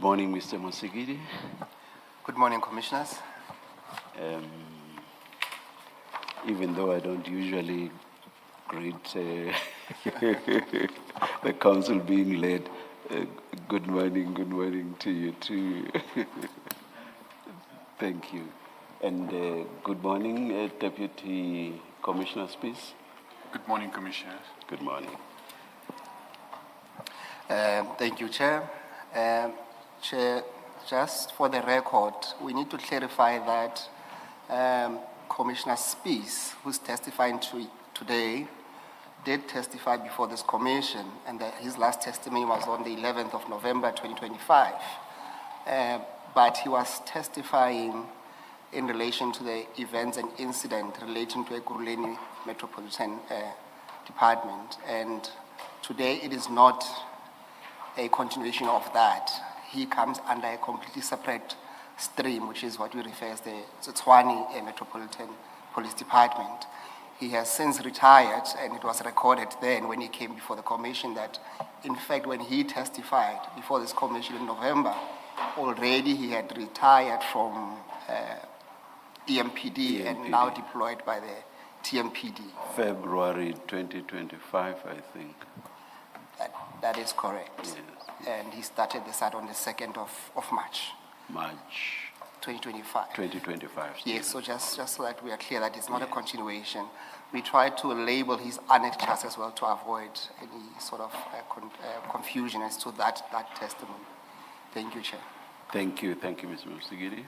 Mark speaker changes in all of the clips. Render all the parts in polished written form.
Speaker 1: morning, Mr. Mosigidi.
Speaker 2: Good morning, Commissioners.
Speaker 1: Even though I don't usually greet the council being led, good morning to you too. Thank you. And good morning, Deputy Commissioner Spies.
Speaker 3: Good morning, Commissioners.
Speaker 1: Good morning.
Speaker 2: Thank you, Chair. Chair, just for the record, we need to clarify that Commissioner Spies, who's testifying today, did testify before this commission, and that his last testimony was on the 11th of November 2025. But he was testifying in relation to the events and incident relating to a Ekurhuleni Metropolitan Department. And today it is not a continuation of that. He comes under a completely separate stream, which is what we refer as the Tshwane Metropolitan Police Department. He has since retired, and it was recorded then when he came before the commission that, in fact, when he testified before this commission in November, already he had retired from EMPD and now deployed by the TMPD.
Speaker 1: February 2025, I think.
Speaker 2: That is correct.
Speaker 1: Yes.
Speaker 2: And he started the SAT on the 2nd of March.
Speaker 1: March
Speaker 2: 2025.
Speaker 1: 2025.
Speaker 2: Yes, so just so that we are clear that it's not a continuation. We try to label his annexures as well to avoid any sort of confusion as to that testimony. Thank you, Chair.
Speaker 1: Thank you, Mr. Mosigidi.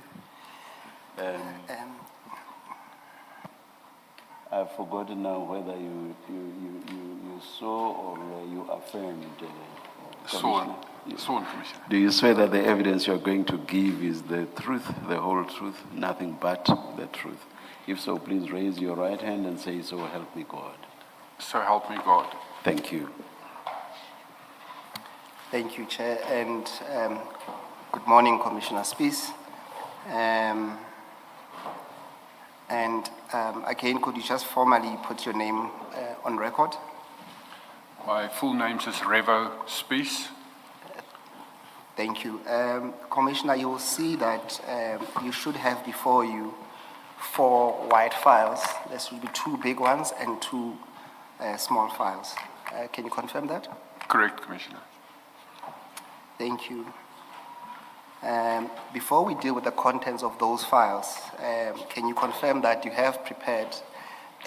Speaker 1: I've forgotten now whether you saw or you affirmed.
Speaker 3: Sworn, Commissioner.
Speaker 1: Do you swear that the evidence you're going to give is the truth, the whole truth, nothing but the truth? If so, please raise your right hand and say, "So help me God."
Speaker 3: So help me God.
Speaker 1: Thank you.
Speaker 2: Thank you, Chair, and good morning, Commissioner Spies. Again, could you just formally put your name on record?
Speaker 3: My full name is Revo Spies.
Speaker 2: Thank you. Commissioner, you will see that you should have before you 4 white files. There should be 2 big ones and 2 small files. Can you confirm that?
Speaker 3: Correct, Commissioner.
Speaker 2: Thank you. Before we deal with the contents of those files, can you confirm that you have prepared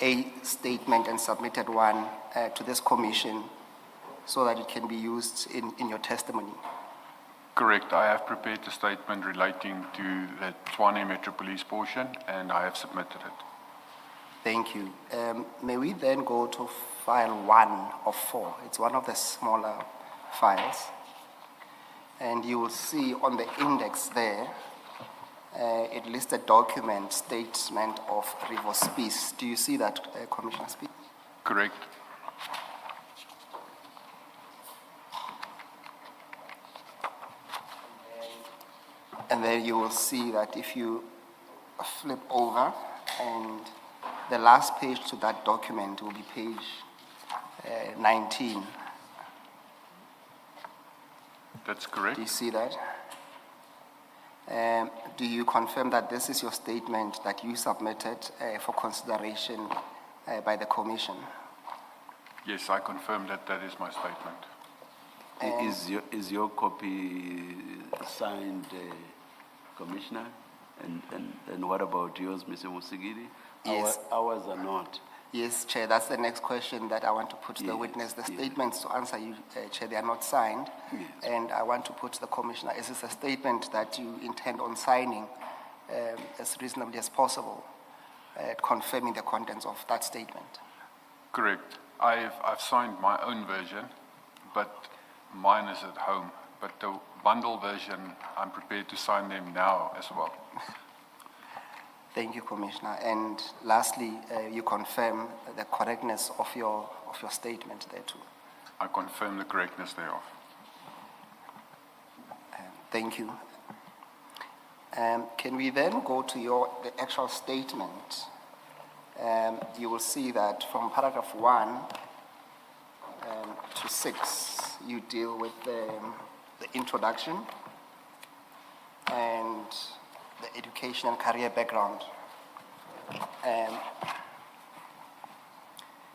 Speaker 2: a statement and submitted one to this commission so that it can be used in your testimony?
Speaker 3: Correct. I have prepared a statement relating to the Tshwane Metro Police portion, and I have submitted it.
Speaker 2: Thank you. May we then go to file 1 of 4? It's one of the smaller files. And you will see on the index there, it lists a document, statement of Revo Spies. Do you see that, Commissioner Spies?
Speaker 3: Correct.
Speaker 2: And then you will see that if you flip over, and the last page to that document will be page 19.
Speaker 3: That's correct.
Speaker 2: Do you see that? Do you confirm that this is your statement that you submitted for consideration by the Commission?
Speaker 3: Yes, I confirm that that is my statement.
Speaker 1: Is your copy signed, Commissioner? And what about yours, Mr. Mosigidi?
Speaker 2: Yes.
Speaker 1: Ours are not.
Speaker 2: Yes, Chair, that's the next question that I want to put to the witness. The statements to answer you, Chair, they are not signed.
Speaker 1: Yes.
Speaker 2: And I want to put to the Commissioner, is this a statement that you intend on signing as reasonably as possible, confirming the contents of that statement?
Speaker 3: Correct. I've signed my own version, but mine is at home. But the bundle version, I'm prepared to sign them now as well.
Speaker 2: Thank you, Commissioner. And lastly, you confirm the correctness of your statement there too.
Speaker 3: I confirm the correctness thereof.
Speaker 2: Thank you. Can we then go to the actual statement? You will see that from paragraph 1 to 6, you deal with the introduction, and the education and career background.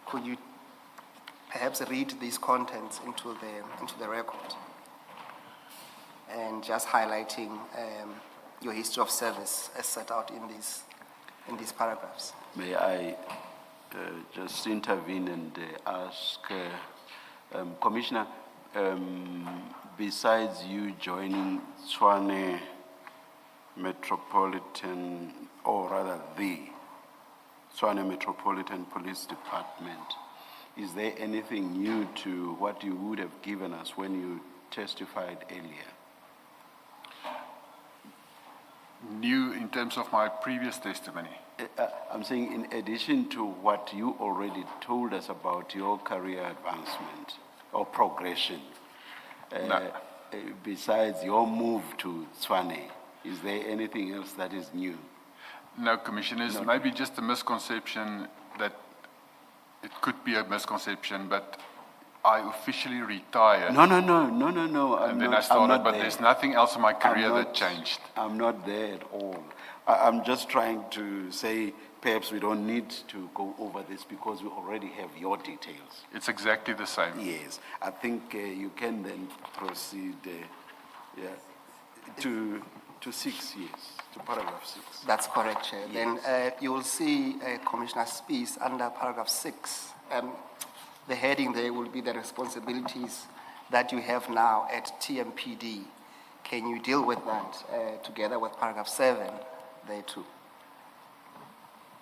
Speaker 2: Could you perhaps read these contents into the record? And just highlighting your history of service as set out in these paragraphs.
Speaker 1: May I just intervene and ask, Commissioner, besides you joining Tshwane Metropolitan, or rather the Tshwane Metropolitan Police Department, is there anything new to what you would have given us when you testified earlier?
Speaker 3: New in terms of my previous testimony.
Speaker 1: I'm saying in addition to what you already told us about your career advancement or progression,
Speaker 3: No.
Speaker 1: besides your move to Tshwane, is there anything else that is new?
Speaker 3: No, Commissioners, maybe just a misconception that it could be a misconception, but I officially retired.
Speaker 1: No.
Speaker 3: And then I started, but there's nothing else in my career that changed.
Speaker 1: I'm not there at all. I'm just trying to say perhaps we don't need to go over this because we already have your details.
Speaker 3: It's exactly the same.
Speaker 1: Yes, I think you can then proceed to 6 years, to paragraph 6.
Speaker 2: That's correct, Chair.
Speaker 1: Yes.
Speaker 2: Then you will see Commissioner Spies under paragraph 6. The heading there will be the responsibilities that you have now at TMPD. Can you deal with that together with paragraph 7 there too?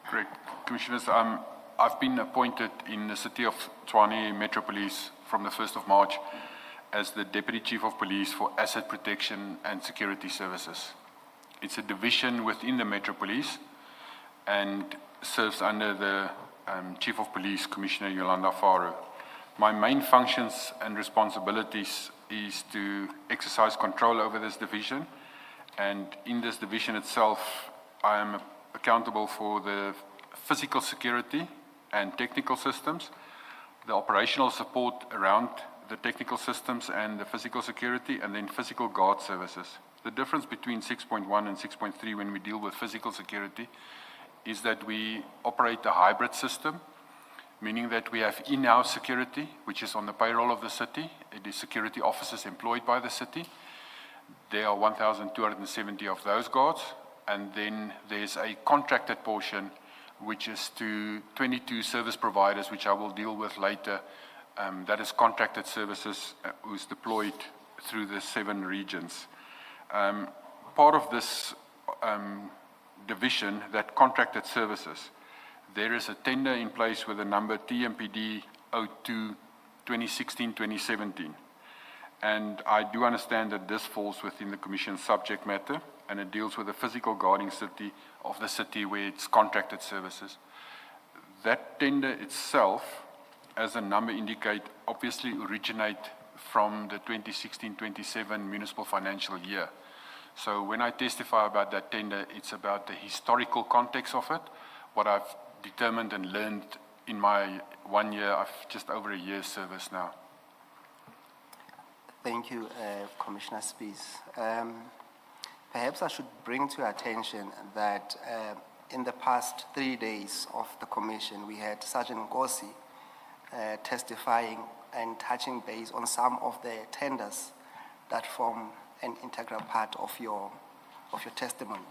Speaker 3: Correct. Commissioners, I've been appointed in the City of Tshwane Metro Police from the 1st of March as the Deputy Chief of Police for Asset Protection and Security Services. It's a division within the Metro Police and serves under the Chief of Police, Commissioner Yolanda Faro. My main functions and responsibilities is to exercise control over this division, and in this division itself, I am accountable for the physical security and technical systems, the operational support around the technical systems and the physical security, and then physical guard services. The difference between 6.1 and 6.3 when we deal with physical security is that we operate a hybrid system, meaning that we have in-house security, which is on the payroll of the city. It is security officers employed by the city. There are 1,270 of those guards, and then there's a contracted portion, which is to 22 service providers, which I will deal with later. That is contracted services who's deployed through the 7 regions. Part of this division, that contracted services, there is a tender in place with the number TMPD 02 2016-2017. And I do understand that this falls within the Commission's subject matter, and it deals with the physical guarding of the city where it's contracted services. That tender itself, as the number indicate, obviously originate from the 2016-27 municipal financial year. So when I testify about that tender, it's about the historical context of it, what I've determined and learned in my 1 year, I've just over a year's service now.
Speaker 2: Thank you, Commissioner Spies. Perhaps I should bring to your attention that in the past 3 days of the commission, we had Sergeant Nkosi testifying and touching base on some of the tenders that form an integral part of your testimony.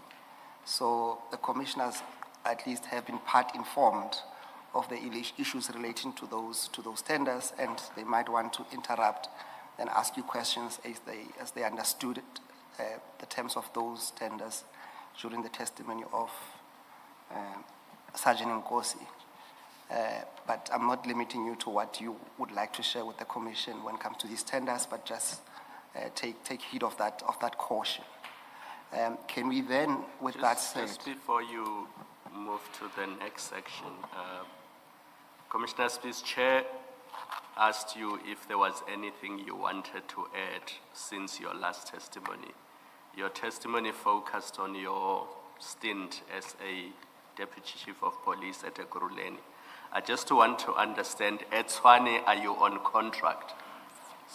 Speaker 2: So the commissioners at least have been part informed of the issues relating to those tenders, and they might want to interrupt and ask you questions as they understood the terms of those tenders during the testimony of Sergeant Nkosi. But I'm not limiting you to what you would like to share with the commission when it comes to these tenders, but just take heed of that caution. Can we then, with that said...
Speaker 4: Just before you move to the next section, Commissioner Spies, Chair asked you if there was anything you wanted to add since your last testimony. Your testimony focused on your stint as a Deputy Chief of Police at Ekurhuleni. I just want to understand, at Tshwane, are you on contract?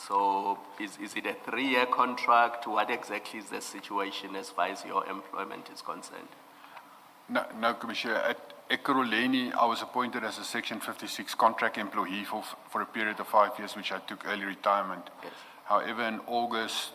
Speaker 4: So is it a 3-year contract? What exactly is the situation as far as your employment is concerned?
Speaker 3: No, Commissioner. At Ekurhuleni, I was appointed as a Section 56 contract employee for a period of 5 years, which I took early retirement.
Speaker 4: Yes.
Speaker 3: However, in August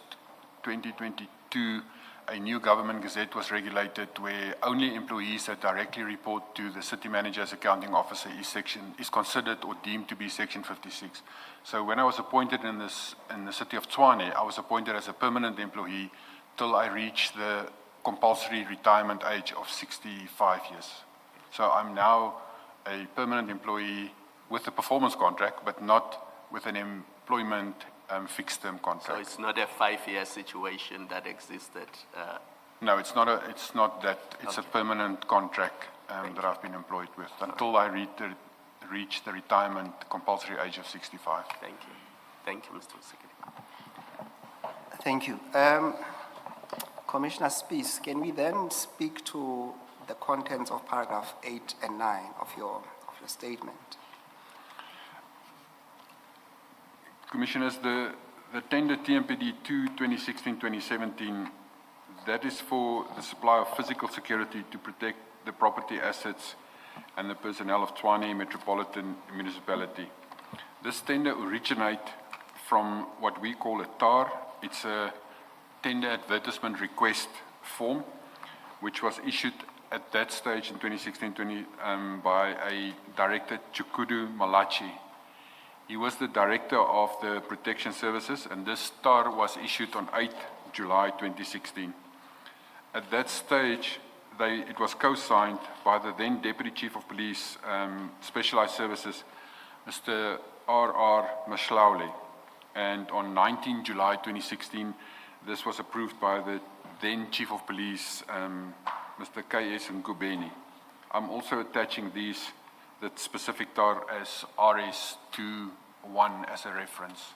Speaker 3: 2022, a new government gazette was regulated where only employees that directly report to the city manager as accounting officer is considered or deemed to be Section 56. So when I was appointed in the City of Tshwane, I was appointed as a permanent employee till I reached the compulsory retirement age of 65 years. So I'm now a permanent employee with a performance contract, but not with an employment fixed-term
Speaker 4: So
Speaker 3: contract.
Speaker 4: it's not a 5-year situation that existed?
Speaker 3: No, it's not that. It's a permanent contract that I've been employed with until I reach the retirement compulsory age of 65.
Speaker 4: Thank you. Thank you, Mr. Secretary.
Speaker 2: Thank you. Commissioner Spies, can we then speak to the contents of paragraph 8 and 9 of your statement?
Speaker 3: Commissioners, the tender TMPD 2 2016-2017, that is for the supply of physical security to protect the property assets and the personnel of Tshwane Metropolitan Municipality. This tender originates from what we call a TAR. It's a tender advertisement request form, which was issued at that stage in 2016-20 by a director, Chukudu Malachi. He was the director of the protection services, and this TAR was issued on 8 July 2016. At that stage, it was co-signed by the then Deputy Chief of Police Specialized Services, Mr. R.R. Mashlaule. And on 19 July 2016, this was approved by the then Chief of Police, Mr. K.S. Nkubeni. I'm also attaching that specific TAR as RS21 as a reference.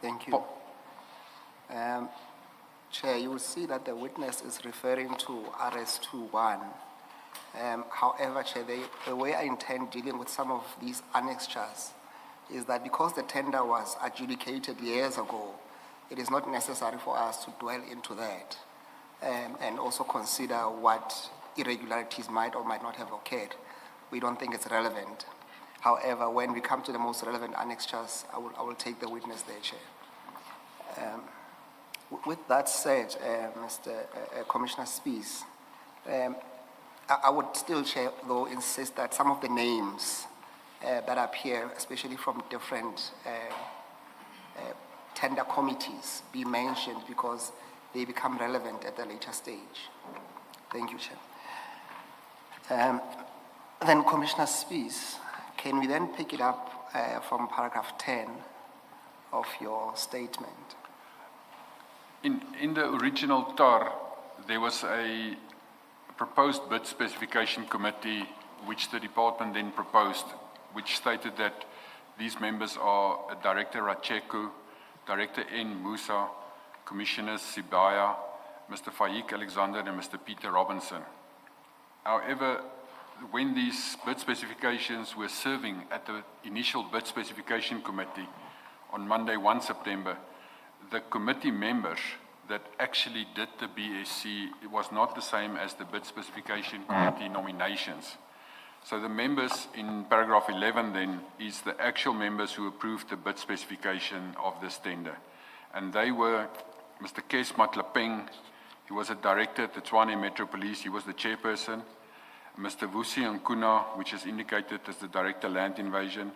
Speaker 2: Thank you. Chair, you will see that the witness is referring to RS21. However, Chair, the way I intend dealing with some of these annexures is that because the tender was adjudicated years ago, it is not necessary for us to dwell into that and also consider what irregularities might or might not have occurred. We don't think it's relevant. However, when we come to the most relevant annexures, I will take the witness there, Chair. With that said, Mr. Commissioner Spies, I would still, Chair, though, insist that some of the names that appear, especially from different tender committees, be mentioned because they become relevant at a later stage. Thank you, Chair. Then, Commissioner Spies, can we then pick it up from paragraph 10 of your statement?
Speaker 3: In the original TAR, there was a proposed bid specification committee which the department then proposed, which stated that these members are Director Racheku, Director N. Musa, Commissioners Sibaya, Mr. Faik Alexander, and Mr. Peter Robinson. However, when these bid specifications were serving at the initial bid specification committee on Monday, 1 September, the committee members that actually did the BSc, it was not the same as the bid specification committee nominations. So the members in paragraph 11 then is the actual members who approved the bid specification of this tender. And they were Mr. Kes Matlapeng, he was a director at the Tshwane Metro Police, he was the chairperson. Mr. Vusi Nkuna, which is indicated as the Director Land Invasion.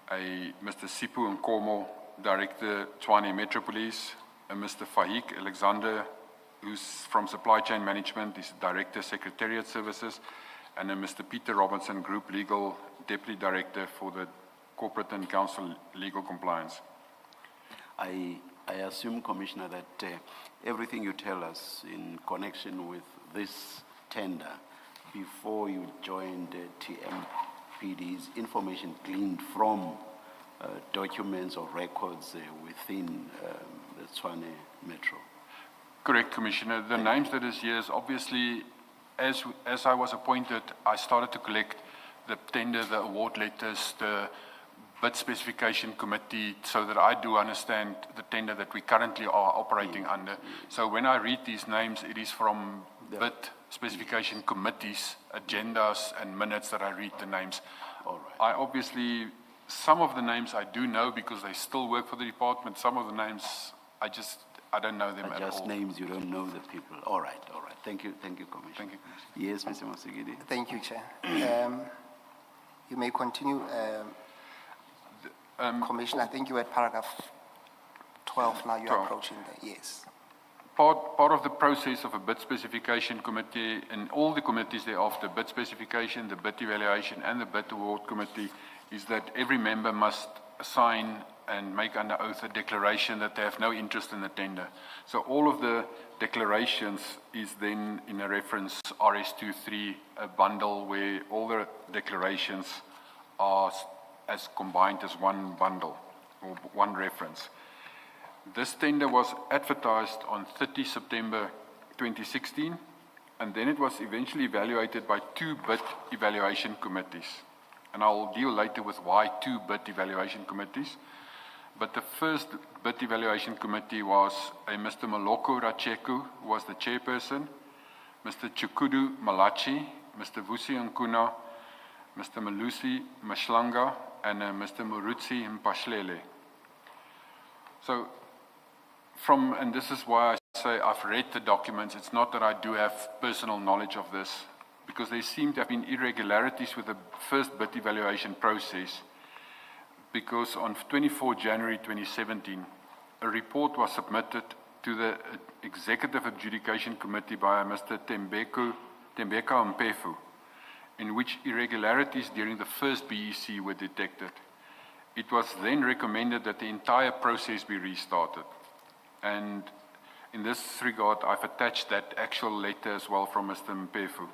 Speaker 3: Mr. Sipu Nkomo, Director Tshwane Metro Police. Mr. Faik Alexander, who's from Supply Chain Management, is Director Secretariat Services. And Mr. Peter Robinson, Group Legal Deputy Director for the Corporate and Council Legal Compliance.
Speaker 1: I assume, Commissioner, that everything you tell us in connection with this tender before you joined TMPD's information gleaned from documents or records within the Tshwane Metro.
Speaker 3: Correct, Commissioner. The names that is here is obviously, as I was appointed, I started to collect the tender, the award letters, the bid specification committee so that I do understand the tender that we currently are operating under. So when I read these names, it is from bid specification committees, agendas and minutes that I read the names.
Speaker 1: All right.
Speaker 3: I obviously, some of the names I do know because they still work for the department. Some of the names, I don't know them at all.
Speaker 1: Just names, you don't know the people. All right, all right. Thank you, Commissioner.
Speaker 3: Thank you.
Speaker 1: Yes, Mr. Mosigidi.
Speaker 2: Thank you, Chair. You may continue, Commissioner. I think you were at paragraph 12, now you're
Speaker 3: 12.
Speaker 2: approaching the, yes.
Speaker 3: Part of the process of a bid specification committee and all the committees thereafter, bid specification, the bid evaluation and the bid award committee, is that every member must sign and make under oath a declaration that they have no interest in the tender. So all of the declarations is then in a reference RS23, a bundle where all the declarations are as combined as one bundle or one reference. This tender was advertised on 30 September 2016, and then it was eventually evaluated by 2 bid evaluation committees. And I'll deal later with why 2 bid evaluation committees. But the first bid evaluation committee was a Mr. Maloko Racheku, who was the chairperson, Mr. Chukudu Malachi, Mr. Vusi Nkuna, Mr. Malusi Mashlanga, and Mr. Murutsi Mpashlele. So, and this is why I say I've read the documents. It's not that I do have personal knowledge of this, because there seem to have been irregularities with the first bid evaluation process, because on 24 January 2017, a report was submitted to the Executive Adjudication Committee by Mr. Tembeka Mpefu, in which irregularities during the first BEC were detected. It was then recommended that the entire process be restarted. And in this regard, I've attached that actual letter as well from Mr. Mpefu.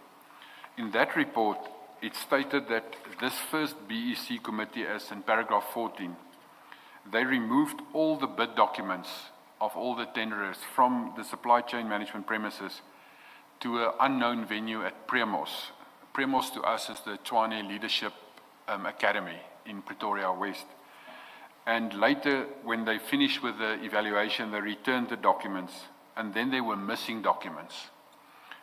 Speaker 3: In that report, it stated that this first BEC committee, as in paragraph 14, they removed all the bid documents of all the tenderers from the supply chain management premises to an unknown venue at Premos. Premos to us is the Tshwane Leadership Academy in Pretoria West. And later, when they finished with the evaluation, they returned the documents, and then they were missing documents,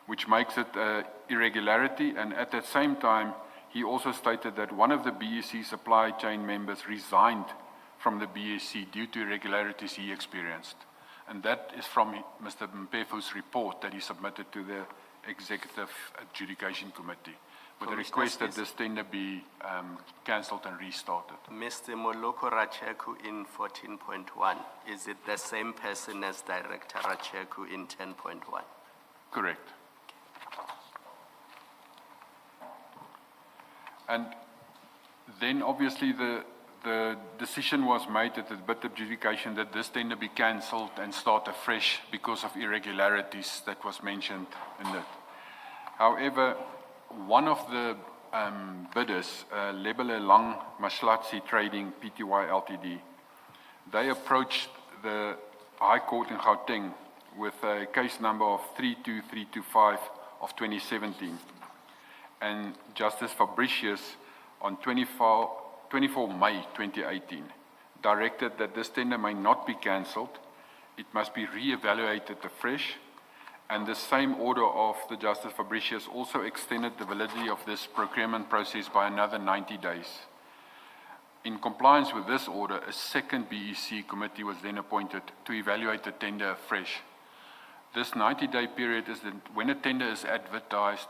Speaker 3: which makes it an irregularity. And at that same time, he also stated that one of the BEC supply chain members resigned from the BEC due to irregularities he experienced. And that is from Mr. Mpefu's report that he submitted to the Executive Adjudication Committee, with a request that this tender be cancelled and restarted.
Speaker 4: Mr. Moloko Racheku in 14.1, is it the same person as Director Racheku in 10.1?
Speaker 3: Correct. And then obviously the decision was made at the bid adjudication that this tender be cancelled and start afresh because of irregularities that was mentioned in it. However, one of the bidders, Lebele Lang Mashlatsi Trading Pty Ltd, they approached the High Court in Gauteng with a case number of 32325 of 2017. And Justice Fabricius on 24 May 2018 directed that this tender may not be cancelled, it must be re-evaluated afresh, and the same order of the Justice Fabricius also extended the validity of this procurement process by another 90 days. In compliance with this order, a second BEC committee was then appointed to evaluate the tender afresh. This 90-day period is that when a tender is advertised,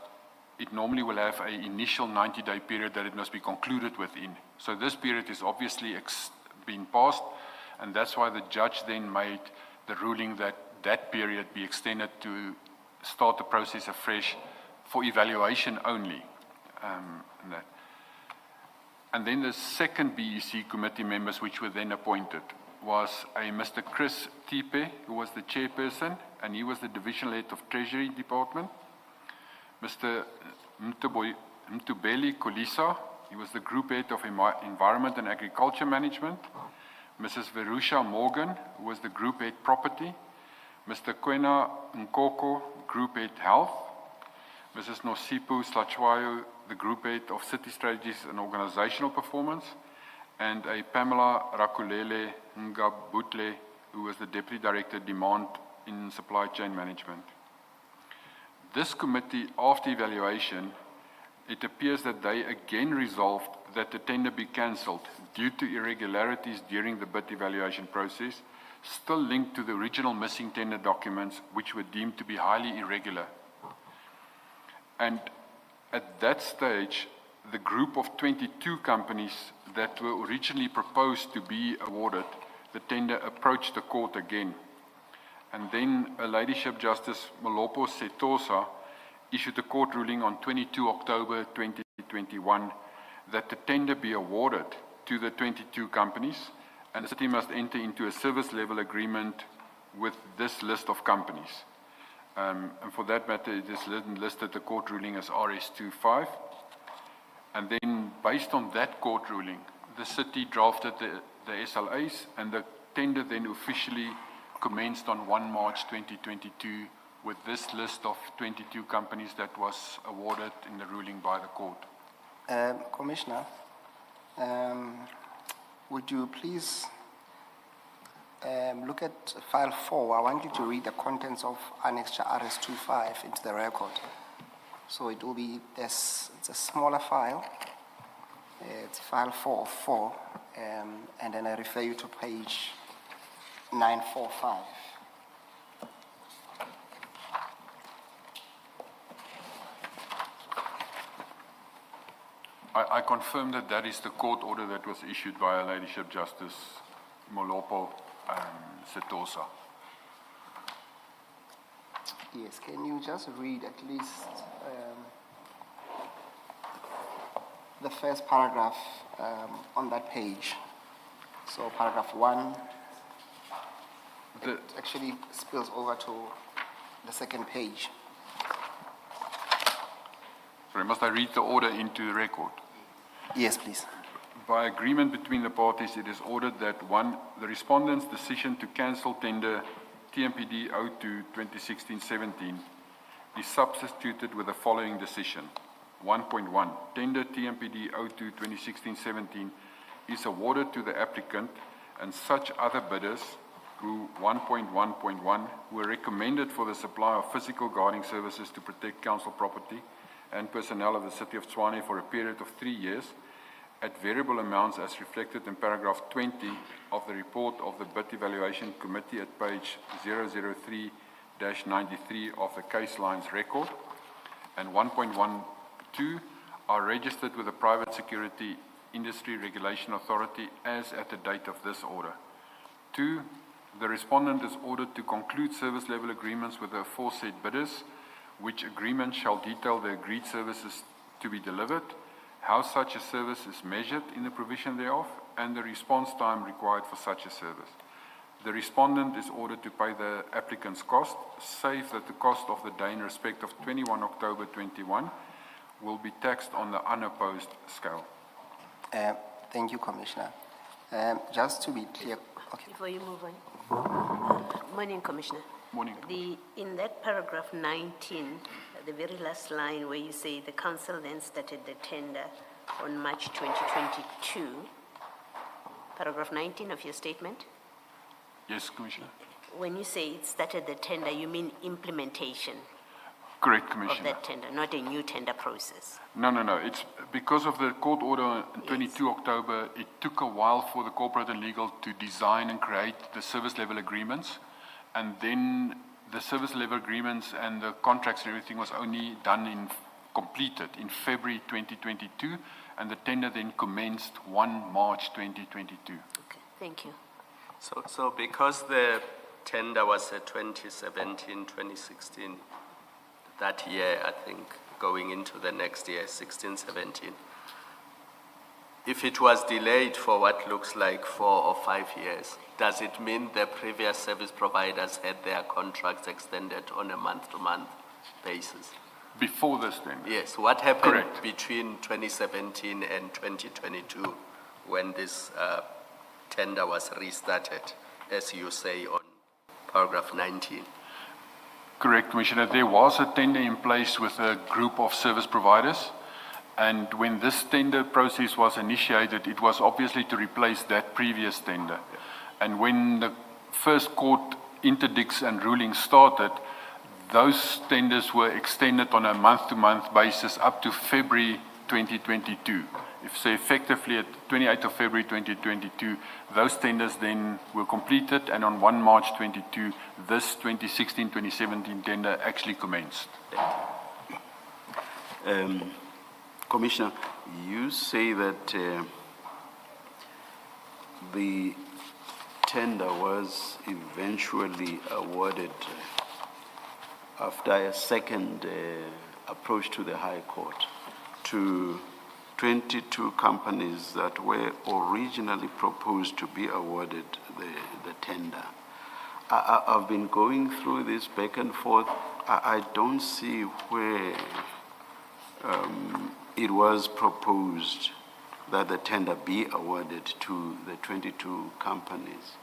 Speaker 3: it normally will have an initial 90-day period that it must be concluded within. So this period is obviously been passed, and that's why the judge then made the ruling that that period be extended to start the process afresh for evaluation only. And then the second BEC committee members which were then appointed was a Mr. Chris Tipe, who was the chairperson, and he was the divisional head of Treasury Department. Mr. Mtubeli Kolisa, he was the group head of Environment and Agriculture Management. Mrs. Verusha Morgan, who was the group head Property. Mr. Kwena Nkoko, group head Health. Mrs. Nosipu Slachwayo, the group head of City Strategies and Organizational Performance. and a Pamela Rakulele Ngabutle, who was the Deputy Director Demand in Supply Chain Management. This committee, after evaluation, it appears that they again resolved that the tender be cancelled due to irregularities during the bid evaluation process, still linked to the original missing tender documents, which were deemed to be highly irregular. And at that stage, the group of 22 companies that were originally proposed to be awarded the tender approached the court again. And then a Ladyship Justice Molopo Setosa issued a court ruling on 22 October 2021 that the tender be awarded to the 22 companies, and the city must enter into a service level agreement with this list of companies. And for that matter, it is listed the court ruling as RS25. And then based on that court ruling, the city drafted the SLAs, and the tender then officially commenced on 1 March 2022 with this list of 22 companies that was awarded in the ruling by the court.
Speaker 2: Commissioner, would you please look at file 4. I want you to read the contents of annexure RS25 into the record. So it will be this, it's a smaller file. It's file 4 of 4, and then I refer you to page 945.
Speaker 3: I confirm that that is the court order that was issued by Her Ladyship Justice Molopo Setosa.
Speaker 2: Yes, can you just read at least the first paragraph on that page? So paragraph 1, it actually spills over to the second page.
Speaker 3: Sorry, must I read the order into the record?
Speaker 2: Yes, please.
Speaker 3: By agreement between the parties, it is ordered that 1, the respondent's decision to cancel tender TMPD 02-2016-17 is substituted with the following decision. 1.1, tender TMPD 02-2016-17 is awarded to the applicant and such other bidders who 1.1.1 were recommended for the supply of physical guarding services to protect council property and personnel of the City of Tshwane for a period of 3 years at variable amounts as reflected in paragraph 20 of the report of the Bid Evaluation Committee at page 003-93 of the case lines record, and 1.12 are registered with the Private Security Industry Regulation Authority as at the date of this order. 2, the respondent is ordered to conclude service level agreements with the aforesaid bidders, which agreement shall detail the agreed services to be delivered, how such a service is measured in the provision thereof, and the response time required for such a service. The respondent is ordered to pay the applicant's cost, save that the cost of the day in respect of 21 October 21 will be taxed on the unopposed scale.
Speaker 2: Thank you, Commissioner. Just to be clear, okay.
Speaker 5: Before you move on. Morning, Commissioner.
Speaker 3: Morning.
Speaker 5: In that paragraph 19, the very last line where you say the council then started the tender on March 2022, paragraph 19 of your statement?
Speaker 3: Yes, Commissioner.
Speaker 5: When you say it started the tender, you mean implementation
Speaker 3: Correct,
Speaker 5: of
Speaker 3: Commissioner.
Speaker 5: that tender, not a new tender process?
Speaker 3: No. It's because of the court order on 22 October, it took a while for the corporate and legal to design and create the service level agreements. And then the service level agreements and the contracts and everything was only completed in February 2022, and the tender then commenced 1 March 2022.
Speaker 5: Okay, thank you.
Speaker 4: So because the tender was a 2017, 2016, that year, I think, going into the next year, 16, 17, if it was delayed for what looks like 4 or 5 years, does it mean the previous service providers had their contracts extended on a month-to-month basis?
Speaker 3: Before this then?
Speaker 4: Yes. What happened
Speaker 3: Correct.
Speaker 4: between 2017 and 2022 when this tender was restarted, as you say on paragraph 19?
Speaker 3: Correct, Commissioner. There was a tender in place with a group of service providers, And when this tender process was initiated, it was obviously to replace that previous tender. And when the first court interdicts and rulings started, those tenders were extended on a month-to-month basis up to February 2022. So effectively at 28th of February 2022, those tenders then were completed, and on 1 March 22, this 2016-2017 tender actually commenced.
Speaker 1: Commissioner, you say that the tender was eventually awarded after a second approach to the High Court to 22 companies that were originally proposed to be awarded the tender. I've been going through this back and forth. I don't see where it was proposed that the tender be awarded to the 22 companies.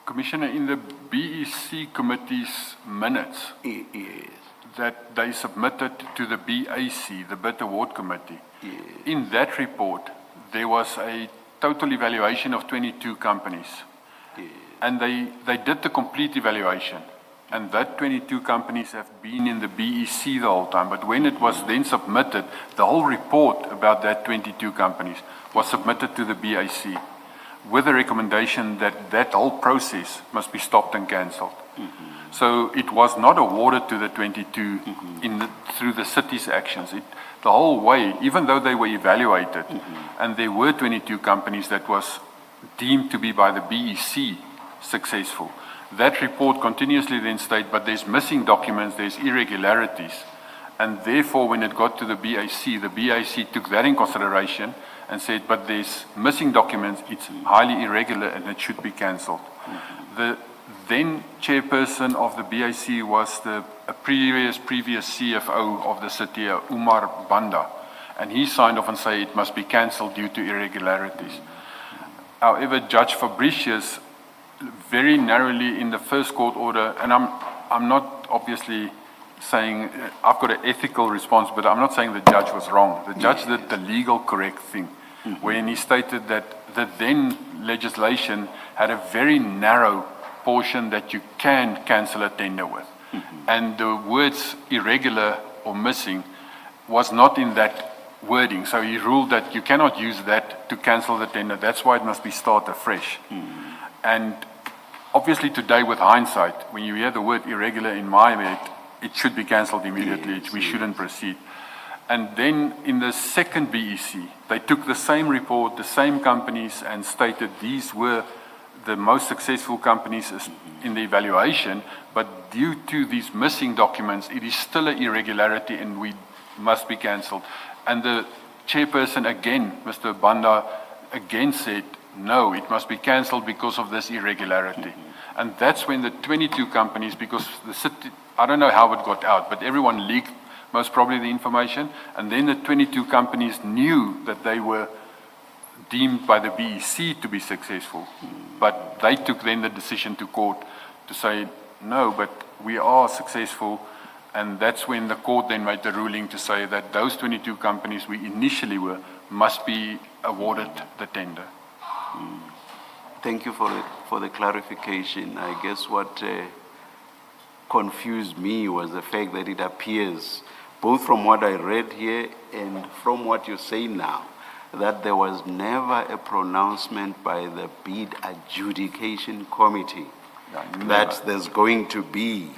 Speaker 3: Commissioner, in the BEC committee's minutes
Speaker 1: Yes.
Speaker 3: that they submitted to the BAC, the Bid Award Committee,
Speaker 1: Yes.
Speaker 3: in that report, there was a total evaluation of 22 companies.
Speaker 1: Yes.
Speaker 3: And they did the complete evaluation. And that 22 companies have been in the BEC the whole time. But when it was then submitted, the whole report about that 22 companies was submitted to the BAC with a recommendation that that whole process must be stopped and cancelled. Mm-hmm. So it was not awarded to the 22 mm-hmm. Through the city's actions. The whole way, even though they were evaluated, mm-hmm. and there were 22 companies that was deemed to be by the BEC successful, that report continuously then stated, but there's missing documents, there's irregularities. And therefore, when it got to the BAC took that in consideration and said, but there's missing documents, it's highly irregular and it should be cancelled. Mm-hmm. The then chairperson of the BAC was the previous CFO of the city, Umar Banda. And he signed off and said it must be cancelled due to irregularities. However, Judge Fabricius very narrowly in the first court order, and I'm not obviously saying I've got an ethical response, but I'm not saying the judge was wrong. The judge did the legal correct thing, mm-hmm. when he stated that the then legislation had a very narrow portion that you can cancel a tender with. Mm-hmm. And the words irregular or missing was not in that wording. So he ruled that you cannot use that to cancel the tender. That's why it must be started afresh. Mm-hmm. And obviously today with hindsight, when you hear the word irregular in my head, it should be cancelled immediately. Yes, we shouldn't proceed. And then in the second BEC, they took the same report, the same companies, and stated these were the most successful companies in the evaluation, but due to these missing documents, it is still an irregularity and we must be cancelled. And the chairperson again, Mr. Banda, again said, no, it must be cancelled because of this irregularity. Mm-hmm. And that's when the 22 companies, because the city, I don't know how it got out, but everyone leaked most probably the information, and then the 22 companies knew that they were deemed by the BEC to be successful. Mm-hmm. But they took then the decision to court to say, no, but we are successful, and that's when the court then made the ruling to say that those 22 companies we initially were must be awarded the tender.
Speaker 1: Thank you for the clarification. I guess what confused me was the fact that it appears, both from what I read here and from what you say now, that there was never a pronouncement by the bid adjudication committee that there's going to be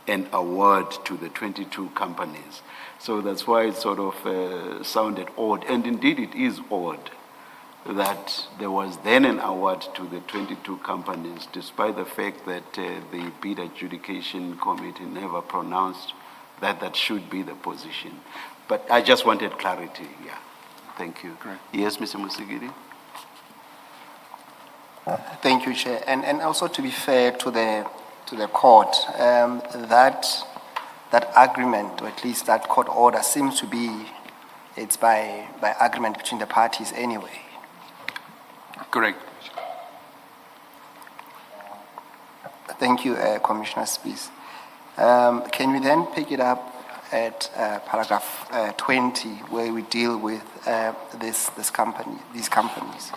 Speaker 1: an award to the 22 companies. So that's why it sort of sounded odd, and indeed it is odd, that there was then an award to the 22 companies, despite the fact that the bid adjudication committee never pronounced that that should be the position. But I just wanted clarity, yeah. Thank you.
Speaker 3: Correct.
Speaker 1: Yes, Mr. Musigiri?
Speaker 2: Thank you, Chair. And also to be fair to the court, that agreement, or at least that court order, seems to be, it's by agreement between the parties anyway.
Speaker 3: Correct.
Speaker 2: Thank you, Commissioner Spies. Can we then pick it up at paragraph 20, where we deal with these companies.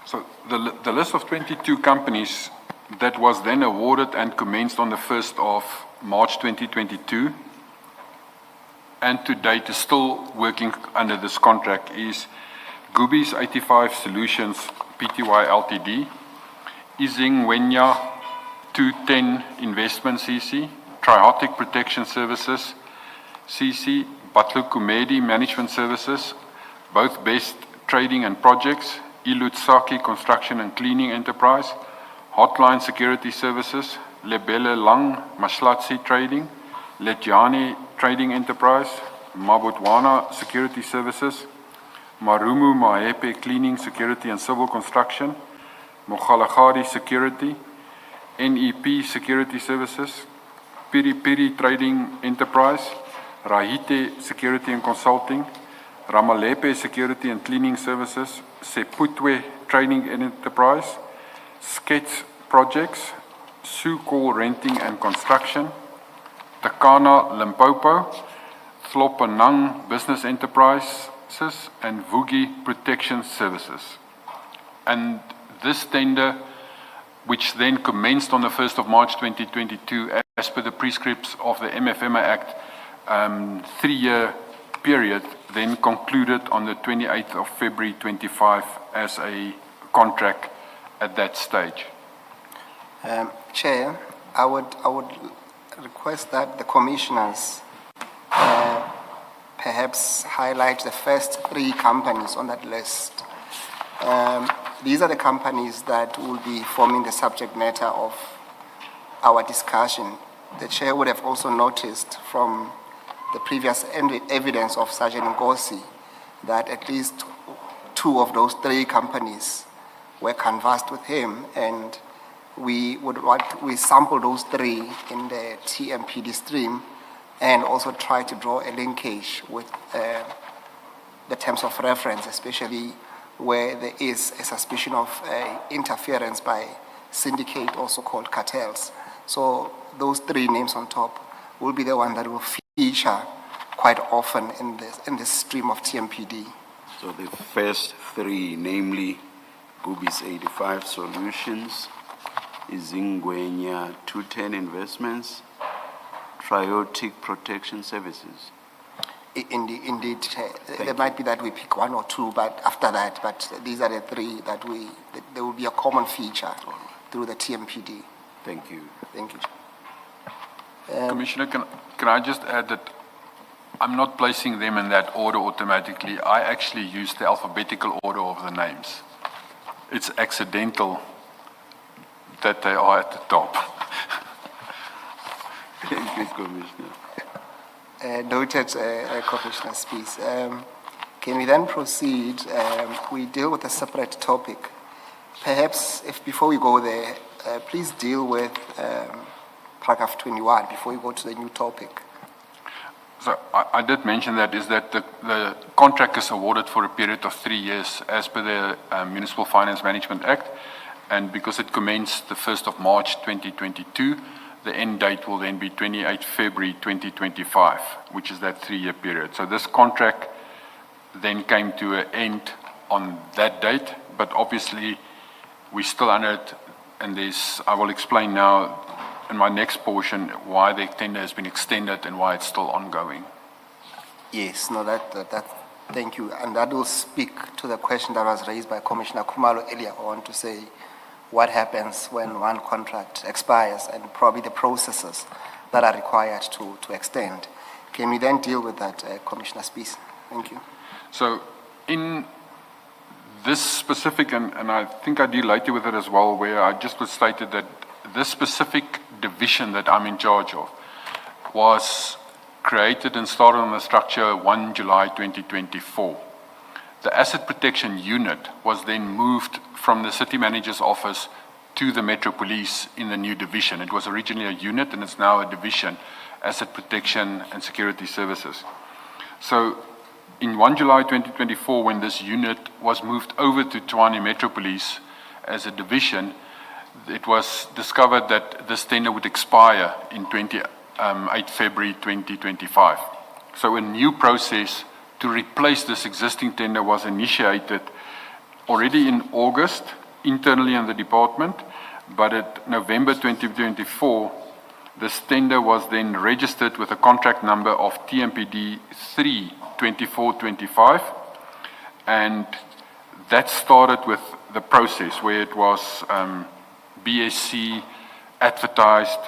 Speaker 3: So the list of 22 companies that was then awarded and commenced on the 1st of March 2022, and to date is still working under this contract, is Gubi's 85 Solutions Pty Ltd, Izingwenya 210 Investment CC, Triotic Protection Services CC, Butler Kumedi Management Services, both Best Trading and Projects, Ilutsaki Construction and Cleaning Enterprise, Hotline Security Services, Lebele Lang Maslatsi Trading, Letjani Trading Enterprise, Mabotwana Security Services, Marumu Maepe Cleaning, Security and Civil Construction, Mogalakhari Security, NEP Security Services, Piri Trading Enterprise, Rahite Security and Consulting, Ramalepe Security and Cleaning Services, Seputwe Trading Enterprise, Sketch Projects, Sukol Renting and Construction, Takana Limpopo, Flopanang Business Enterprises, and Vugi Protection Services. And this tender, which then commenced on the 1st of March 2022, as per the prescripts of the MFMA Act, 3-year period, then concluded on the 28th of February 25 as a contract at that stage.
Speaker 2: Chair, I would request that the commissioners perhaps highlight the first 3 companies on that list. These are the companies that will be forming the subject matter of our discussion. The chair would have also noticed from the previous evidence of Sergeant Ngosi that at least 2 of those 3 companies were canvassed with him, and we sample those 3 in the TMPD stream and also try to draw a linkage with the terms of reference, especially where there is a suspicion of interference by syndicate, also called cartels. So those 3 names on top will be the one that will feature quite often in this stream of TMPD.
Speaker 1: So the first 3, namely Gubi's 85 Solutions, Izingwenya 210 Investments, Triotic Protection Services.
Speaker 2: Indeed, there might be that we pick 1 or 2, but after that, but these are the 3 that there will be a common feature through the TMPD.
Speaker 1: Thank you.
Speaker 2: Thank you.
Speaker 3: Commissioner, can I just add that I'm not placing them in that order automatically. I actually use the alphabetical order of the names. It's accidental that they are at the top.
Speaker 1: Thank you, Commissioner.
Speaker 2: Noted, Commissioner Spies. Can we then proceed? We deal with a separate topic. Perhaps, if before we go there, please deal with paragraph 21 before we go to the new topic.
Speaker 3: So I did mention that is that the contract is awarded for a period of 3 years as per the Municipal Finance Management Act, and because it commenced the 1st of March 2022, the end date will then be 28 February 2025, which is that 3-year period. So this contract then came to an end on that date, but obviously we still under it, and I will explain now in my next portion why the tender has been extended and why it's still ongoing.
Speaker 2: Yes, no, thank you. And that will speak to the question that was raised by Commissioner Khumalo earlier on to say what happens when one contract expires and probably the processes that are required to extend. Can we then deal with that, Commissioner Spies? Thank you.
Speaker 3: So in this specific, and I think I deal later with it as well, where I just was stated that this specific division that I'm in charge of was created and started on the structure 1 July 2024. The Asset Protection Unit was then moved from the City Manager's office to the Metro Police in the new division. It was originally a unit and it's now a division, Asset Protection and Security Services. So in 1 July 2024, when this unit was moved over to Tshwane Metro Police as a division, it was discovered that this tender would expire in 28 February 2025. So a new process to replace this existing tender was initiated already in August, internally in the department, but at November 2024, this tender was then registered with a contract number of TMPD 32425, and that started with the process where it was BSC advertised,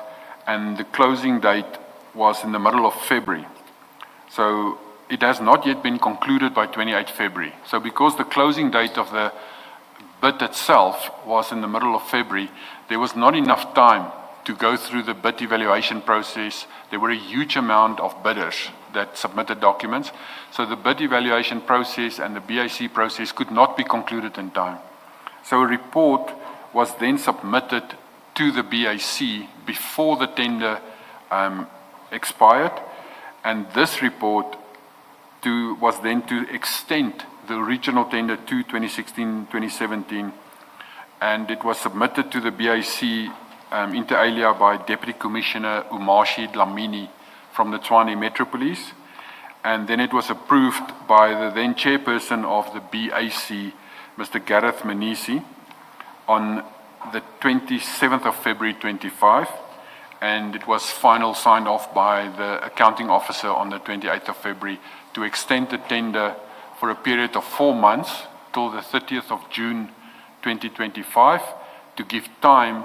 Speaker 3: and the closing date was in the middle of February. So it has not yet been concluded by 28 February. So because the closing date of the bid itself was in the middle of February, there was not enough time to go through the bid evaluation process. There were a huge amount of bidders that submitted documents. So the bid evaluation process and the BAC process could not be concluded in time. So a report was then submitted to the BAC before the tender expired, and this report was then to extend the original tender to 2016-2017, and it was submitted to the BAC inter alia by Deputy Commissioner Dlamini from the Tshwane Metro Police, and then it was approved by the then chairperson of the BAC, Mr. Gareth Manisi, on the 27th of February 25, and it was final signed off by the accounting officer on the 28th of February to extend the tender for a period of 4 months till the 30th of June 2025 to give time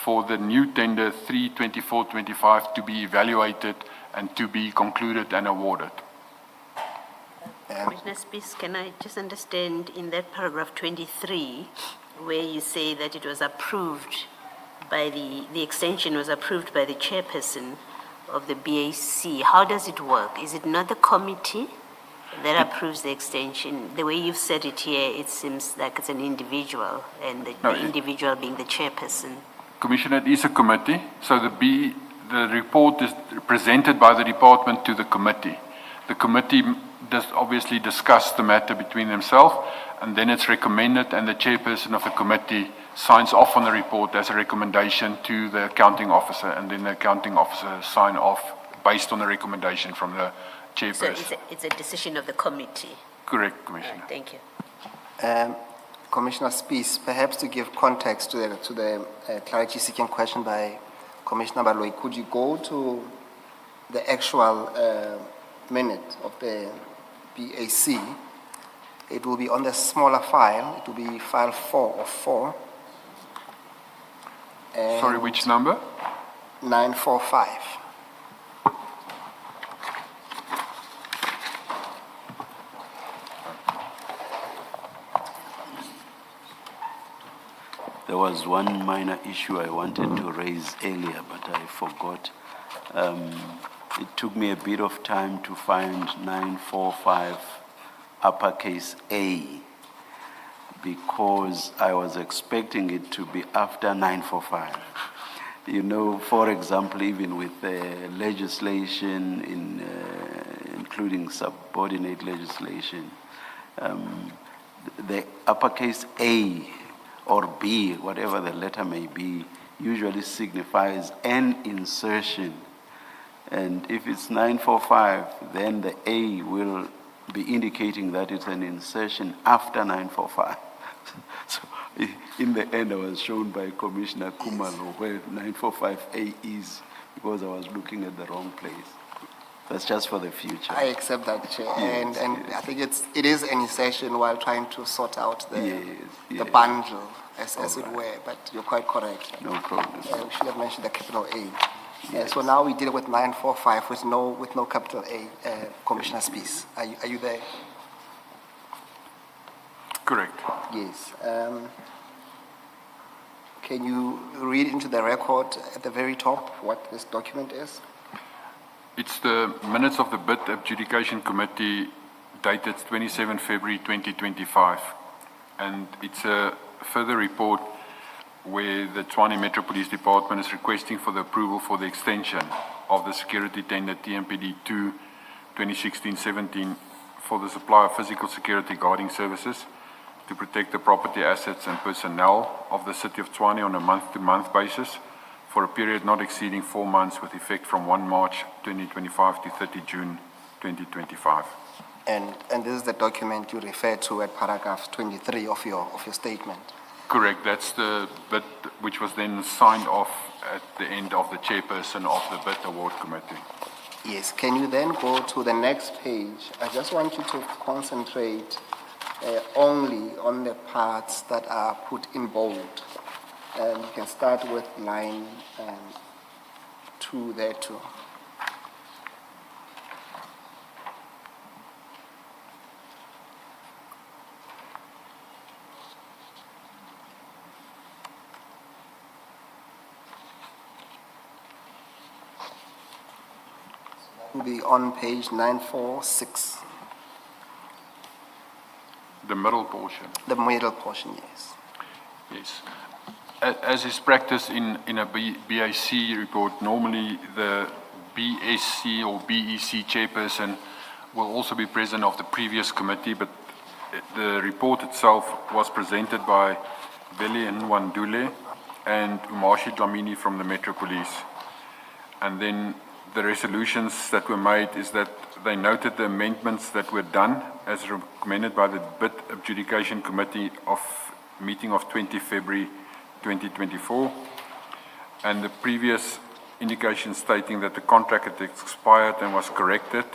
Speaker 3: for the new tender 32425 to be evaluated and to be concluded and awarded.
Speaker 5: Commissioner Spies, can I just understand in that paragraph 23, where you say that it was approved by the extension was approved by the chairperson of the BAC, how does it work? Is it not the committee that approves the extension? The way you've said it here, it seems like it's an individual, and the individual being the chairperson.
Speaker 3: Commissioner, it is a committee, so the report is presented by the department to the committee. The committee does obviously discuss the matter between themselves, and then it's recommended, and the chairperson of the committee signs off on the report as a recommendation to the accounting officer, and then the accounting officer sign off based on the recommendation from the chairperson.
Speaker 5: So it's a decision of the committee?
Speaker 3: Correct, Commissioner.
Speaker 5: Right, thank you.
Speaker 2: Commissioner Spies, perhaps to give context to the clarity-seeking question by Commissioner Baloi, could you go to the actual minute of the BAC? It will be on the smaller file. It will be file 4 of 4.
Speaker 3: Sorry, which number?
Speaker 2: 945.
Speaker 1: There was one minor issue I wanted to raise earlier, but I forgot. It took me a bit of time to find 945 uppercase A, because I was expecting it to be after 945. You know, for example, even with legislation, including subordinate legislation, the uppercase A or B, whatever the letter may be, usually signifies an insertion. And if it's 945, then the A will be indicating that it's an insertion after 945. So in the end, I was shown by Commissioner Kumalo where 945A is, because I was looking at the wrong place. That's just for the future.
Speaker 2: I accept that, Chair.
Speaker 1: Yes,
Speaker 2: and
Speaker 1: yes.
Speaker 2: I think it is an insertion while trying to sort out the
Speaker 1: Yes.
Speaker 2: bundle, as it
Speaker 1: right.
Speaker 2: were, but you're quite correct.
Speaker 1: No problem.
Speaker 2: We should have mentioned the capital A. So now we deal with 945 with no capital A. Commissioner Spies, are you there?
Speaker 3: Correct.
Speaker 2: Yes. Can you read into the record at the very top what this document is?
Speaker 3: It's the minutes of the bid adjudication committee dated 27 February 2025. And it's a further report where the Tshwane Metro Police Department is requesting for the approval for the extension of the security tender TMPD 2 2016-17 for the supply of physical security guarding services to protect the property, assets and personnel of the City of Tshwane on a month-to-month basis for a period not exceeding 4 months with effect from 1 March 2025 to 30 June 2025.
Speaker 2: And this is the document you refer to at paragraph 23 of your statement.
Speaker 3: Correct, that's the bid which was then signed off at the end of the chairperson of the bid award committee.
Speaker 2: Yes, can you then go to the next page? I just want you to concentrate only on the parts that are put in bold. You can start with line 2 there too. Will be on page 946,
Speaker 3: The middle portion.
Speaker 2: the middle portion, yes.
Speaker 3: Yes. As is practice in a BAC report, normally the BSC or BEC chairperson will also be present of the previous committee, but the report itself was presented by Veli Nwandule and Umashi Dlamini from the Metro Police. And then the resolutions that were made is that they noted the amendments that were done as recommended by the Bid Adjudication Committee of meeting of 20 February 2024, and the previous indication stating that the contract had expired and was corrected,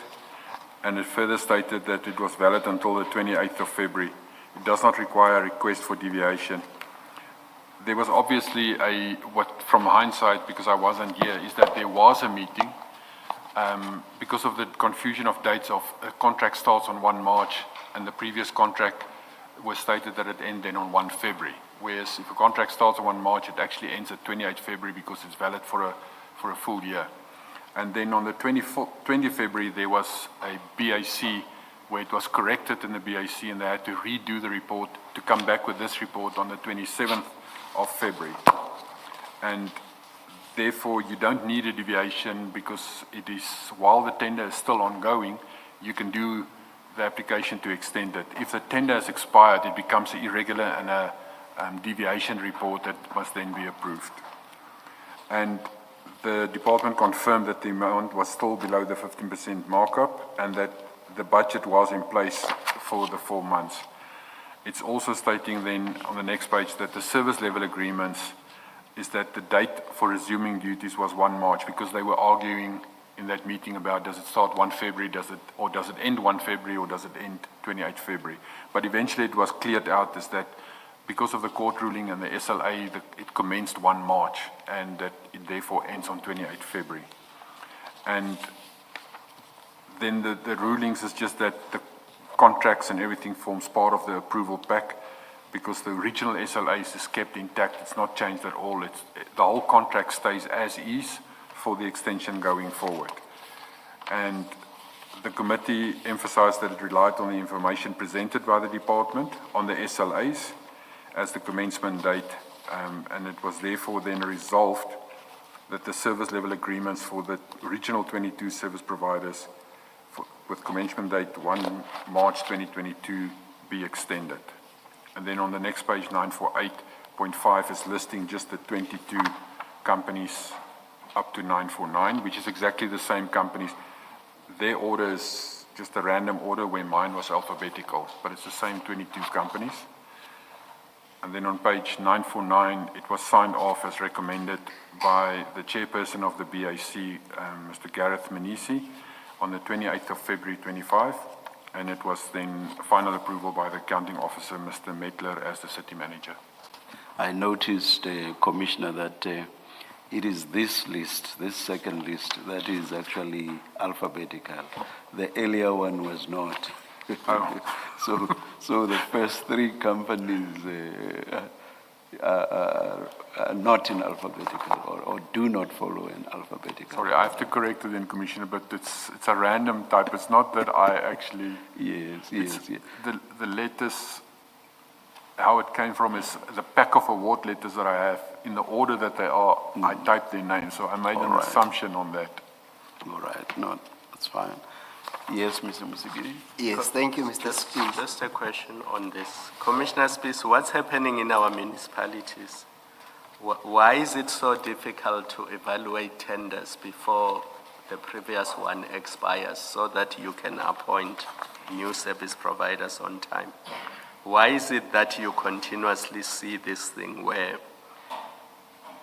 Speaker 3: and it further stated that it was valid until the 28th of February. It does not require a request for deviation. There was obviously from hindsight, because I wasn't here, is that there was a meeting. Because of the confusion of dates of a contract starts on 1 March and the previous contract was stated that it ended on 1 February. Whereas if a contract starts on 1 March, it actually ends at 28 February because it's valid for a full year. And then on the 20 February, there was a BAC where it was corrected in the BAC and they had to redo the report to come back with this report on the 27th of February. And therefore, you don't need a deviation because it is, while the tender is still ongoing, you can do the application to extend it. If the tender has expired, it becomes an irregular and a deviation report that must then be approved. And the department confirmed that the amount was still below the 15% markup and that the budget was in place for the 4 months. It's also stating then on the next page that the service level agreements is that the date for resuming duties was 1 March because they were arguing in that meeting about does it start 1 February, does it end 1 February or does it end 28 February. But eventually it was cleared out is that because of the court ruling and the SLA, it commenced 1 March and that it therefore ends on 28 February. And then the rulings is just that the contracts and everything forms part of the approval pack because the original SLAs is kept intact, it's not changed at all. The whole contract stays as is for the extension going forward. And the committee emphasized that it relied on the information presented by the department on the SLAs as the commencement date, and it was therefore then resolved that the service level agreements for the original 22 service providers with commencement date 1 March 2022 be extended. And then on the next page, 948.5 is listing just the 22 companies up to 949, which is exactly the same companies. Their order is just a random order where mine was alphabetical, but it's the same 22 companies. And then on page 949, it was signed off as recommended by the chairperson of the BAC, Mr. Gareth Menisi, on the 28th of February 25. And it was then final approval by the accounting officer, Mr. Metler, as the city manager.
Speaker 1: I noticed, Commissioner, that it is this list, this second list, that is actually alphabetical. The earlier one was not.
Speaker 3: Oh.
Speaker 1: So the first 3 companies are not in alphabetical or do not follow in alphabetical.
Speaker 3: Sorry, I have to correct it then, Commissioner, but it's a random type. It's not that I actually...
Speaker 1: Yes.
Speaker 3: The letters, how it came from is the pack of award letters that I have, in the order that they are, I typed their names, so I made an assumption on that.
Speaker 1: All right, no, that's fine. Yes, Mr. Musigiri?
Speaker 2: Yes, thank you, Mr. Speaker.
Speaker 4: Just a question on this. Commissioner Spies, what's happening in our municipalities? Why is it so difficult to evaluate tenders before the previous one expires so that you can appoint new service providers on time. Why is it that you continuously see this thing where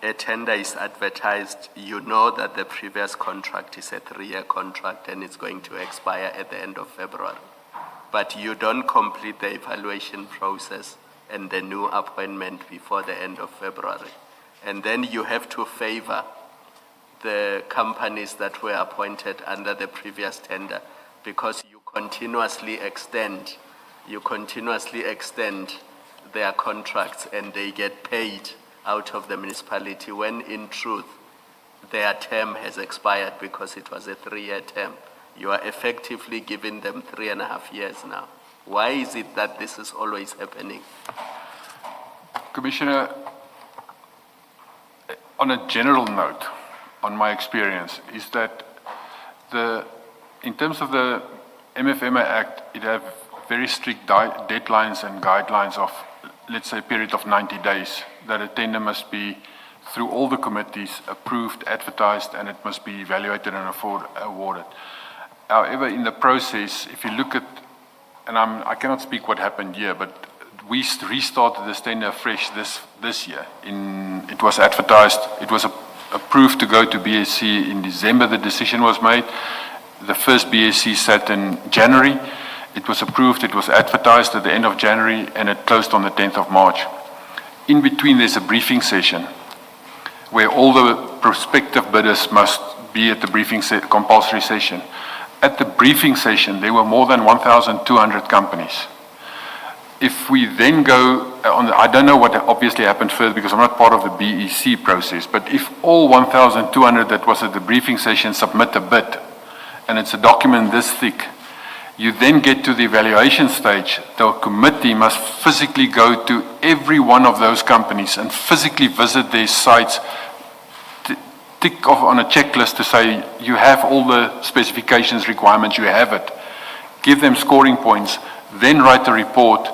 Speaker 4: a tender is advertised, you know that the previous contract is a 3-year contract and it's going to expire at the end of February, but you don't complete the evaluation process and the new appointment before the end of February. And then you have to favor the companies that were appointed under the previous tender because you continuously extend their contracts and they get paid out of the municipality when in truth their term has expired because it was a 3-year term. You are effectively giving them 3.5 years now. Why is it that this is always happening?
Speaker 3: Commissioner, on a general note, on my experience, is that in terms of the MFMA Act, it has very strict deadlines and guidelines of, let's say, a period of 90 days, that a tender must be through all the committees approved, advertised, and it must be evaluated and awarded. However, in the process, if you look at, and I cannot speak what happened here, but we restarted this tender afresh this year. It was advertised, it was approved to go to BSc in December, the decision was made. The first BSc sat in January. It was approved, it was advertised at the end of January, and it closed on the 10th of March. In between, there's a briefing session where all the prospective bidders must be at the briefing compulsory session. At the briefing session, there were more than 1,200 companies. If we then go on, I don't know what obviously happened further because I'm not part of the BEC process, but if all 1,200 that was at the briefing session submit a bid, and it's a document this thick, you then get to the evaluation stage, the committee must physically go to every one of those companies and physically visit their sites, tick off on a checklist to say, you have all the specifications, requirements, you have it. Give them scoring points, then write a report,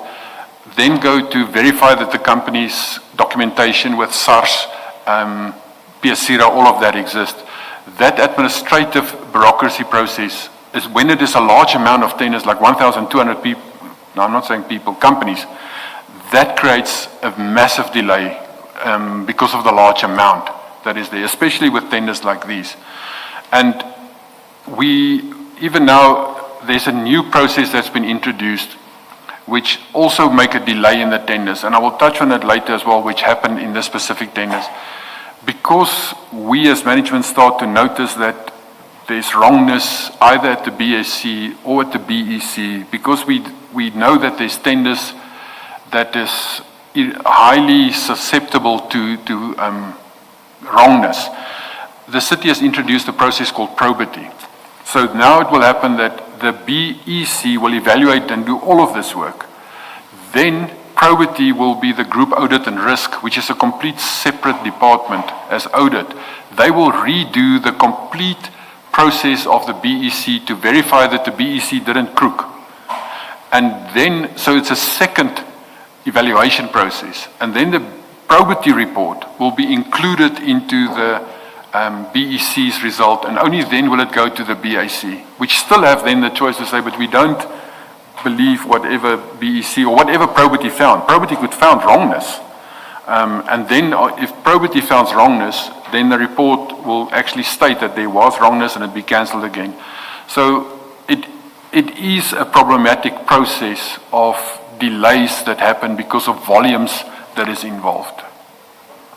Speaker 3: then go to verify that the company's documentation with SARS, PSIRA, all of that exists. That administrative bureaucracy process is when it is a large amount of tenders, like 1,200 people, no, I'm not saying people, companies, that creates a massive delay because of the large amount that is there, especially with tenders like these. And even now, there's a new process that's been introduced which also make a delay in the tenders. And I will touch on it later as well, which happened in the specific tenders. Because we as management start to notice that there's wrongness either at the BSc or at the BEC, because we know that there's tenders that is highly susceptible to wrongness. The city has introduced a process called probity. So now it will happen that the BEC will evaluate and do all of this work. Then probity will be the group audit and risk, which is a complete separate department as audit. They will redo the complete process of the BEC to verify that the BEC didn't crook. And then, so it's a second evaluation process. And then the probity report will be included into the BEC's result, and only then will it go to the BAC, which still have then the choice to say, but we don't believe whatever BEC or whatever probity found. Probity could found wrongness. And then if probity found wrongness, then the report will actually state that there was wrongness and it be cancelled again. So it is a problematic process of delays that happen because of volumes that is involved.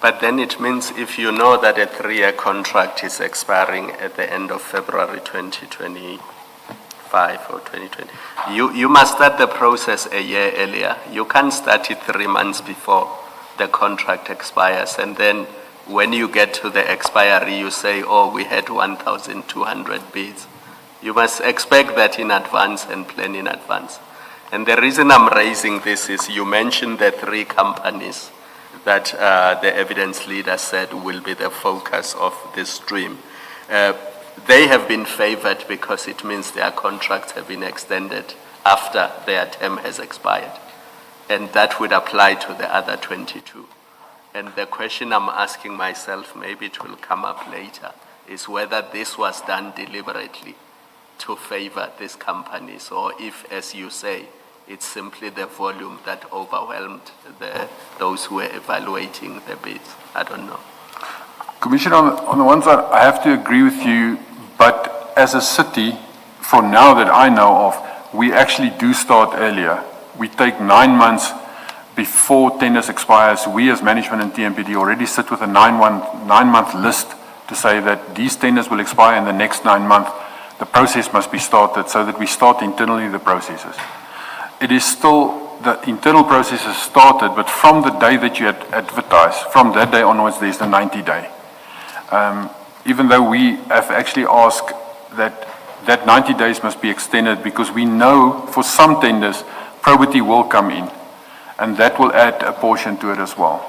Speaker 4: But then it means if you know that a 3-year contract is expiring at the end of February 2025 or 2020, you must start the process a year earlier. You can't start it 3 months before the contract expires. And then when you get to the expiry, you say, oh, we had 1,200 bids. You must expect that in advance and plan in advance. And the reason I'm raising this is you mentioned the 3 companies that the evidence leader said will be the focus of this stream. They have been favored because it means their contracts have been extended after their term has expired. And that would apply to the other 22. And the question I'm asking myself, maybe it will come up later, is whether this was done deliberately to favor these companies, or if, as you say, it's simply the volume that overwhelmed those who were evaluating the bids. I don't know.
Speaker 3: Commissioner, on the one side, I have to agree with you, but as a city, for now that I know of, we actually do start earlier. We take 9 months before tenders expires. We as management and TMPD already sit with a 9-month list to say that these tenders will expire in the next 9 months. The process must be started so that we start internally the processes. It is still, the internal process is started, but from the day that you advertise, from that day onwards, there's the 90-day. Even though we have actually asked that 90 days must be extended, because we know for some tenders, probity will come in, and that will add a portion to it as well.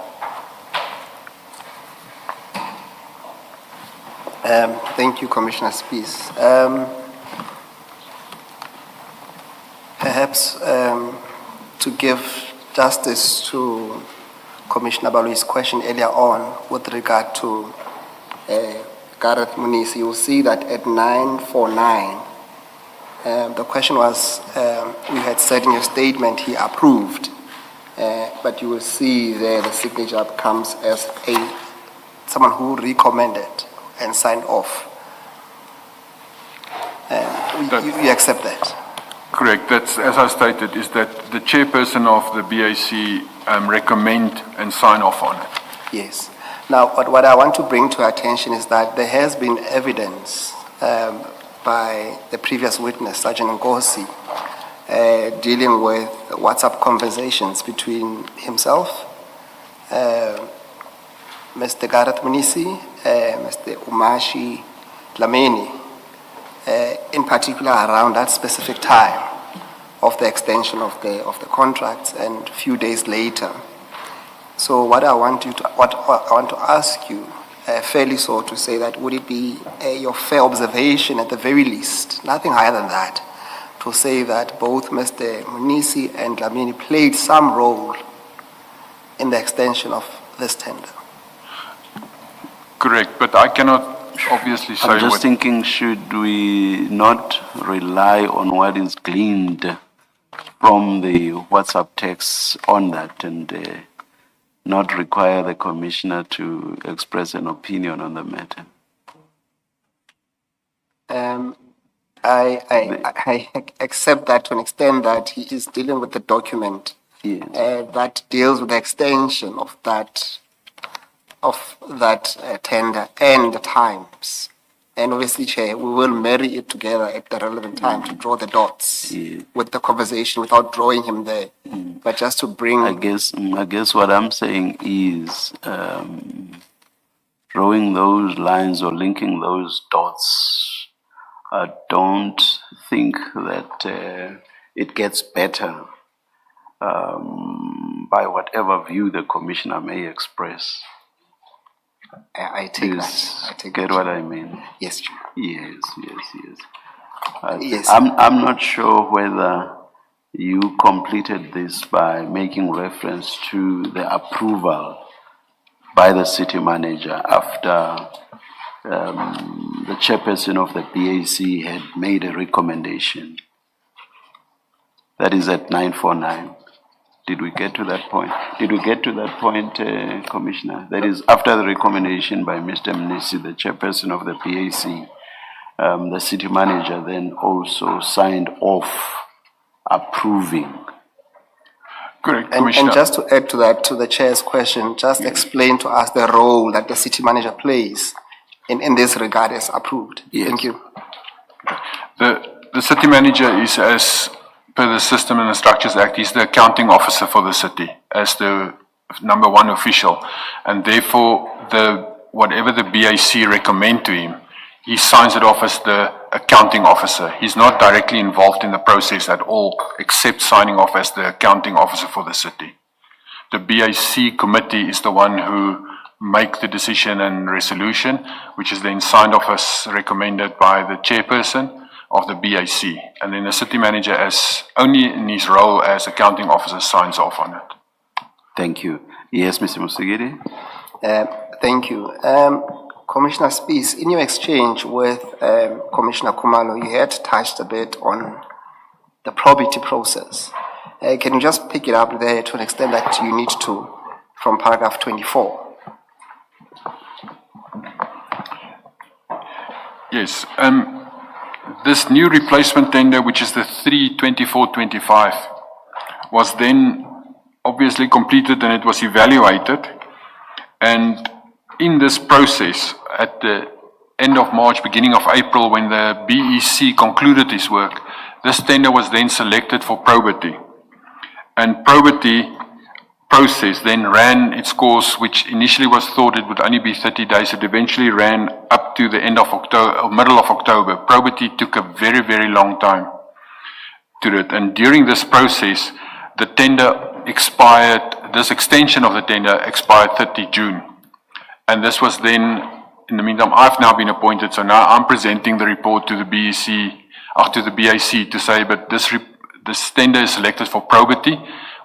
Speaker 2: Thank you, Commissioner Spies. Perhaps to give justice to Commissioner Balui's question earlier on with regard to Gareth Munisi, you'll see that at 949, the question was, we had said in your statement he approved, but you will see there the signature comes as someone who recommended and signed off. You accept that?
Speaker 3: Correct. That's, as I stated, is that the chairperson of the BAC recommend and sign off on it.
Speaker 2: Yes. Now, what I want to bring to attention is that there has been evidence by the previous witness, Sergeant Nkosi, dealing with WhatsApp conversations between himself, Mr. Gareth Munisi, Mr. Umashi Dlamini, in particular around that specific time of the extension of the contracts and a few days later. So what I want to ask you, fairly so to say that, would it be your fair observation at the very least, nothing higher than that, to say that both Mr. Munisi and Dlamini played some role in the extension of this tender?
Speaker 3: Correct, but I cannot obviously say
Speaker 1: I'm just thinking, should we not rely on what is gleaned from the WhatsApp texts on that, and not require the commissioner to express an opinion on the matter?
Speaker 2: I accept that to an extent that he is dealing with the document that deals with the extension of that tender and the times. And obviously, Chair, we will marry it together at the relevant time to draw the dots with the conversation without drawing him there. But just to bring...
Speaker 1: I guess what I'm saying is drawing those lines or linking those dots. I don't think that it gets better by whatever view the commissioner may express.
Speaker 2: I take that.
Speaker 1: Get what I mean?
Speaker 2: Yes, Chair.
Speaker 1: Yes.
Speaker 2: Yes.
Speaker 1: I'm not sure whether you completed this by making reference to the approval by the city manager after the chairperson of the BAC had made a recommendation. That is at 949. Did we get to that point? Commissioner? That is after the recommendation by Mr. Munisi, the chairperson of the BAC, the city manager then also signed off approving.
Speaker 3: Correct, Commissioner.
Speaker 2: And just to add to that, to the chair's question, just explain to us the role that the city manager plays in this regard as approved.
Speaker 1: Yes.
Speaker 2: Thank you.
Speaker 3: The city manager is, as per the System and the Structures Act, he's the accounting officer for the city as the #1 official, and therefore whatever the BAC recommend to him, he signs it off as the accounting officer. He's not directly involved in the process at all, except signing off as the accounting officer for the city. The BAC committee is the one who make the decision and resolution, which is then signed off as recommended by the chairperson of the BAC, and then the city manager, as only in his role as accounting officer, signs off on it.
Speaker 1: Thank you. Yes, Mr. Musigiri?
Speaker 2: Thank you. Commissioner Spies, in your exchange with Commissioner Kumalo, you had touched a bit on the probity process. Can you just pick it up there to an extent that you need to, from paragraph 24?
Speaker 3: Yes. This new replacement tender, which is the 3/24/25, was then obviously completed and it was evaluated. And in this process, at the end of March, beginning of April, when the BEC concluded its work, this tender was then selected for probity. And probity process then ran its course, which initially was thought it would only be 30 days. It eventually ran up to the end of October, or middle of October. Probity took a very, very long time to do it. And during this process, the tender expired, this extension of the tender expired 30 June. And this was then, in the meantime, I've now been appointed, so now I'm presenting the report to the BEC, to the BAC to say, but this tender is selected for probity.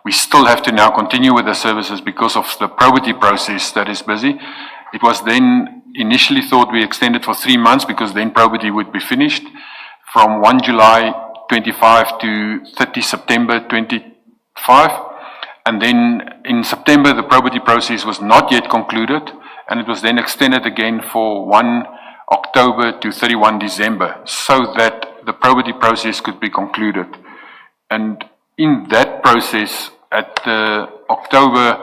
Speaker 3: We still have to now continue with the services because of the probity process that is busy. It was then initially thought we extended for 3 months because then probity would be finished from 1 July 25 to 30 September 25. And then in September, the probity process was not yet concluded, and it was then extended again for 1 October to 31 December so that the probity process could be concluded. And in that process, at the October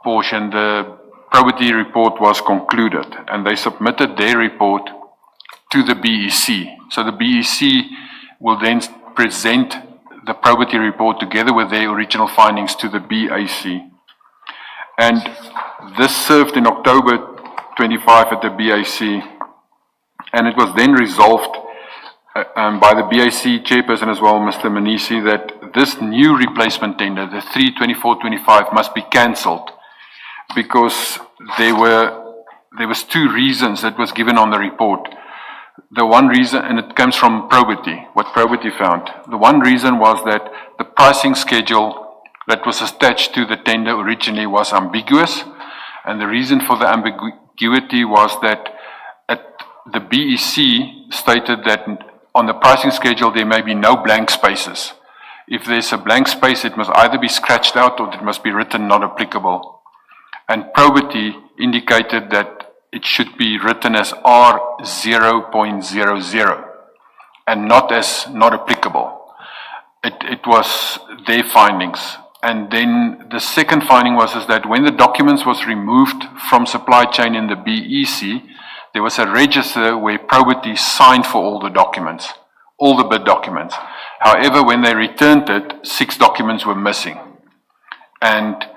Speaker 3: portion, the probity report was concluded, and they submitted their report to the BEC. So the BEC will then present the probity report together with their original findings to the BAC. And this served in October 25 at the BAC, and it was then resolved by the BAC chairperson as well, Mr. Manisi, that this new replacement tender, the 3/24/25, must be cancelled because there was 2 reasons that was given on the report. The one reason, and it comes from probity, what probity found. The one reason was that the pricing schedule that was attached to the tender originally was ambiguous, and the reason for the ambiguity was that the BEC stated that on the pricing schedule there may be no blank spaces. If there's a blank space, it must either be scratched out or it must be written not applicable. And probity indicated that it should be written as R0.00 and not as not applicable. It was their findings. And then the second finding was that when the documents was removed from supply chain in the BEC, there was a register where probity signed for all the documents, all the bid documents. However, when they returned it, 6 documents were missing. And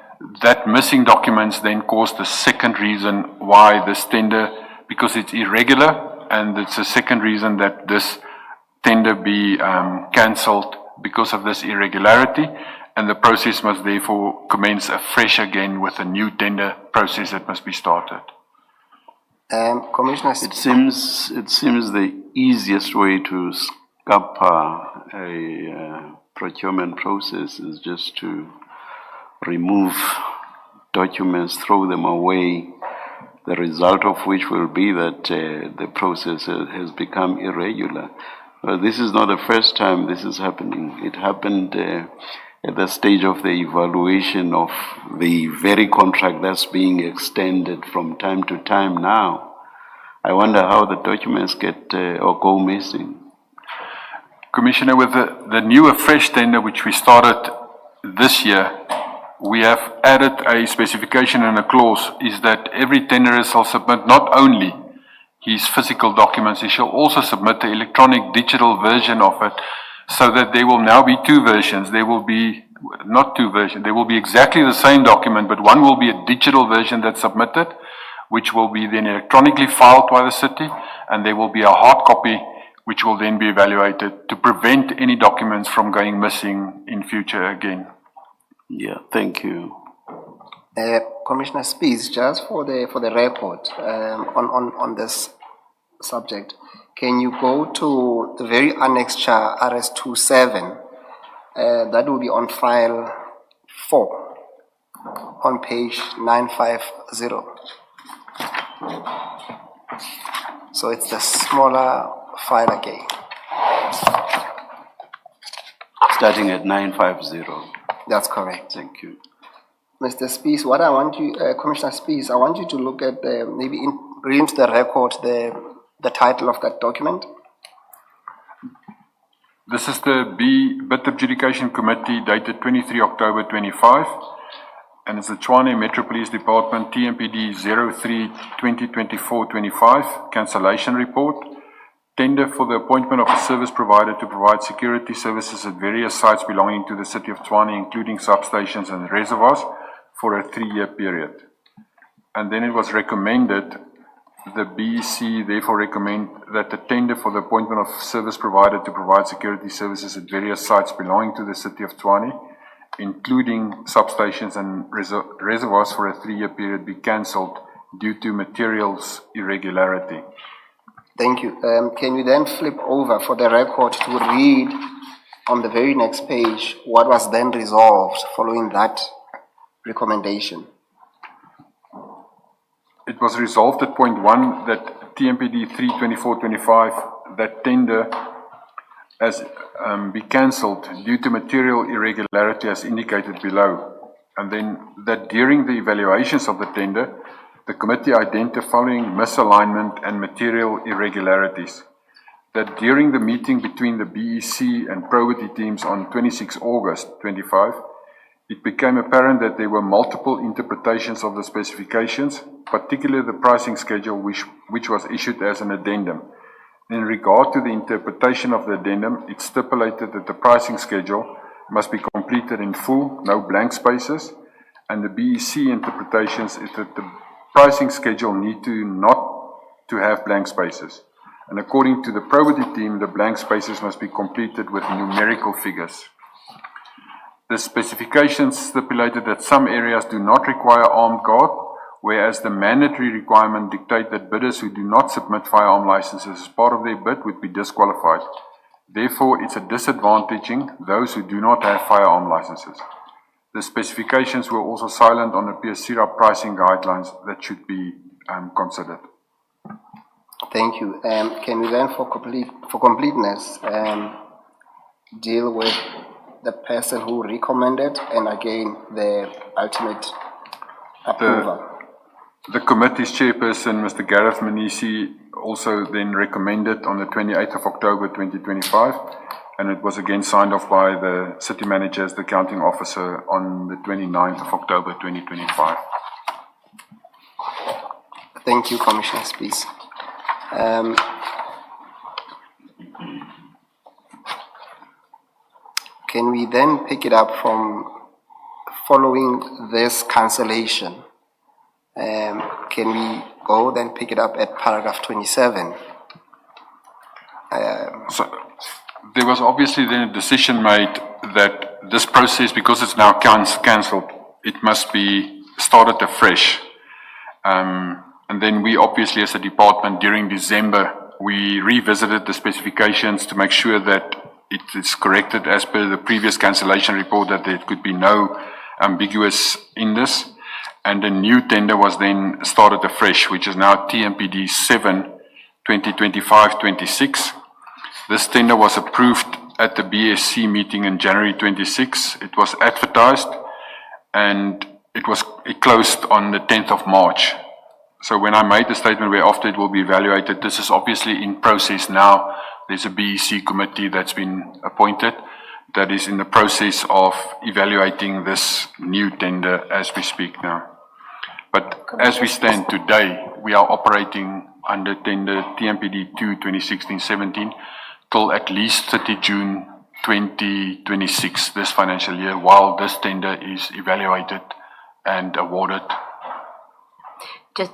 Speaker 3: that missing documents then caused the second reason why this tender, because it's irregular, and it's the second reason that this tender be cancelled because of this irregularity, and the process must therefore commence afresh again with a new tender process that must be started.
Speaker 2: Commissioner,
Speaker 1: It seems the easiest way to scupper a procurement process is just to remove documents, throw them away, the result of which will be that the process has become irregular. But this is not the first time this is happening. It happened at the stage of the evaluation of the very contract that's being extended from time to time now. I wonder how the documents get or go missing.
Speaker 3: Commissioner, with the new afresh tender which we started this year, we have added a specification and a clause is that every tenderer shall submit not only his physical documents, he shall also submit the electronic digital version of it, so that there will now be 2 versions. There will be not 2 versions, there will be exactly the same document, but one will be a digital version that's submitted, which will be then electronically filed by the city, and there will be a hard copy which will then be evaluated to prevent any documents from going missing in future again.
Speaker 1: Yeah, thank you.
Speaker 2: Commissioner Spies, just for the record on this subject, can you go to the very annexure RS27? That will be on file 4 on page 950. So it's the smaller file again.
Speaker 1: Starting at 950.
Speaker 2: That's correct.
Speaker 1: Thank you.
Speaker 2: Mr. Spies, what I want you, Commissioner Spies, I want you to look at bring to the record the title of that document.
Speaker 3: This is the Bid Adjudication Committee dated 23 October 25, and it's the Tshwane Metro Police Department TMPD 03-2024-25 cancellation report. Tender for the appointment of a service provider to provide security services at various sites belonging to the City of Tshwane, including substations and reservoirs, for a 3-year period. And then it was recommended, the BEC therefore recommend that the tender for the appointment of service provider to provide security services at various sites belonging to the City of Tshwane, including substations and reservoirs for a 3-year period, be cancelled due to materials irregularity.
Speaker 2: Thank you. Can you then flip over for the record to read on the very next page what was then resolved following that recommendation?
Speaker 3: It was resolved at point 1 that TMPD 3-24-25, that tender as be cancelled due to material irregularity as indicated below. And then that during the evaluations of the tender, the committee identified following misalignment and material irregularities. That during the meeting between the BEC and probity teams on 26 August 25, it became apparent that there were multiple interpretations of the specifications, particularly the pricing schedule which was issued as an addendum. In regard to the interpretation of the addendum, it stipulated that the pricing schedule must be completed in full, no blank spaces, and the BEC interpretations is that the pricing schedule need not to have blank spaces. And according to the probity team, the blank spaces must be completed with numerical figures. The specifications stipulated that some areas do not require armed guard, whereas the mandatory requirement dictate that bidders who do not submit firearm licenses as part of their bid would be disqualified. Therefore, it's a disadvantaging those who do not have firearm licenses. The specifications were also silent on the PSIRA pricing guidelines that should be considered.
Speaker 2: Thank you. Can we then, for completeness, deal with the person who recommended and again the ultimate approval?
Speaker 3: The committee's chairperson, Mr. Gareth Manisi, also then recommended on the 28th of October 2025, and it was again signed off by the city manager as the accounting officer on the 29th of October 2025.
Speaker 2: Thank you, Commissioner Spies. Can we then pick it up from following this cancellation? Can we go then pick it up at paragraph 27?
Speaker 3: So there was obviously then a decision made that this process, because it's now cancelled, it must be started afresh. And then we obviously as a department during December, we revisited the specifications to make sure that it is corrected as per the previous cancellation report, that there could be no ambiguous in this. And a new tender was then started afresh, which is now TMPD 7-2025-26. This tender was approved at the BSC meeting in January 26. It was advertised and it closed on the 10th of March. So when I made the statement where after it will be evaluated, this is obviously in process now. There's a BEC committee that's been appointed that is in the process of evaluating this new tender as we speak now. But as we stand today, we are operating under tender TMPD 2-2016-17 till at least 30 June 2026, this financial year, while this tender is evaluated and awarded.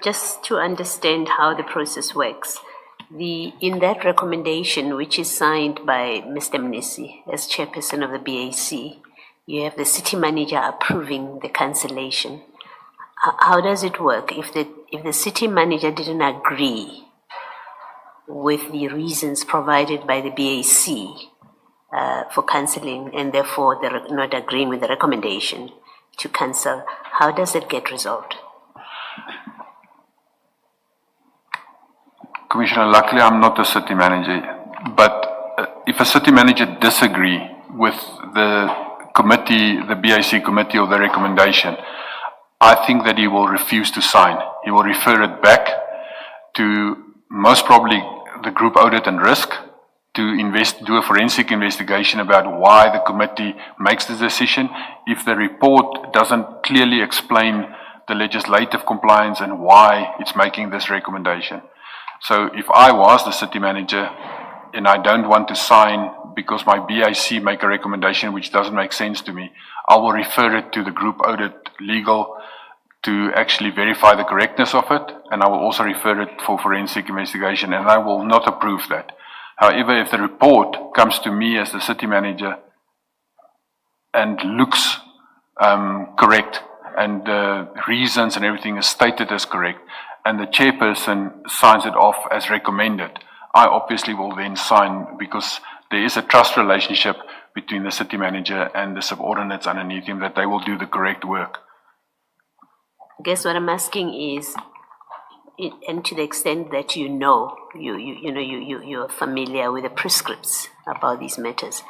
Speaker 5: Just to understand how the process works, in that recommendation, which is signed by Mr. Mnisi as chairperson of the BAC, you have the city manager approving the cancellation. How does it work? If the city manager didn't agree with the reasons provided by the BAC for cancelling, and therefore they're not agreeing with the recommendation to cancel, how does it get resolved?
Speaker 3: Commissioner, luckily I'm not a city manager, but if a city manager disagree with the committee, the BIC committee or the recommendation, I think that he will refuse to sign. He will refer it back to most probably the group audit and risk to do a forensic investigation about why the committee makes the decision. If the report doesn't clearly explain the legislative compliance and why it's making this recommendation. So if I was the city manager and I don't want to sign because my BIC make a recommendation which doesn't make sense to me, I will refer it to the group audit legal to actually verify the correctness of it, and I will also refer it for forensic investigation, and I will not approve that. However, if the report comes to me as the city manager and looks correct, and the reasons and everything is stated as correct, and the chairperson signs it off as recommended, I obviously will then sign, because there is a trust relationship between the city manager and the subordinates underneath him that they will do the correct work.
Speaker 5: I guess what I'm asking is, and to the extent that you're familiar with the prescripts about these matters,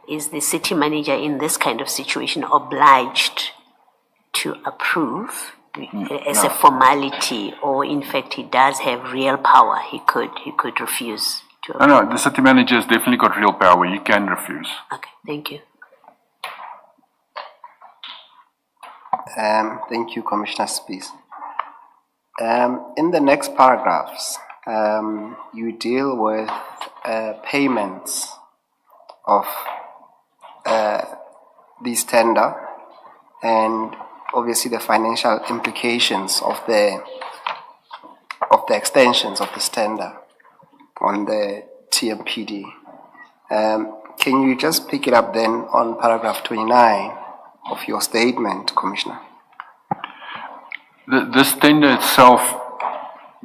Speaker 5: is the city manager in this kind of situation obliged to approve as a formality, or in fact he does have real power? He could refuse to approve.
Speaker 3: No, the city manager has definitely got real power. He can refuse.
Speaker 5: Okay, thank you.
Speaker 2: Thank you, Commissioner Spies. In the next paragraphs, you deal with payments of this tender and obviously the financial implications of the extensions of this tender on the TMPD. Can you just pick it up then on paragraph 29 of your statement, Commissioner?
Speaker 3: This tender itself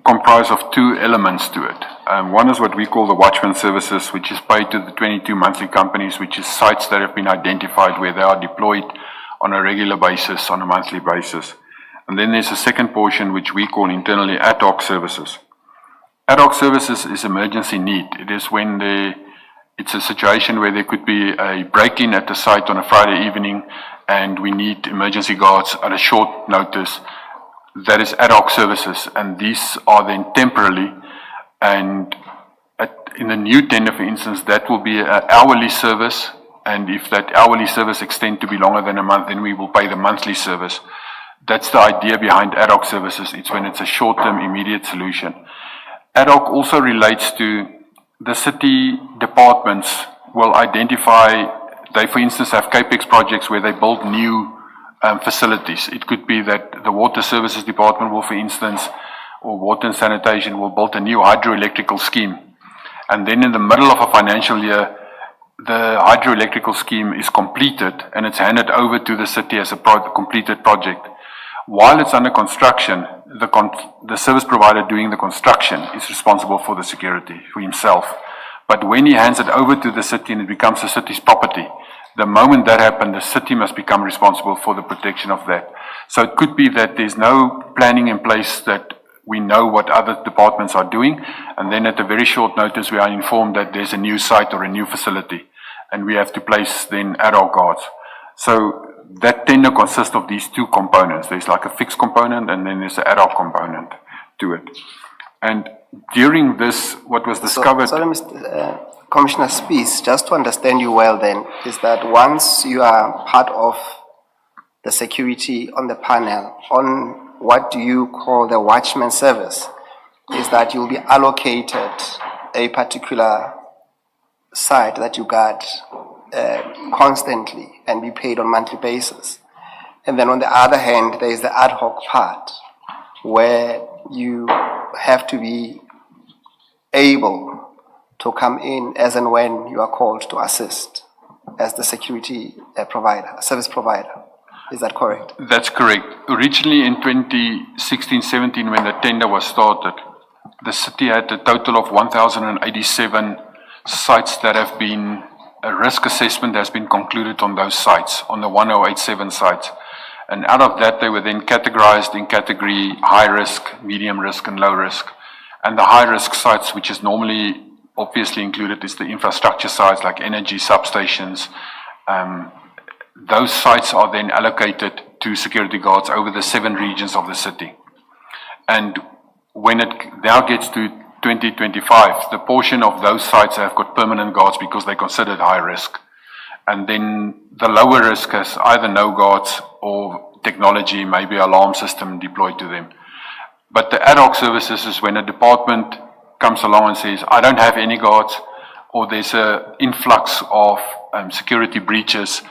Speaker 3: comprises of two elements to it. One is what we call the watchman services, which is paid to the 22 monthly companies, which is sites that have been identified where they are deployed on a regular basis, on a monthly basis. And then there's a second portion which we call internally ad hoc services. Ad hoc services is emergency need. It is when it's a situation where there could be a break-in at the site on a Friday evening and we need emergency guards at a short notice. That is ad hoc services, and these are then temporarily, and in the new tender, for instance, that will be an hourly service, and if that hourly service extends to be longer than a month, then we will pay the monthly service. That's the idea behind ad hoc services. It's when it's a short-term, immediate solution. Ad hoc also relates to the city departments will identify, they for instance have capex projects where they build new facilities. It could be that the water services department will, for instance, or water and sanitation will build a new hydroelectrical scheme. And then in the middle of a financial year, the hydroelectrical scheme is completed and it's handed over to the city as a completed project. While it's under construction, the service provider doing the construction is responsible for the security, for himself. But when he hands it over to the city and it becomes the city's property, the moment that happens, the city must become responsible for the protection of that. So it could be that there's no planning in place that we know what other departments are doing, and then at a very short notice we are informed that there's a new site or a new facility, and we have to place then ad hoc guards. So that tender consists of these two components. There's like a fixed component and then there's an ad hoc component to it. And during this, what was discovered...
Speaker 2: Sorry, Mr. Commissioner Spies, just to understand you well then, is that once you are part of the security on the panel, on what do you call the watchman service, is that you'll be allocated a particular site that you guard constantly and be paid on a monthly basis. And then on the other hand, there is the ad hoc part where you have to be able to come in as and when you are called to assist as the security provider, service provider. Is that correct?
Speaker 3: That's correct. Originally in 2016-17, when the tender was started, the city had a total of 1,087 sites that have been, a risk assessment has been concluded on those sites, on the 1,087 sites. And out of that, they were then categorized in category high risk, medium risk, and low risk. And the high-risk sites, which is normally obviously included, is the infrastructure sites like energy substations. Those sites are then allocated to security guards over the 7 regions of the city. And when it now gets to 2025, the portion of those sites have got permanent guards because they're considered high risk. And then the lower risk has either no guards or technology, maybe alarm system deployed to them. But the ad hoc services is when a department comes along and says, I don't have any guards, or there's an influx of security breaches.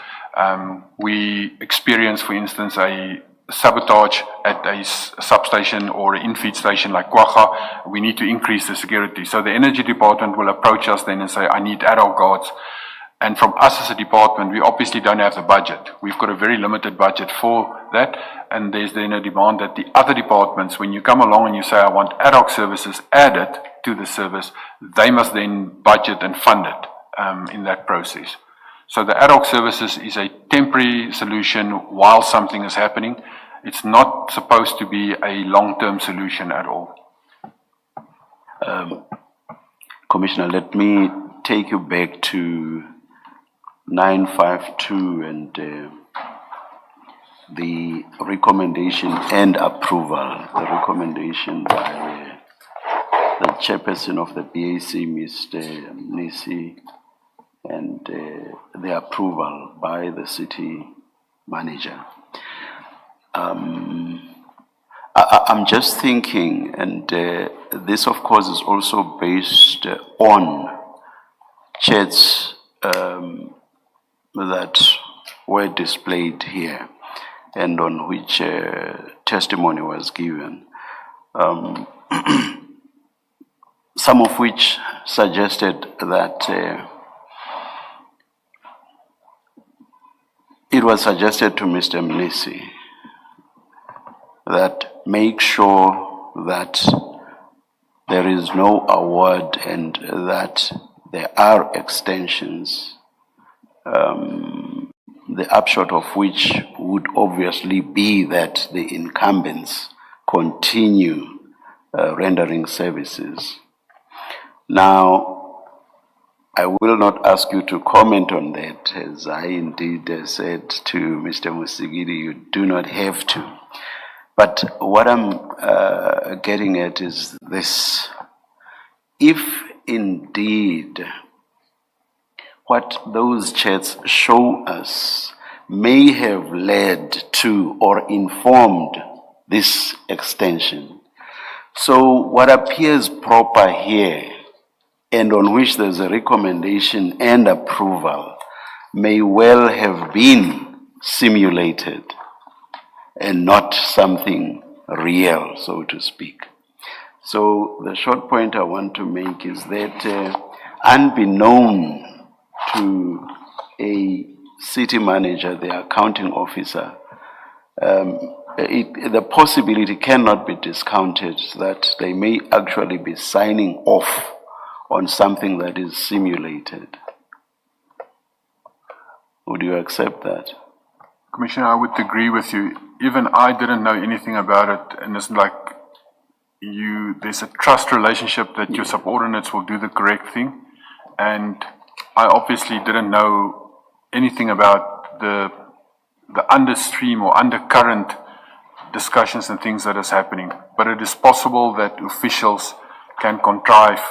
Speaker 3: We experience, for instance, a sabotage at a substation or an infeed station like Kwacha. We need to increase the security. So the energy department will approach us then and say, I need ad hoc guards. And from us as a department, we obviously don't have the budget. We've got a very limited budget for that. And there's then a demand that the other departments, when you come along and you say, I want ad hoc services added to the service, they must then budget and fund it in that process. So the ad hoc services is a temporary solution while something is happening. It's not supposed to be a long-term solution at all.
Speaker 1: Commissioner, let me take you back to 952 and the recommendation and approval. The recommendation by the chairperson of the BAC, Mr. Nisi, and the approval by the city manager. I'm just thinking, and this of course is also based on chats that were displayed here and on which testimony was given. Some of which suggested that it was suggested to Mr. Mnisi that make sure that there is no award and that there are extensions, the upshot of which would obviously be that the incumbents continue rendering services. Now, I will not ask you to comment on that, as I indeed said to Mr. Musigiri, you do not have to. But what I'm getting at is this. If indeed what those chats show us may have led to or informed this extension, so what appears proper here and on which there's a recommendation and approval may well have been simulated and not something real, so to speak. So the short point I want to make is that unbeknown to a city manager, the accounting officer, the possibility cannot be discounted that they may actually be signing off on something that is simulated. Would you accept that?
Speaker 3: Commissioner, I would agree with you. Even I didn't know anything about it, and it's like there's a trust relationship that your subordinates will do the correct thing, and I obviously didn't know anything about the understream or undercurrent discussions and things that is happening. But it is possible that officials can contrive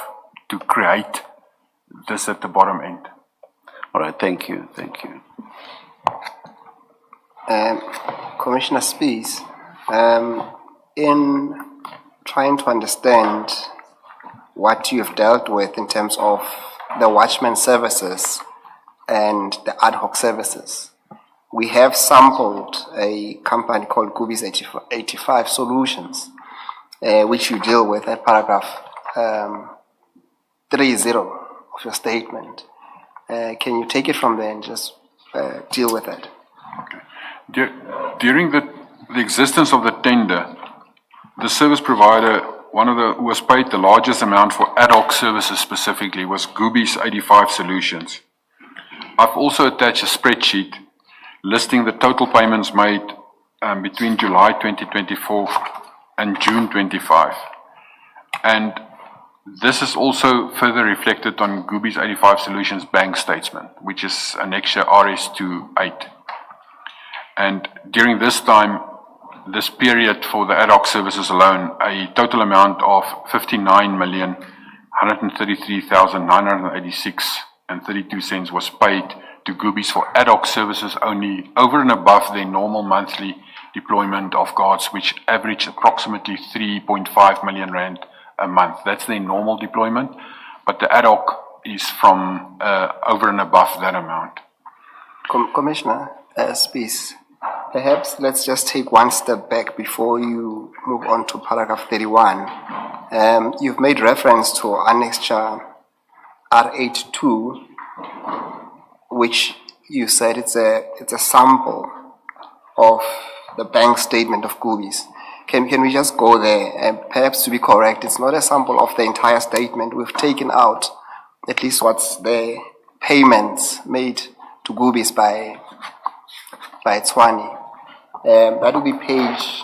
Speaker 3: to create this at the bottom end.
Speaker 1: All right, thank you, thank you.
Speaker 2: Commissioner Spies, in trying to understand what you've dealt with in terms of the watchman services and the ad hoc services, we have sampled a company called Kubi's 85 Solutions, which you deal with at paragraph 30 of your statement. Can you take it from there and just deal with it?
Speaker 3: Okay. During the existence of the tender, the service provider, who was paid the largest amount for ad hoc services specifically, was Kubi's 85 Solutions. I've also attached a spreadsheet listing the total payments made between July 2024 and June 25. And This is also further reflected on Goobies 85 Solutions bank statement, which is annexure RS28. And during this time, this period for the ad hoc services alone, a total amount of 59,133,986.32 was paid to Goobies for ad hoc services only, over and above their normal monthly deployment of guards, which averaged approximately 3.5 million rand a month. That's their normal deployment, but the ad hoc is from over and above that amount.
Speaker 2: Commissioner Spies, perhaps let's just take one step back before you move on to paragraph 31. You've made reference to annexure R82, which you said it's a sample of the bank statement of Goobies. Can we just go there? And perhaps to be correct, it's not a sample of the entire statement. We've taken out at least what's the payments made to Goobies by Tshwane. That will be page,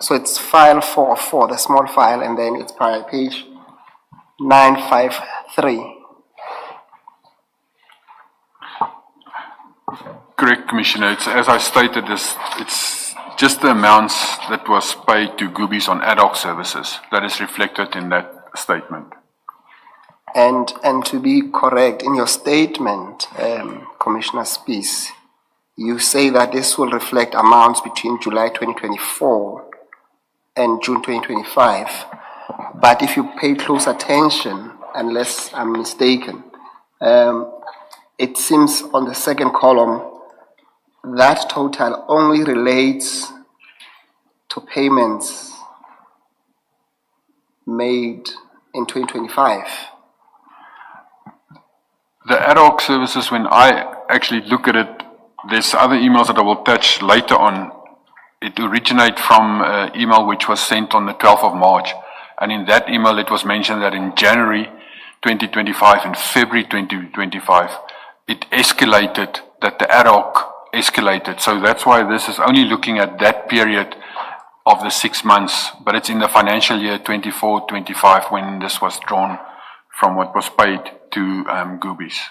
Speaker 2: so it's file 404, the small file, and then it's page 953.
Speaker 3: Correct, Commissioner. It's, as I stated, it's just the amounts that was paid to Goobies on ad hoc services that is reflected in that statement.
Speaker 2: And to be correct, in your statement, Commissioner Spies, you say that this will reflect amounts between July 2024 and June 2025. But if you pay close attention, unless I'm mistaken, it seems on the second column that total only relates to payments made in 2025.
Speaker 3: The ad hoc services, when I actually look at it, there's other emails that I will touch later on. It originates from an email which was sent on the 12th of March. And in that email, it was mentioned that in January 2025 and February 2025, it escalated, that the ad hoc escalated. So that's why this is only looking at that period of the 6 months, but it's in the financial year 24-25 when this was drawn from what was paid to Goobies.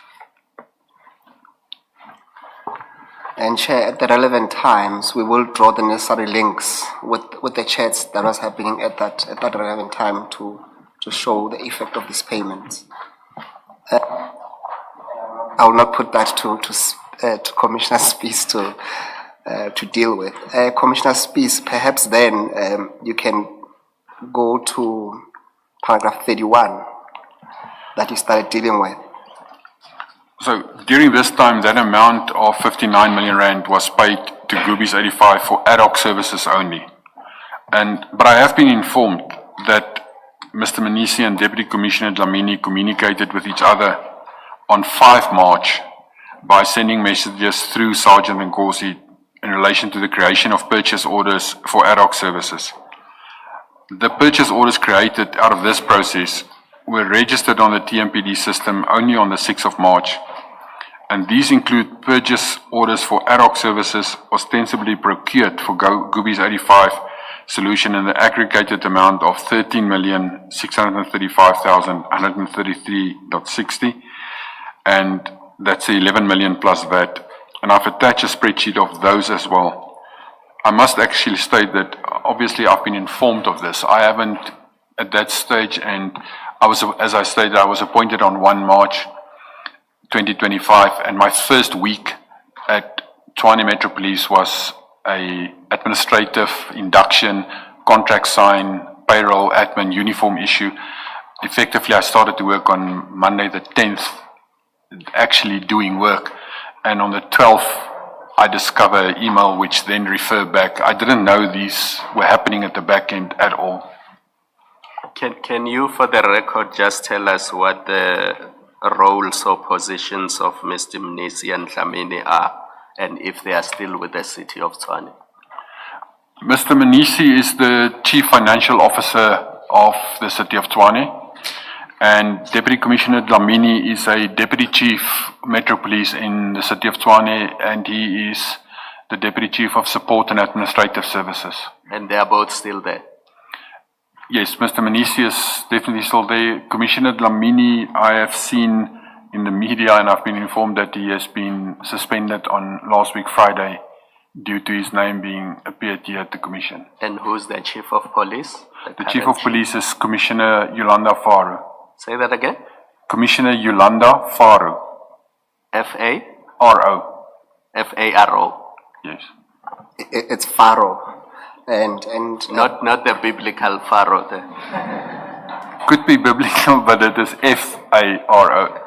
Speaker 2: And Chair, at the relevant times, we will draw the necessary links with the chats that was happening at that relevant time to show the effect of these payments. I will not put that to Commissioner Spies to deal with. Commissioner Spies, perhaps then you can go to paragraph 31 that you started dealing with.
Speaker 3: So during this time, that amount of 59 million rand was paid to Goobies 85 for ad hoc services only. But I have been informed that Mr. Manisi and Deputy Commissioner Dlamini communicated with each other on 5 March by sending messages through Sergeant Nkosi in relation to the creation of purchase orders for ad hoc services. The purchase orders created out of this process were registered on the TMPD system only on the 6th of March. And these include purchase orders for ad hoc services ostensibly procured for Goobies 85 solution in the aggregated amount of 13,635,133.60, and that's 11 million plus VAT. And I've attached a spreadsheet of those as well. I must actually state that obviously I've been informed of this. I haven't at that stage, and as I stated, I was appointed on 1 March 2025, and my first week at Tshwane Metro Police was a administrative induction, contract sign, payroll, admin, uniform issue. Effectively, I started to work on Monday the 10th, actually doing work, and on the 12th, I discovered an email which then referred back. I didn't know these were happening at the back end at all.
Speaker 4: Can you, for the record, just tell us what the roles or positions of Mr. Mnisi and Dlamini are, and if they are still with the City of Tshwane?
Speaker 3: Mr. Manisi is the Chief Financial Officer of the City of Tshwane, and Deputy Commissioner Dlamini is a Deputy Chief Metro Police in the City of Tshwane, and he is the Deputy Chief of Support and Administrative Services.
Speaker 4: And they are both still there?
Speaker 3: Yes, Mr. Manisi is definitely still there. Commissioner Dlamini, I have seen in the media and I've been informed that he has been suspended on last week Friday due to his name being appeared here at the Commission.
Speaker 4: And who's the chief of police?
Speaker 3: The Chief of Police is Commissioner Yolanda Faru.
Speaker 4: Say that again?
Speaker 3: Commissioner Yolanda Faru.
Speaker 4: F-A?
Speaker 3: R-O.
Speaker 4: F-A-R-O.
Speaker 3: Yes.
Speaker 2: It's Pharaoh. And
Speaker 4: Not the biblical Pharaoh there.
Speaker 3: Could be biblical, but it is F-A-R-O.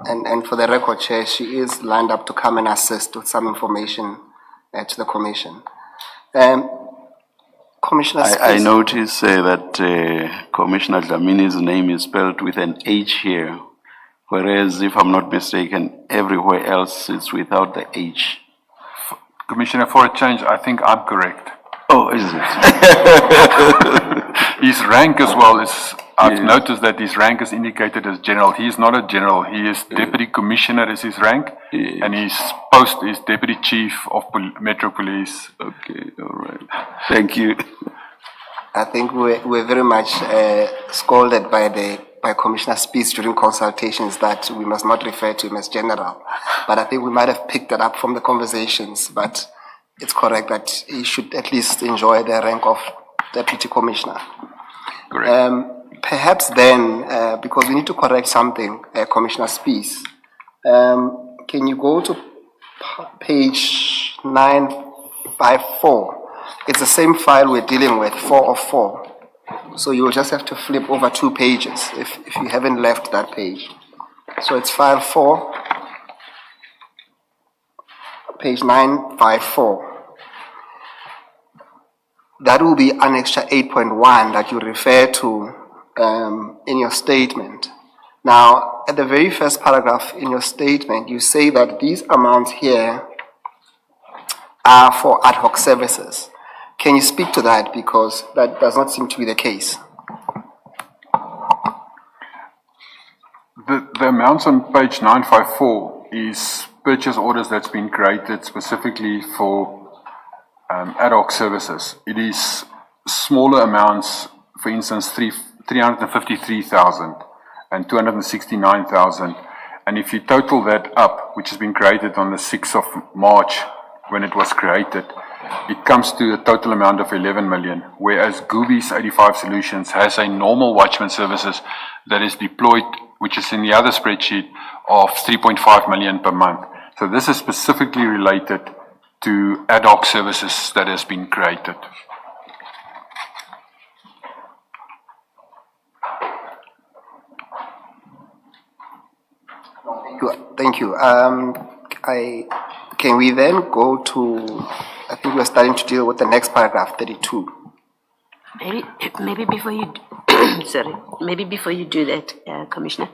Speaker 2: And for the record, Chair, she is lined up to come and assist with some information to the Commission. Commissioner
Speaker 1: I
Speaker 2: Spies.
Speaker 1: notice that Commissioner Dlamini's name is spelled with an H here, whereas if I'm not mistaken, everywhere else it's without the H.
Speaker 3: Commissioner, for a change, I think I'm correct.
Speaker 1: Oh, is it?
Speaker 3: His rank as well is, I've
Speaker 1: Yes.
Speaker 3: noticed that his rank is indicated as general. He is not a general, he is Deputy Commissioner is his rank,
Speaker 1: Yes.
Speaker 3: and his post is Deputy Chief of Metro Police.
Speaker 1: Okay, all right. Thank you.
Speaker 2: I think we're very much scolded by Commissioner Spies during consultations that we must not refer to him as general. But I think we might have picked that up from the conversations, but it's correct that he should at least enjoy the rank of Deputy Commissioner.
Speaker 3: Correct.
Speaker 2: Perhaps then, because we need to correct something, Commissioner Spies, can you go to page 954? It's the same file we're dealing with, 4 of 4. So you will just have to flip over 2 pages if you haven't left that page. So it's file 4, page 954. That will be annexure 8.1 that you refer to in your statement. Now, at the very first paragraph in your statement, you say that these amounts here are for ad hoc services. Can you speak to that, because that does not seem to be the case?
Speaker 3: The amounts on page 954 is purchase orders that's been created specifically for ad hoc services. It is smaller amounts, for instance, 353,000 and 269,000. And if you total that up, which has been created on the 6th of March when it was created, it comes to a total amount of 11 million, whereas Goobies 85 Solutions has a normal watchman services that is deployed, which is in the other spreadsheet, of 3.5 million per month. So this is specifically related to ad hoc services that has been created.
Speaker 2: Thank you. Can we then go to, I think we're starting to deal with the next paragraph, 32.
Speaker 5: Maybe before you, sorry, maybe before you do that, Commissioner,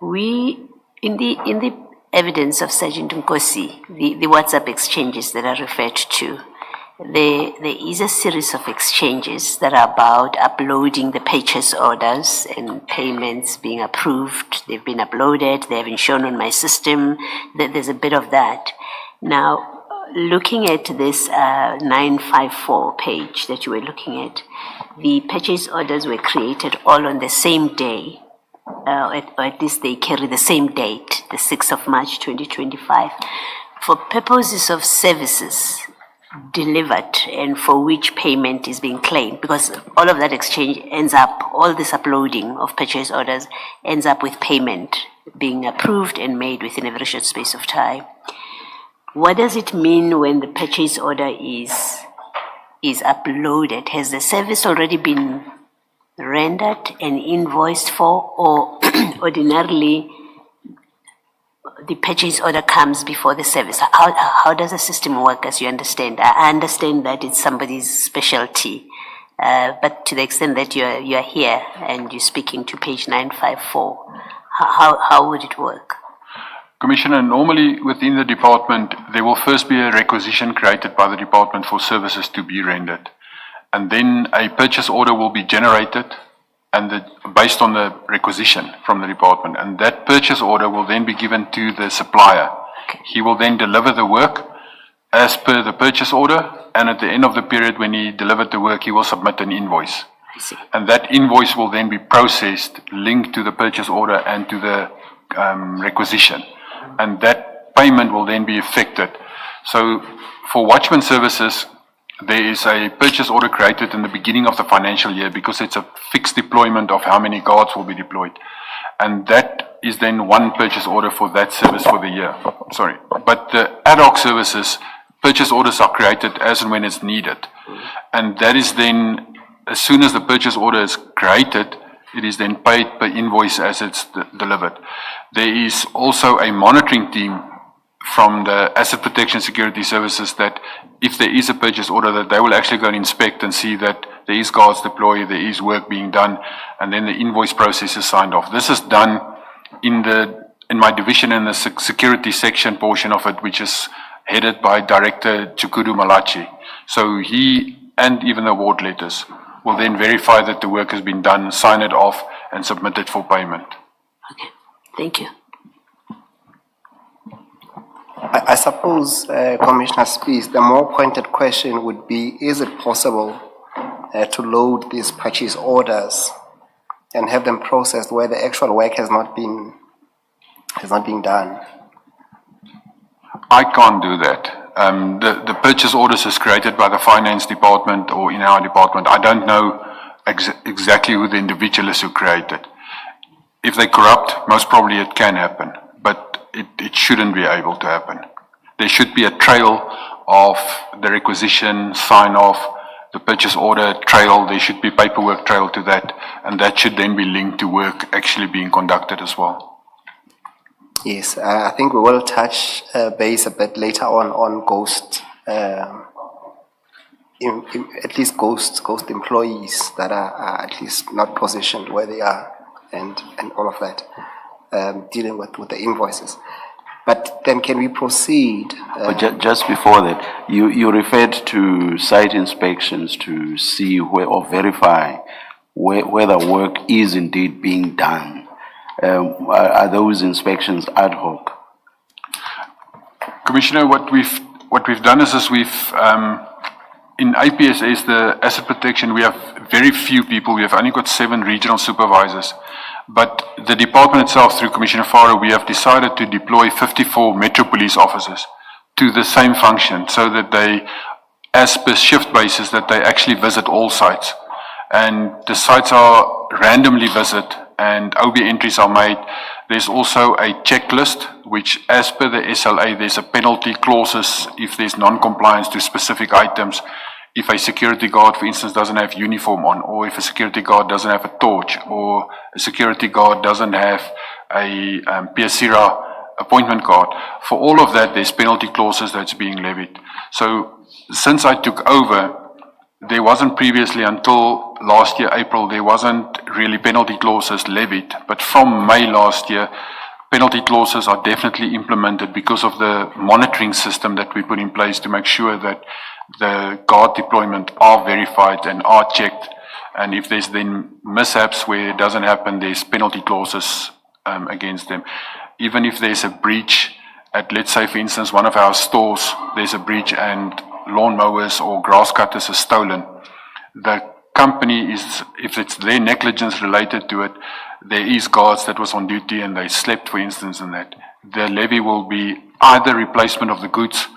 Speaker 5: in the evidence of Sergeant Nkosi, the WhatsApp exchanges that are referred to, there is a series of exchanges that are about uploading the purchase orders and payments being approved. They've been uploaded, they have been shown on my system. There's a bit of that. Now, looking at this 954 page that you were looking at, the purchase orders were created all on the same day, or at least they carry the same date, the 6th of March 2025. For purposes of services delivered and for which payment is being claimed, because all of that exchange ends up, all this uploading of purchase orders ends up with payment being approved and made within a very short space of time. What does it mean when the purchase order is uploaded? Has the service already been rendered and invoiced for, or ordinarily the purchase order comes before the service? How does the system work, as you understand? I understand that it's somebody's specialty, but to the extent that you're here and you're speaking to page 954, how would it work?
Speaker 3: Commissioner, normally within the department, there will first be a requisition created by the department for services to be rendered. And then a purchase order will be generated and based on the requisition from the department. And that purchase order will then be given to the supplier.
Speaker 5: Okay.
Speaker 3: He will then deliver the work as per the purchase order, and at the end of the period when he delivered the work, he will submit an invoice.
Speaker 5: I see.
Speaker 3: And that invoice will then be processed, linked to the purchase order and to the requisition. And that payment will then be effected. So for Watchman Services, there is a purchase order created in the beginning of the financial year because it's a fixed deployment of how many guards will be deployed. And that is then one purchase order for that service for the year. Sorry. But the ad hoc services, purchase orders are created as and when it's needed. And that is then, as soon as the purchase order is created, it is then paid per invoice as it's delivered. There is also a monitoring team from the Asset Protection Security Services that if there is a purchase order, that they will actually go and inspect and see that there is guards deployed, there is work being done, and then the invoice process is signed off. This is done in my division in the security section portion of it, which is headed by Director Chukuru Malachi. So he, and even the award letters, will then verify that the work has been done, sign it off, and submit it for payment.
Speaker 5: Okay, thank you.
Speaker 2: I suppose, Commissioner Spies, the more pointed question would be, is it possible to load these purchase orders and have them processed where the actual work has not been done?
Speaker 3: I can't do that. The purchase orders is created by the finance department or in our department. I don't know exactly who the individual is who created. If they're corrupt, most probably it can happen, but it shouldn't be able to happen. There should be a trail of the requisition, sign off, the purchase order trail. There should be paperwork trail to that, and that should then be linked to work actually being conducted as well.
Speaker 2: Yes, I think we will touch base a bit later on ghost, at least ghost employees that are at least not positioned where they are, and all of that, dealing with the invoices. But then can we proceed?
Speaker 1: But just before that, you referred to site inspections to see where or verify whether work is indeed being done. Are those inspections ad hoc?
Speaker 3: Commissioner, what we've done is we've in APSS, the asset protection, we have very few people. We have only got 7 regional supervisors. But the department itself, through Commissioner Farah, we have decided to deploy 54 Metro Police officers to the same function, so that they, as per shift basis, that they actually visit all sites. And the sites are randomly visited and OB entries are made. There's also a checklist, which as per the SLA, there's a penalty clauses if there's non-compliance to specific items. If a security guard, for instance, doesn't have uniform on, or if a security guard doesn't have a torch, or a security guard doesn't have a PSIRA appointment card. For all of that, there's penalty clauses that's being levied. So since I took over, there wasn't previously, until last year, April, there wasn't really penalty clauses levied. But from May last year, penalty clauses are definitely implemented because of the monitoring system that we put in place to make sure that the guard deployment are verified and are checked. And if there's then mishaps where it doesn't happen, there's penalty clauses against them. Even if there's a breach at, let's say, for instance, one of our stores, there's a breach and lawn mowers or grass cutters are stolen, the company is, if it's their negligence related to it, there is guards that was on duty and they slept, for instance, in that. The levy will be either replacement of the goods,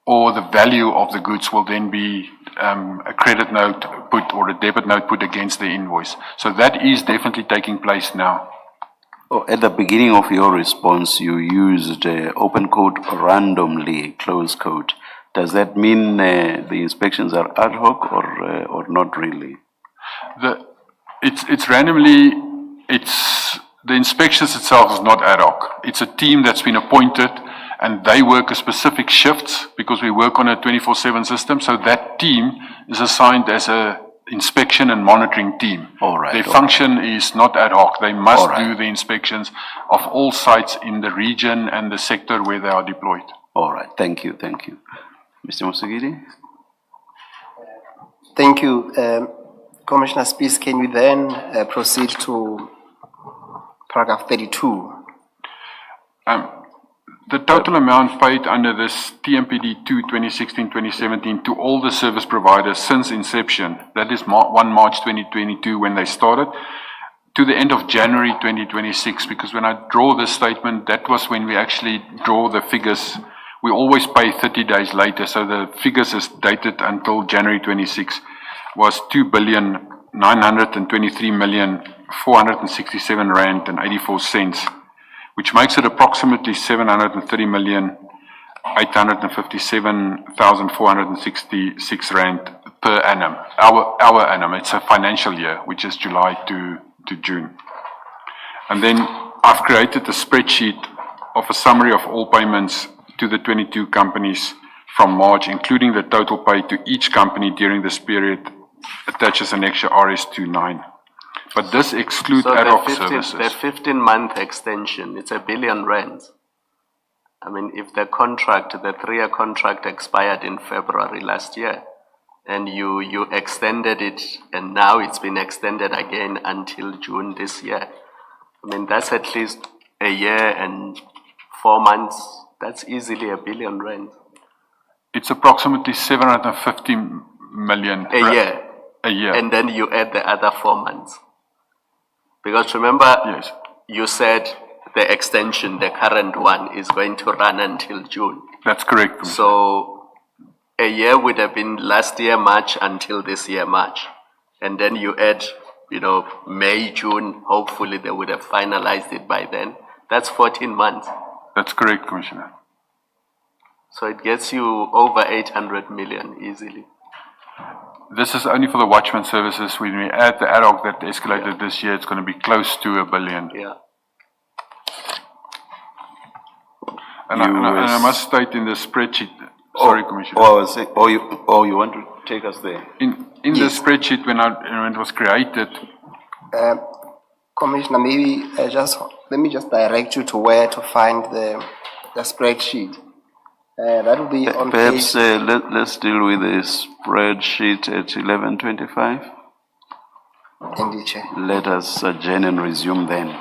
Speaker 3: or the value of the goods will then be a credit note put or a debit note put against the invoice. So that is definitely taking place now.
Speaker 1: Oh, at the beginning of your response, you used open quote randomly, close quote. Does that mean the inspections are ad hoc or not really?
Speaker 3: It's randomly. The inspections itself is not ad hoc. It's a team that's been appointed, and they work a specific shifts because we work on a 24/7 system. So that team is assigned as a inspection and monitoring team.
Speaker 1: All right.
Speaker 3: Their function is not ad hoc. They must
Speaker 1: All right.
Speaker 3: do the inspections of all sites in the region and the sector where they are deployed.
Speaker 1: All right. Thank you. Thank you. Mr. Musagidi?
Speaker 2: Thank you. Commissioner Spies, can we then proceed to paragraph 32?
Speaker 3: The total amount paid under this TMPD 2 2016-2017 to all the service providers since inception, that is 1 March 2022 when they started, to the end of January 2026, because when I draw this statement, that was when we actually draw the figures. We always pay 30 days later, so the figures is dated until January 26, was 2,923,467 rand and 84 cents, which makes it approximately 730,857,466 rand per annum, our annum. It's a financial year, which is July to June. And then I've created a spreadsheet of a summary of all payments to the 22 companies from March, including the total paid to each company during this period, attaches an extra RS29. But this excludes ad hoc services.
Speaker 4: The 15-month extension, it's R1 billion. I mean, if the contract, the 3-year contract expired in February last year, and you extended it, and now it's been extended again until June this year. I mean, that's at least a year and 4 months. That's easily R1 billion.
Speaker 3: It's approximately 750 million.
Speaker 4: A year.
Speaker 3: A year.
Speaker 4: And then you add the other 4 months. Because remember,
Speaker 3: Yes.
Speaker 4: you said the extension, the current one, is going to run until June.
Speaker 3: That's correct.
Speaker 4: So a year would have been last year March until this year March. And then you add, May, June, hopefully they would have finalized it by then. That's 14 months.
Speaker 3: That's correct, Commissioner.
Speaker 4: So it gets you over 800 million easily.
Speaker 3: This is only for the watchman services. When we add the ad hoc that escalated this year, it's going to be close to R1 billion.
Speaker 4: Yeah.
Speaker 3: And I must state in the spreadsheet, sorry, Commissioner.
Speaker 1: I was saying, you want to take us there?
Speaker 3: In the spreadsheet, when it was created,
Speaker 2: Commissioner, maybe let me just direct you to where to find the spreadsheet. That will be on
Speaker 1: Perhaps
Speaker 2: page...
Speaker 1: let's deal with the spreadsheet at 11:25.
Speaker 2: Indeed, Chair.
Speaker 1: Let us adjourn and resume then.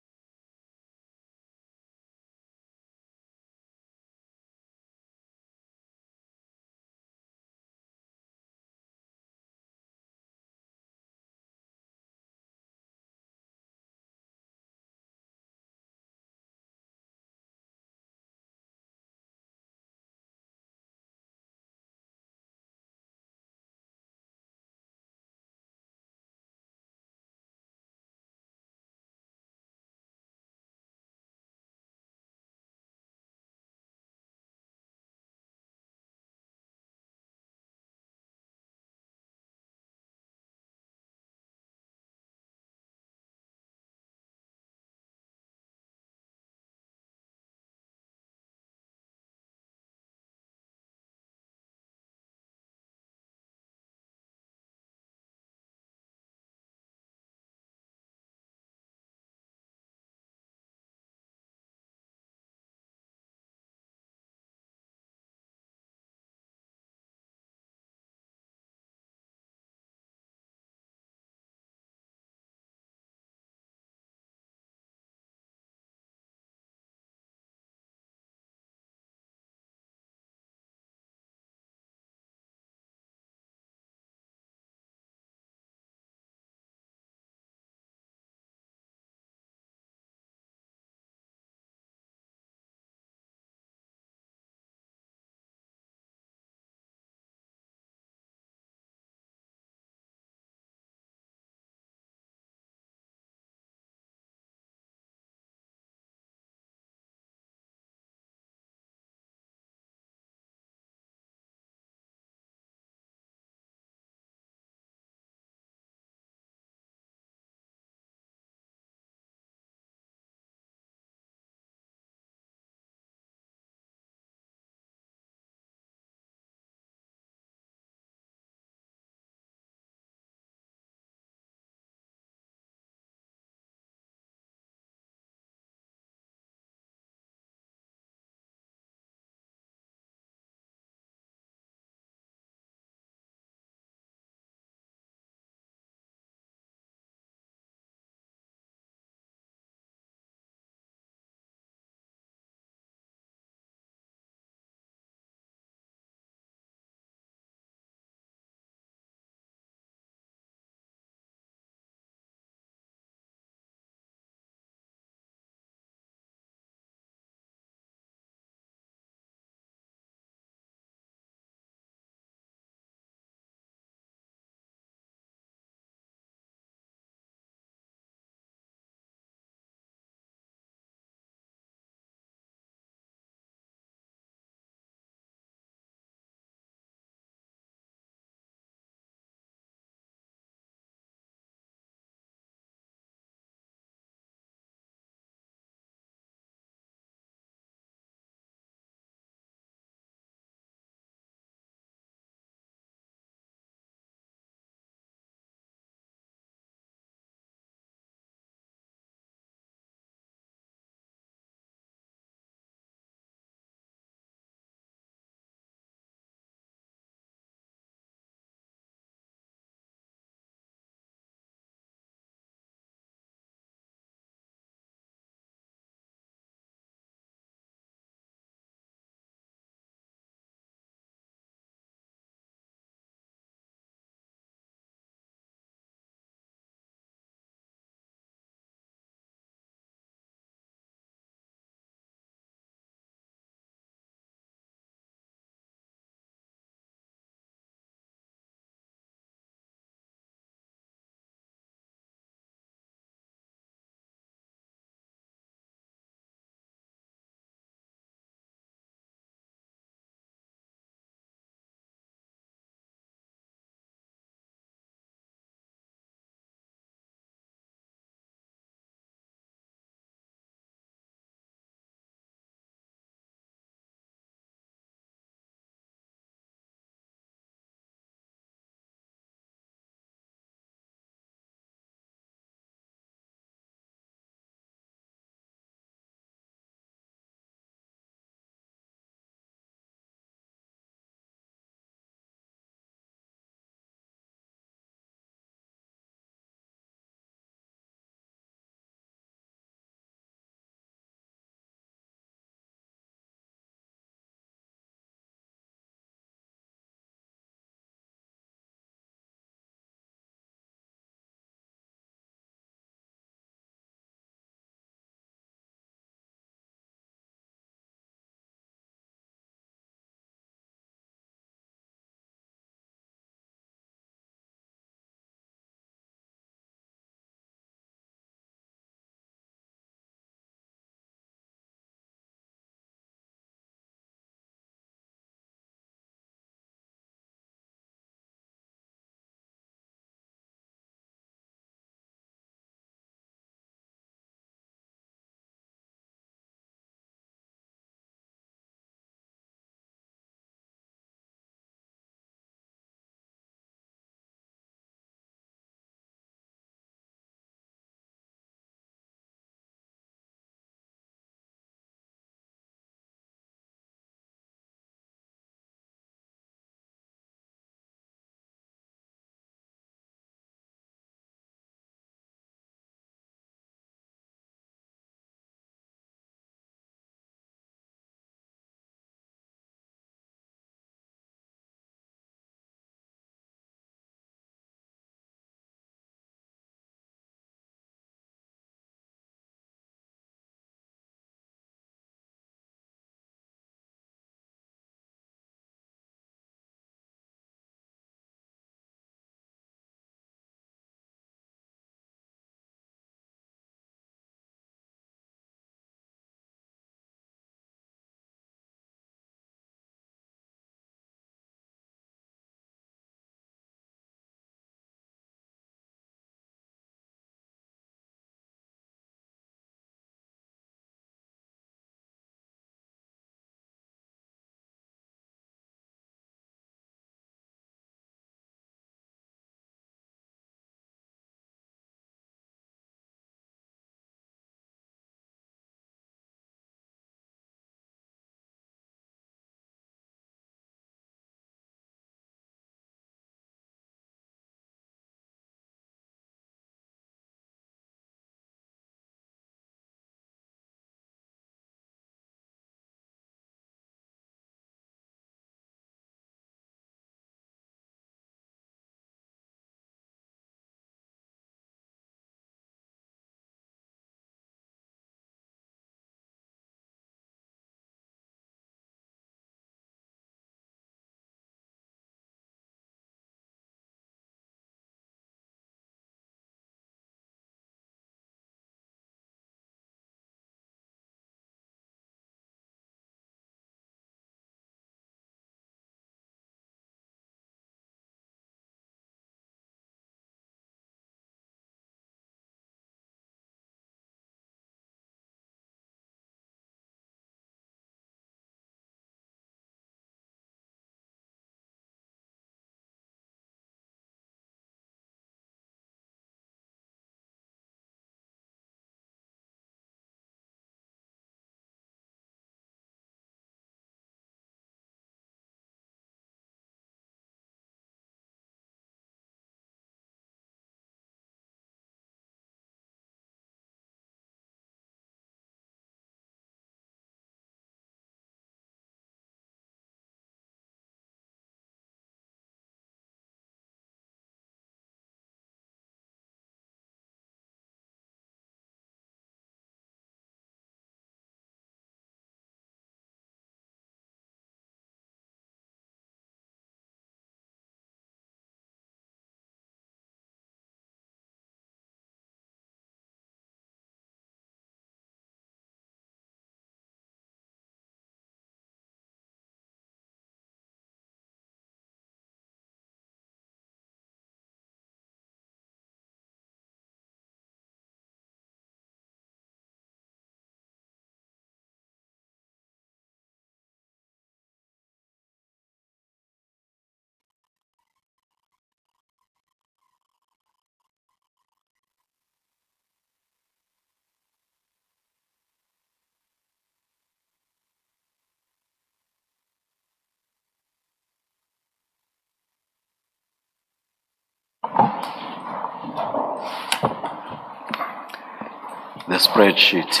Speaker 1: the spreadsheet.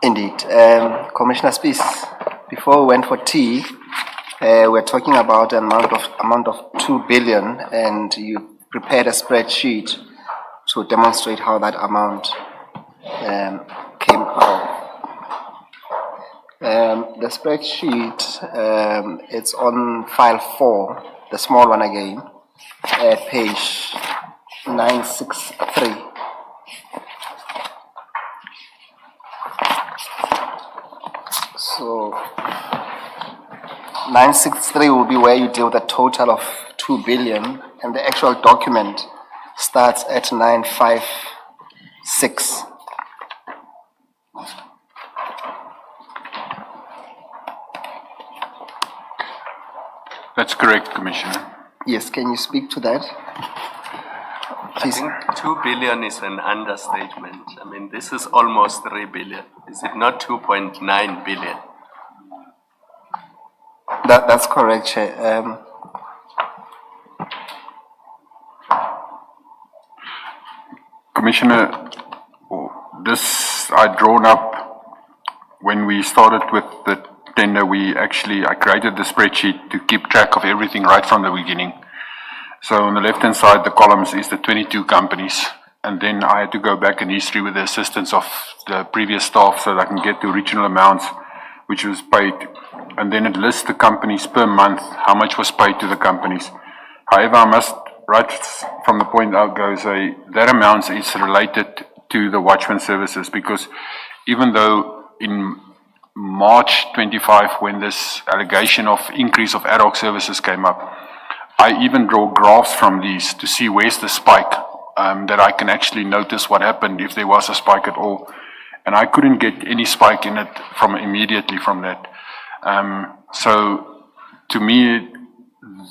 Speaker 2: Indeed. Commissioner Spies, before we went for tea, we're talking about an amount of 2 billion, and you prepared a spreadsheet to demonstrate how that amount came out. The spreadsheet, it's on file 4, the small one again, page 963. So 963 will be where you deal with a total of 2 billion, and the actual document starts at 956.
Speaker 3: That's correct, Commissioner.
Speaker 2: Yes, can you speak to that?
Speaker 4: I
Speaker 2: Please.
Speaker 4: think 2 billion is an understatement. I mean, this is almost 3 billion. Is it not 2.9 billion?
Speaker 2: That's correct, Chair.
Speaker 3: Commissioner, this I drawn up when we started with the tender. I created the spreadsheet to keep track of everything right from the beginning. So on the left-hand side, the columns is the 22 companies. And then I had to go back in history with the assistance of the previous staff so that I can get the original amounts which was paid. And then it lists the companies per month, how much was paid to the companies. However, I must, right from the point out, go say that amount is related to the watchman services, because even though in March 25, when this allegation of increase of ad hoc services came up, I even draw graphs from these to see where's the spike, that I can actually notice what happened if there was a spike at all. And I couldn't get any spike in it immediately from that. So to me,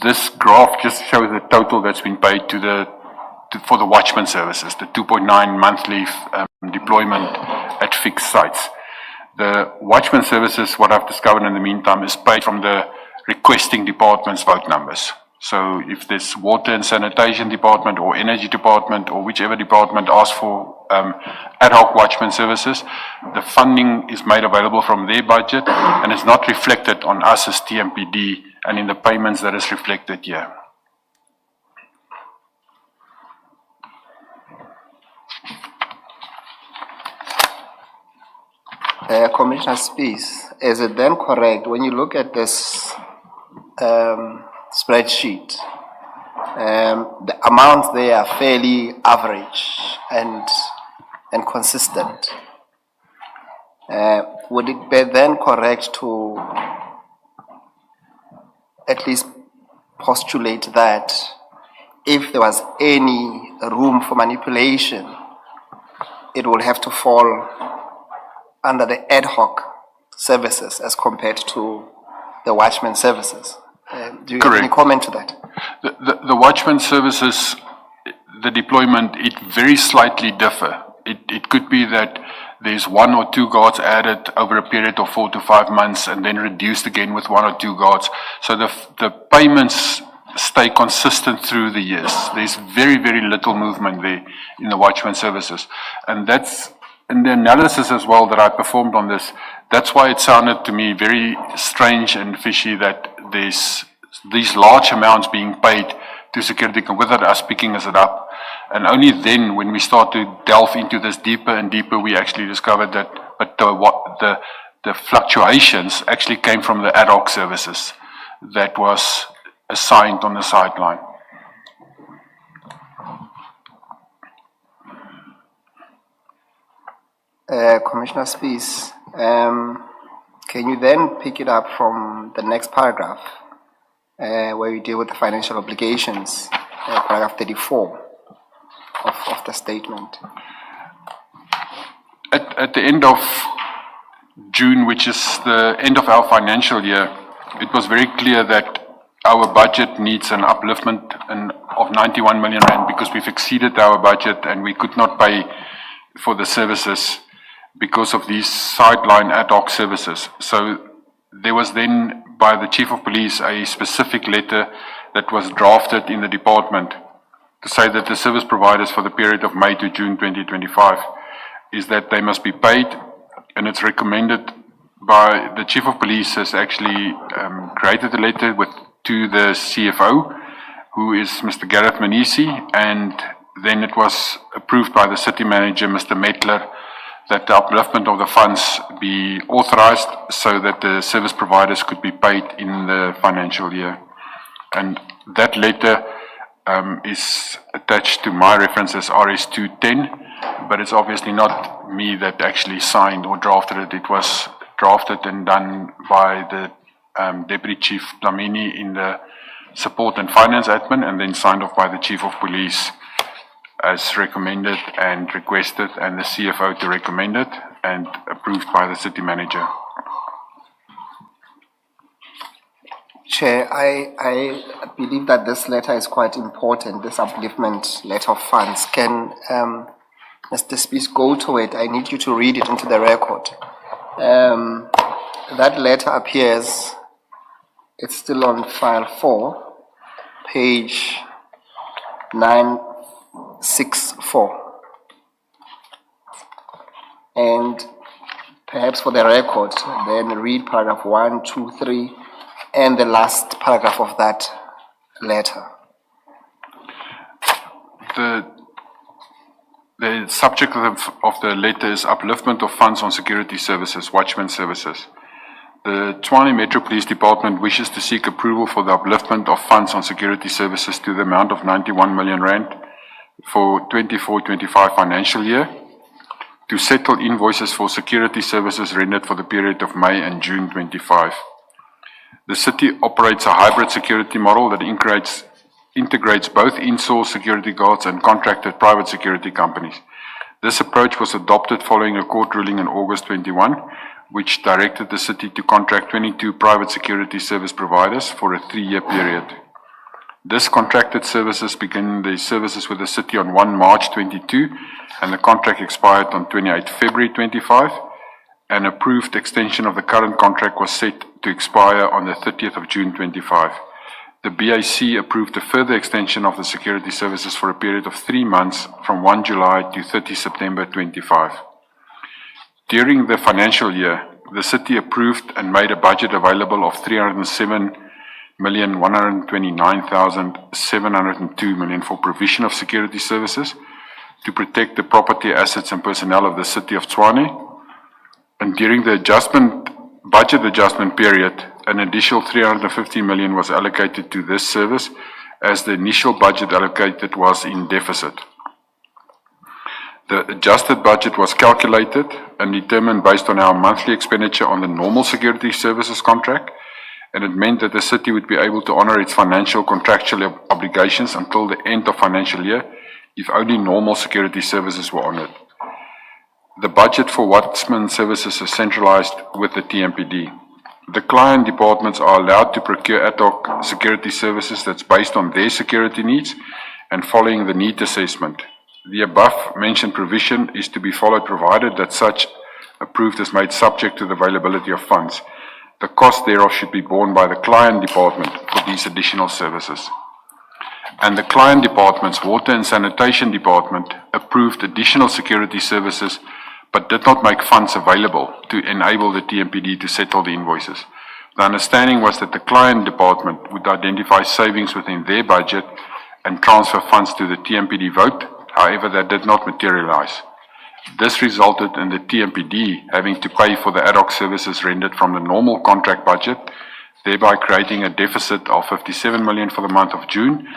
Speaker 3: this graph just shows the total that's been paid for the watchman services, the 2.9 monthly deployment at fixed sites. The watchman services, what I've discovered in the meantime, is paid from the requesting department's vote numbers. So if there's water and sanitation department or energy department or whichever department asks for ad hoc watchman services, the funding is made available from their budget and it's not reflected on us as TMPD and in the payments that is reflected here.
Speaker 2: Commissioner Spies, is it then correct when you look at this spreadsheet, the amounts there are fairly average and consistent? Would it be then correct to at least postulate that if there was any room for manipulation, it will have to fall under the ad hoc services as compared to the watchman services? Do you have any comment to that?
Speaker 3: The watchman services, the deployment, it very slightly differ. It could be that there's 1 or 2 guards added over a period of 4 to 5 months and then reduced again with 1 or 2 guards. So the payments stay consistent through the years. There's very, very little movement there in the watchman services. And that's in the analysis as well that I performed on this. That's why it sounded to me very strange and fishy that there's these large amounts being paid to security without us picking it up. And only then, when we start to delve into this deeper and deeper, we actually discovered that the fluctuations actually came from the ad hoc services that was assigned on the sideline.
Speaker 2: Commissioner Spies, can you then pick it up from the next paragraph where you deal with the financial obligations, paragraph 34 of the statement?
Speaker 3: At the end of June, which is the end of our financial year, it was very clear that our budget needs an upliftment of 91 million rand because we've exceeded our budget and we could not pay for the services because of these sideline ad hoc services. So there was then, by the Chief of Police, a specific letter that was drafted in the department to say that the service providers for the period of May to June 2025 is that they must be paid, and it's recommended by the Chief of Police has actually created a letter to the CFO, who is Mr. Gareth Manisi, and then it was approved by the City Manager, Mr. Metler, that the upliftment of the funds be authorized so that the service providers could be paid in the financial year. And that letter is attached to my reference as RS 210, but it's obviously not me that actually signed or drafted it. It was drafted and done by the Deputy Chief Dlamini in the Support and Finance Admin, and then signed off by the Chief of Police as recommended and requested, and the CFO to recommend it, and approved by the City Manager.
Speaker 2: Chair, I believe that this letter is quite important, this upliftment letter of funds. Can Mr. Spies go to it? I need you to read it into the record. That letter appears, it's still on file 4, page 964. And perhaps for the record, then read paragraph 1, 2, 3, and the last paragraph of that letter.
Speaker 3: The subject of the letter is upliftment of funds on security services, watchman services. The Tshwane Metro Police Department wishes to seek approval for the upliftment of funds on security services to the amount of 91 million rand for 24-25 financial year, to settle invoices for security services rendered for the period of May and June 25. The city operates a hybrid security model that integrates both in-source security guards and contracted private security companies. This approach was adopted following a court ruling in August 21, which directed the city to contract 22 private security service providers for a 3-year period. This contracted services began the services with the city on 1 March 22, and the contract expired on 28 February 25. An approved extension of the current contract was set to expire on the 30th of June 25. The BAC approved a further extension of the security services for a period of 3 months from 1 July to 30 September 25. During the financial year, the city approved and made a budget available of 307,129,702 million for provision of security services to protect the property, assets and personnel of the City of Tshwane. And during the budget adjustment period, an additional 350 million was allocated to this service, as the initial budget allocated was in deficit. The adjusted budget was calculated and determined based on our monthly expenditure on the normal security services contract, and it meant that the city would be able to honor its financial contractual obligations until the end of financial year if only normal security services were honored. The budget for watchman services is centralized with the TMPD. The client departments are allowed to procure ad hoc security services that's based on their security needs and following the need assessment. The above mentioned provision is to be followed provided that such approved is made subject to the availability of funds. The cost thereof should be borne by the client department for these additional services. And the client department's water and sanitation department approved additional security services but did not make funds available to enable the TMPD to settle the invoices. The understanding was that the client department would identify savings within their budget and transfer funds to the TMPD vote. However, that did not materialize. This resulted in the TMPD having to pay for the ad hoc services rendered from the normal contract budget, thereby creating a deficit of 57 million for the month of June,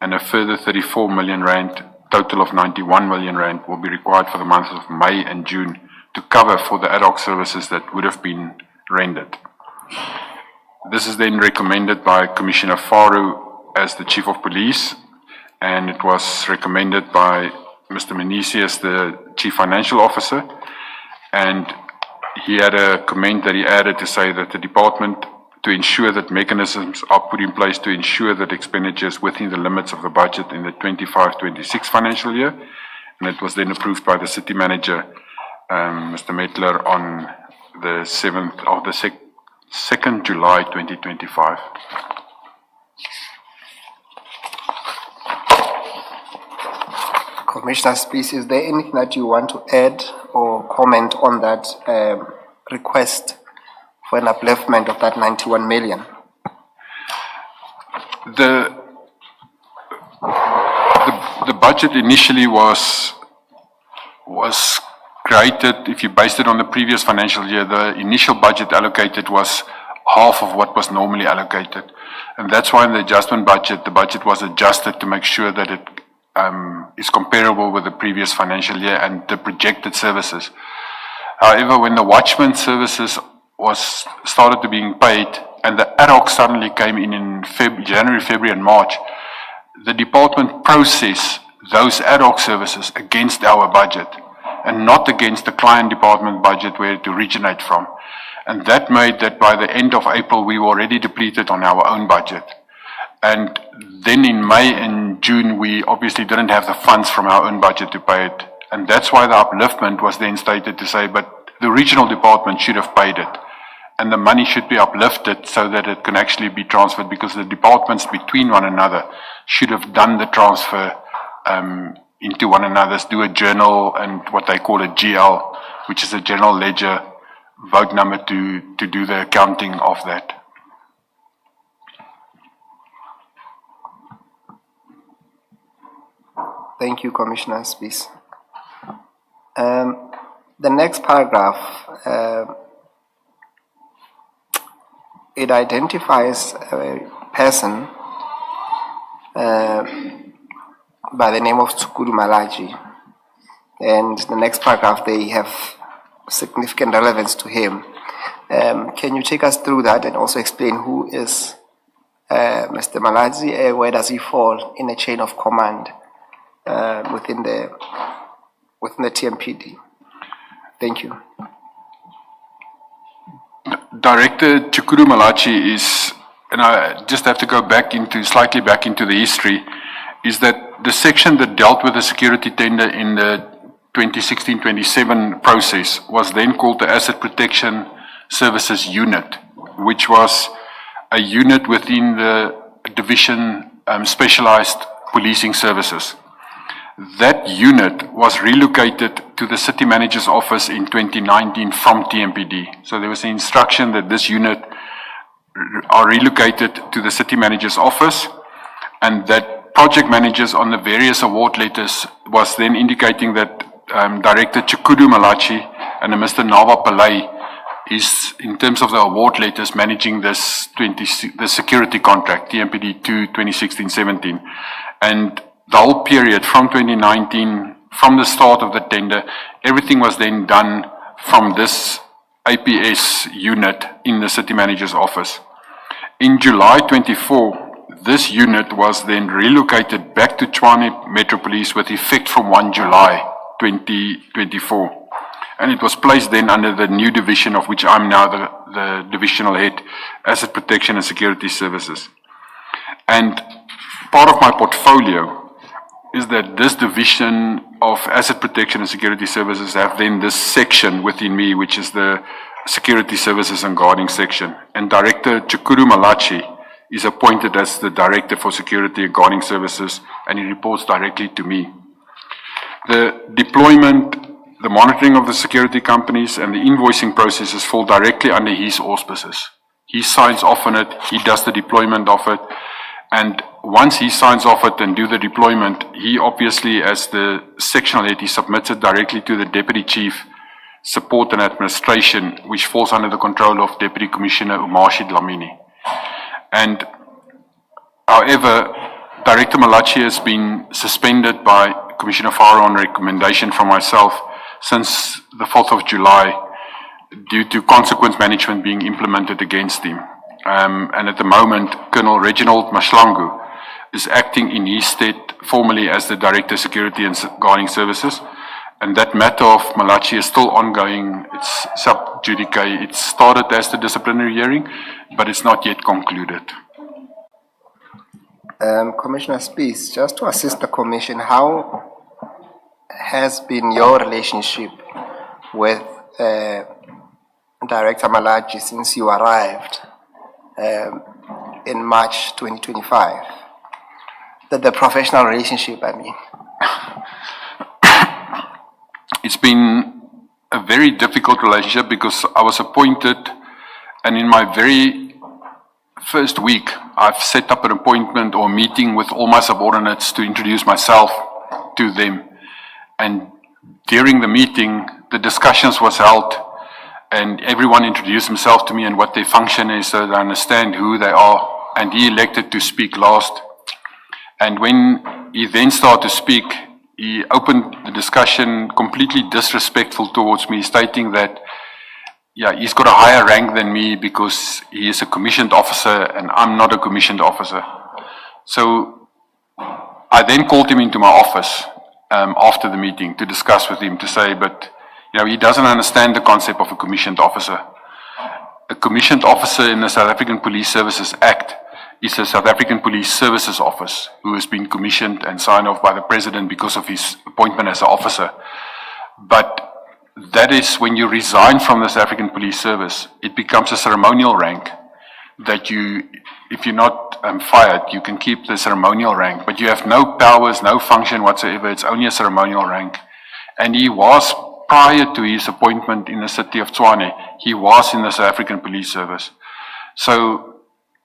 Speaker 3: and a further 34 million rand, total of 91 million rand, will be required for the months of May and June to cover for the ad hoc services that would have been rendered. This is then recommended by Commissioner Faru as the Chief of Police, and it was recommended by Mr. Manisi as the Chief Financial Officer, and he had a comment that he added to say that the department, to ensure that mechanisms are put in place to ensure that expenditure is within the limits of the budget in the 25-26 financial year, and it was then approved by the City Manager, Mr. Metler, on the 2nd July 2025.
Speaker 2: Commissioner Spies, is there anything that you want to add or comment on that request for an upliftment of that 91 million?
Speaker 3: The budget initially was created, if you based it on the previous financial year, the initial budget allocated was half of what was normally allocated. And that's why in the adjustment budget, the budget was adjusted to make sure that it is comparable with the previous financial year and the projected services. However, when the watchman services started to being paid and the ad hoc suddenly came in January, February and March, the department processed those ad hoc services against our budget and not against the client department budget where it originated from. And that made that by the end of April, we were already depleted on our own budget. And then in May and June, we obviously didn't have the funds from our own budget to pay it. And that's why the upliftment was then stated to say, but the regional department should have paid it. And the money should be uplifted so that it can actually be transferred, because the departments between one another should have done the transfer into one another's, do a journal and what they call a GL, which is a general ledger vote number to do the accounting of that.
Speaker 2: Thank you, Commissioner Spies. The next paragraph, it identifies a person by the name of Malachi, and the next paragraph, they have significant relevance to him. Can you take us through that and also explain who is Mr. Malachi? Where does he fall in a chain of command within the TMPD? Thank you.
Speaker 3: Director Malachi is, and I just have to go slightly back into the history, is that the section that dealt with the security tender in the 2016-27 process was then called the Asset Protection Services Unit, which was a unit within the division specialized policing services. That unit was relocated to the city manager's office in 2019 from TMPD. So there was an instruction that this unit are relocated to the city manager's office, and that project managers on the various award letters was then indicating that Director Malachi and Mr. Nava Pillay is, in terms of the award letters, managing the security contract, TMPD 2 2016-17. And the whole period from 2019, from the start of the tender, everything was then done from this APS unit in the city manager's office. In July 24, this unit was then relocated back to Tshwane Metropolis with effect from 1 July 2024. And it was placed then under the new division of which I'm now the divisional head, Asset Protection and Security Services. And part of my portfolio is that this division of Asset Protection and Security Services have then this section within me, which is the Security Services and Guarding section. And Director Malachi is appointed as the Director for Security and Guarding Services, and he reports directly to me. The deployment, the monitoring of the security companies and the invoicing processes fall directly under his auspices. He signs off on it, he does the deployment of it, and once he signs off it and do the deployment, he obviously, as the sectional head, he submits it directly to the Deputy Chief, Support and Administration, which falls under the control of Deputy Commissioner Lamini. And however, Director Malachi has been suspended by Commissioner Farrow on recommendation from myself since the 4th of July due to consequence management being implemented against him. And at the moment, Colonel Reginald Mashlangu is acting in his stead formally as the Director of Security and Guarding Services. And that matter of Malachi is still ongoing. It's sub judice. It started as the disciplinary hearing, but it's not yet concluded.
Speaker 2: Commissioner Spies, just to assist the Commission, how has been your relationship with Director Malachi since you arrived in March 2025? The professional relationship, I mean.
Speaker 3: It's been a very difficult relationship because I was appointed, and in my very first week, I've set up an appointment or meeting with all my subordinates to introduce myself to them. And during the meeting, the discussions was held, and everyone introduced himself to me and what their function is so that I understand who they are. And he elected to speak last. And when he then started to speak, he opened the discussion completely disrespectful towards me, stating that, yeah, he's got a higher rank than me because he is a commissioned officer and I'm not a commissioned officer. So I then called him into my office after the meeting to discuss with him, to say, but he doesn't understand the concept of a commissioned officer. A commissioned officer in the South African Police Services Act is a South African Police Services Office who has been commissioned and signed off by the President because of his appointment as an officer. But that is when you resign from the South African Police Service, it becomes a ceremonial rank that if you're not fired, you can keep the ceremonial rank, but you have no powers, no function whatsoever. It's only a ceremonial rank. And he was, prior to his appointment in the City of Tshwane, he was in the South African Police Service. So,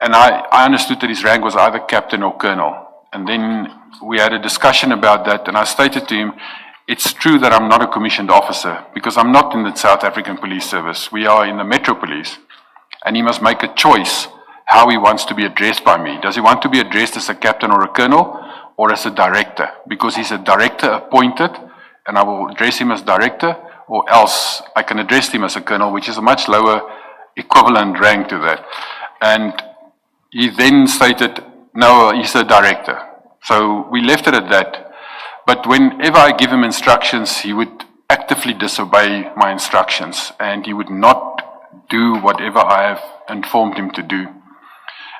Speaker 3: and I understood that his rank was either captain or colonel. And then we had a discussion about that, and I stated to him, it's true that I'm not a commissioned officer, because I'm not in the South African Police Service. We are in the Metro Police. And he must make a choice how he wants to be addressed by me. Does he want to be addressed as a captain or a colonel, or as a director? Because he's a director appointed, and I will address him as director, or else I can address him as a colonel, which is a much lower equivalent rank to that. And he then stated, no, he's a director. So we left it at that. But whenever I give him instructions, he would actively disobey my instructions, and he would not do whatever I have informed him to do.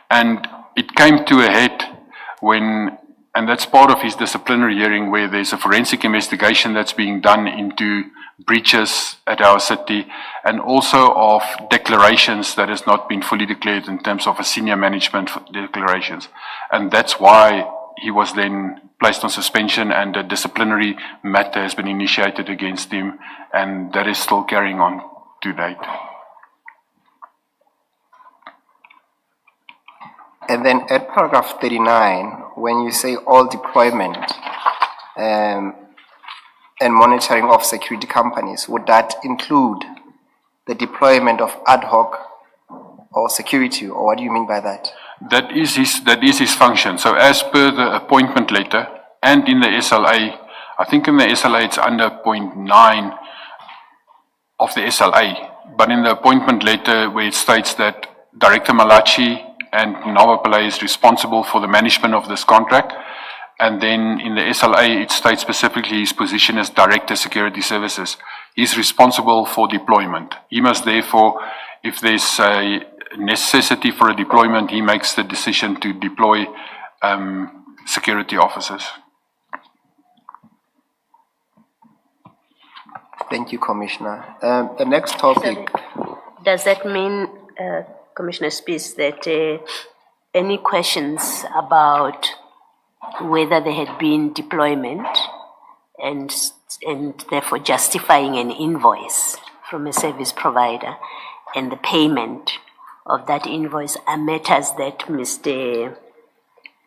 Speaker 3: And it came to a head when, and that's part of his disciplinary hearing, where there's a forensic investigation that's being done into breaches at our city, and also of declarations that has not been fully declared in terms of a senior management declarations. And that's why he was then placed on suspension, and a disciplinary matter has been initiated against him, and that is still carrying on to date.
Speaker 2: And then at paragraph 39, when you say all deployment and monitoring of security companies, would that include the deployment of ad hoc or security, or what do you mean by that?
Speaker 3: That is his function. So as per the appointment letter and in the SLA, I think in the SLA it's under point 9 of the SLA, but in the appointment letter where it states that Director Malachi and Nawa Pillay is responsible for the management of this contract, and then in the SLA it states specifically his position as Director Security Services. He's responsible for deployment. He must therefore, if there's a necessity for a deployment, he makes the decision to deploy security officers.
Speaker 2: Thank you, Commissioner. The next topic.
Speaker 5: Does that mean, Commissioner Spies, that any questions about whether there had been deployment and therefore justifying an invoice from a service provider and the payment of that invoice are matters that Mr.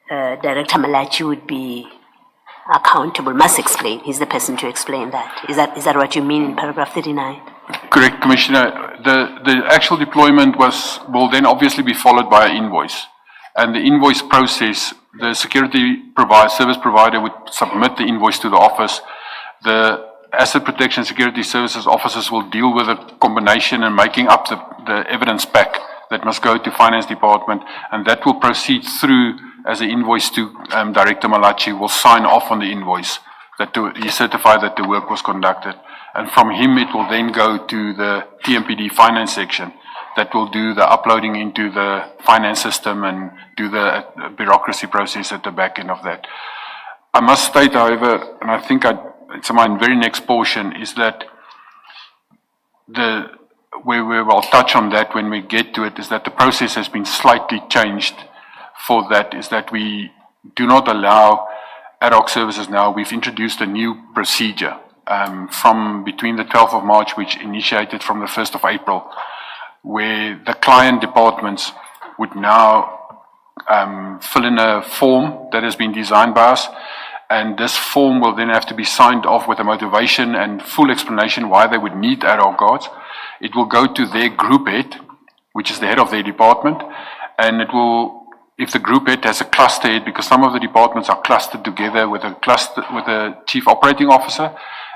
Speaker 5: Director Malachi would be accountable, must explain? He's the person to explain that. Is that what you mean in paragraph 39?
Speaker 3: Correct, Commissioner. The actual deployment will then obviously be followed by an invoice. And the invoice process, the service provider would submit the invoice to the office. The Asset Protection Security Services officers will deal with a combination and making up the evidence pack that must go to Finance Department, and that will proceed through as an invoice to Director Malachi, will sign off on the invoice, that he certified that the work was conducted. And from him it will then go to the EMPD finance section that will do the uploading into the finance system and do the bureaucracy process at the back end of that. I must state, however, and I think it's my very next portion, is that we'll touch on that when we get to it, is that the process has been slightly changed for that, is that we do not allow ad hoc services now. We've introduced a new procedure, from between the 12th of March, which initiated from the 1st of April, where the client departments would now fill in a form that has been designed by us, and this form will then have to be signed off with a motivation and full explanation why they would need ad hoc guards. It will go to their group head, which is the head of their department, and it will, if the group head has a cluster head, because some of the departments are clustered together with a chief operating officer,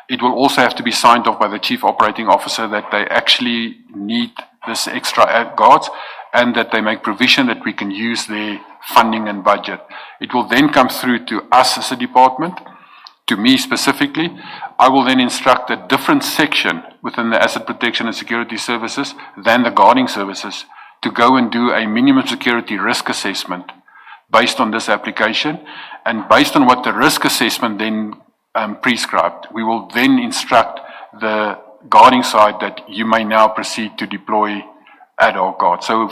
Speaker 3: it will also have to be signed off by the chief operating officer that they actually need this extra ad guards, and that they make provision that we can use their funding and budget. It will then come through to us as a department, to me specifically. I will then instruct a different section within the asset protection and security services than the guarding services to go and do a minimum security risk assessment based on this application, and based on what the risk assessment then prescribed, we will then instruct the guarding side that you may now proceed to deploy ad hoc guards. So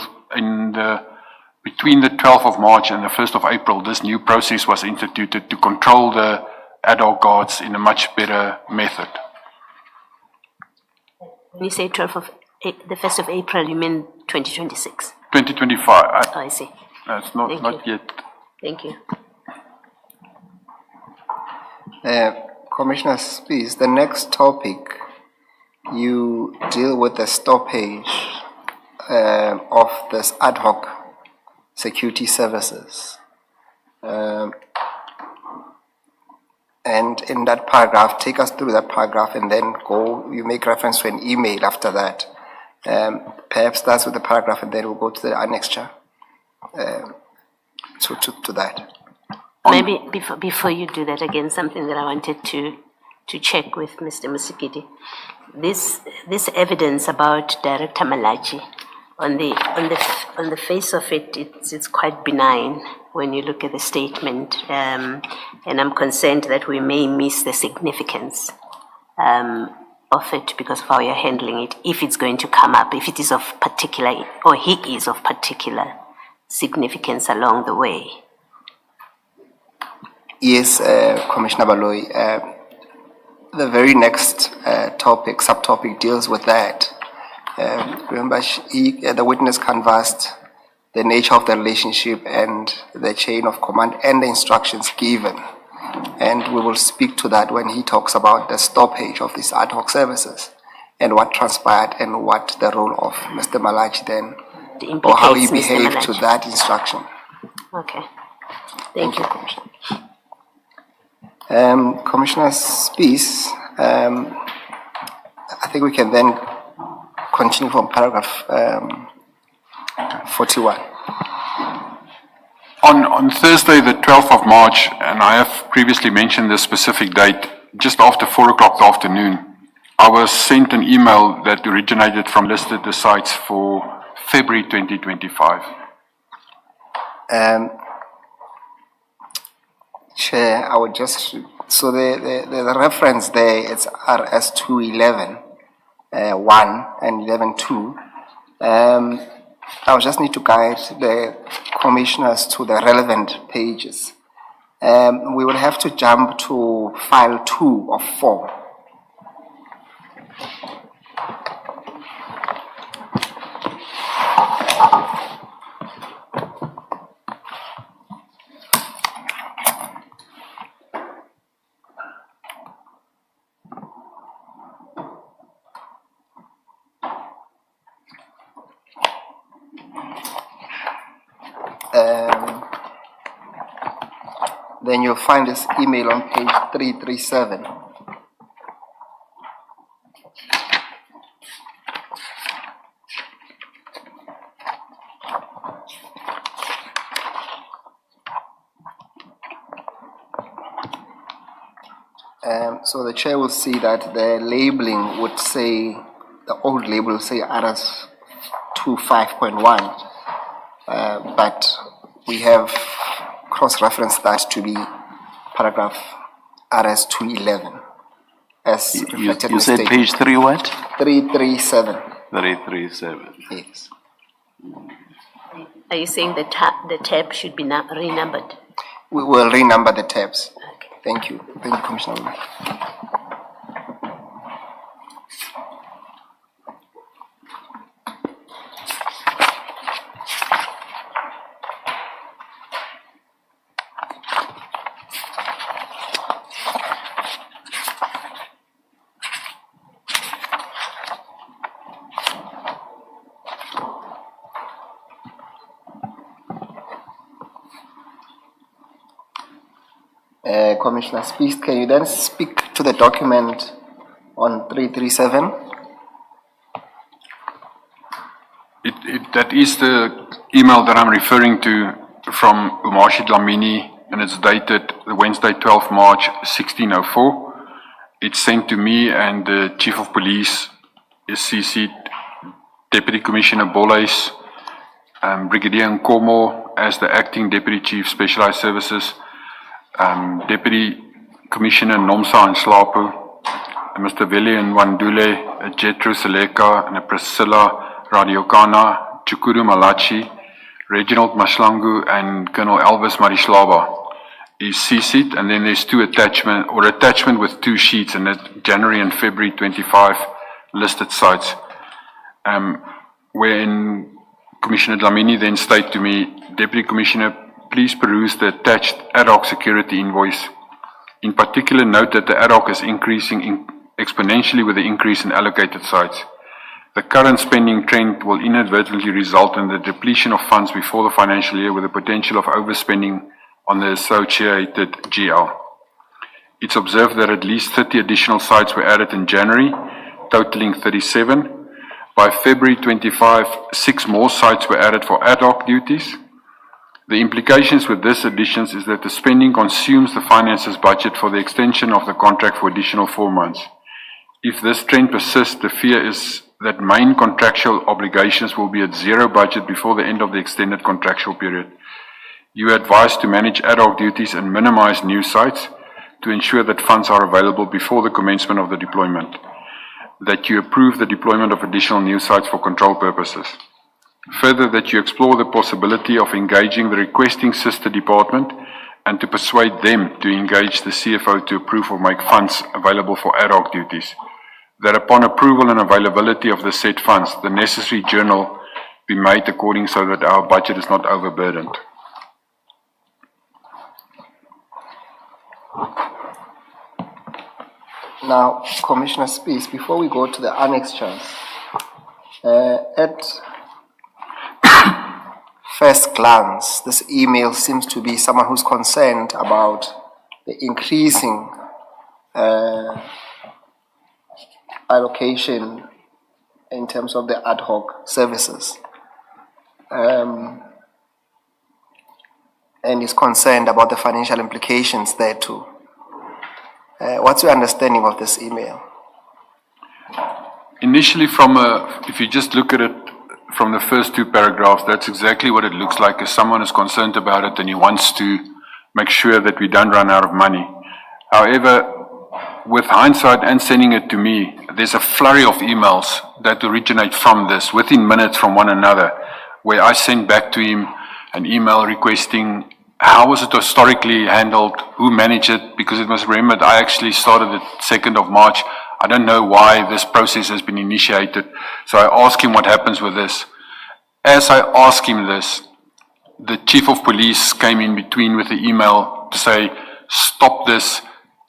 Speaker 3: between the 12th of March and the 1st of April, this new process was instituted to control the ad hoc guards in a much better method.
Speaker 5: When you say the 1st of April, you mean 2026?
Speaker 3: 2025.
Speaker 5: I see.
Speaker 3: It's not yet.
Speaker 5: Thank you.
Speaker 2: Commissioner Spies, the next topic, you deal with the stoppage of this ad hoc security services. And in that paragraph, take us through that paragraph and then you make reference to an email after that. Perhaps that's with the paragraph and then we'll go to the annexure to that.
Speaker 5: Maybe before you do that, again, something that I wanted to check with Mr. Musikiti. This evidence about Director Malachi, on the face of it, it's quite benign when you look at the statement, and I'm concerned that we may miss the significance of it because of how you're handling it, if it's going to come up, if it is of particular, or he is of particular significance along the way.
Speaker 2: Yes, Commissioner Baloyi, the very next subtopic deals with that. Remember, the witness canvassed the nature of the relationship and the chain of command and the instructions given. And we will speak to that when he talks about the stoppage of these ad hoc services and what transpired and what the role of Mr. Malachi then, or how he behaved to that instruction.
Speaker 5: Okay. Thank you.
Speaker 2: Commissioner. Commissioner Spies, I think we can then continue from paragraph 41.
Speaker 3: On Thursday, the 12th of March, and I have previously mentioned the specific date, just after 4 o'clock the afternoon, I was sent an email that originated from listed the sites for February 2025.
Speaker 2: Chair, I would just, so the reference there, it's RS 211, 1 and 11.2. I would just need to guide the commissioners to the relevant pages. We will have to jump to file 2 of 4. Then you'll find this email on page 337. So the chair will see that the labeling would say, the old label will say RS 25.1, but we have cross-referenced that to be paragraph RS 211. As
Speaker 1: You said page 3 what?
Speaker 2: 337.
Speaker 1: 337.
Speaker 2: Yes.
Speaker 5: Are you saying the tab should be renumbered?
Speaker 2: We will renumber the tabs.
Speaker 5: Okay.
Speaker 2: Thank you. Thank you, Commissioner. Commissioner Spies, can you then speak to the document on 337?
Speaker 3: That is the email that I'm referring to from Umashi Dlamini, and it's dated Wednesday, 12 March, 1604. It's sent to me, and the Chief of Police is CC'd, Deputy Commissioner Bollhuis, Brigadier Nkomo as the Acting Deputy Chief Specialized Services, Deputy Commissioner Nomsa Nslapo, Mr. Veli Nwandule, Jetro Seleka, and Priscilla Radiokana, Chukuru Malachi, Reginald Mashlangu, and Colonel Elvis Marislava is CC'd, and then there's attachment with 2 sheets, and that's January and February 25 listed sites. Wherein Commissioner Dlamini then stated to me, Deputy Commissioner, please peruse the attached ad hoc security invoice. In particular, note that the ad hoc is increasing exponentially with the increase in allocated sites. The current spending trend will inadvertently result in the depletion of funds before the financial year, with the potential of overspending on the associated GL. It's observed that at least 30 additional sites were added in January, totaling 37. By February 25, 6 more sites were added for ad hoc duties. The implications with this additions is that the spending consumes the finances budget for the extension of the contract for additional 4 months. If this trend persists, the fear is that main contractual obligations will be at 0 budget before the end of the extended contractual period. You are advised to manage ad hoc duties and minimize new sites to ensure that funds are available before the commencement of the deployment. That you approve the deployment of additional new sites for control purposes. Further, that you explore the possibility of engaging the requesting sister department and to persuade them to engage the CFO to approve or make funds available for ad hoc duties. That upon approval and availability of the said funds, the necessary journal be made according so that our budget is not overburdened.
Speaker 2: Now, Commissioner Spies, before we go to the annexures, at first glance, this email seems to be someone who's concerned about the increasing allocation in terms of the ad hoc services, and is concerned about the financial implications there too. What's your understanding of this email?
Speaker 3: Initially, if you just look at it from the first 2 paragraphs, that's exactly what it looks like, as someone is concerned about it and he wants to make sure that we don't run out of money. However, with hindsight and sending it to me, there's a flurry of emails that originate from this within minutes from one another, where I send back to him an email requesting how was it historically handled, who managed it, because it must remember that I actually started it 2nd of March. I don't know why this process has been initiated. So I ask him what happens with this. As I ask him this, the Chief of Police came in between with the email to say, stop this,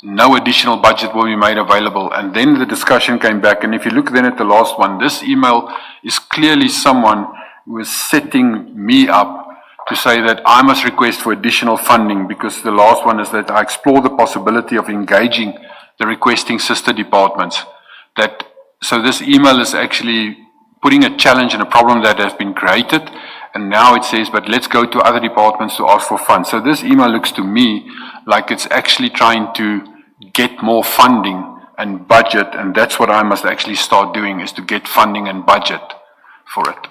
Speaker 3: no additional budget will be made available. And then the discussion came back, and if you look then at the last one, this email is clearly someone who is setting me up to say that I must request for additional funding, because the last one is that I explore the possibility of engaging the requesting sister departments. So this email is actually putting a challenge and a problem that has been created, and now it says, but let's go to other departments to ask for funds. So this email looks to me like it's actually trying to get more funding and budget, and that's what I must actually start doing, is to get funding and budget for it.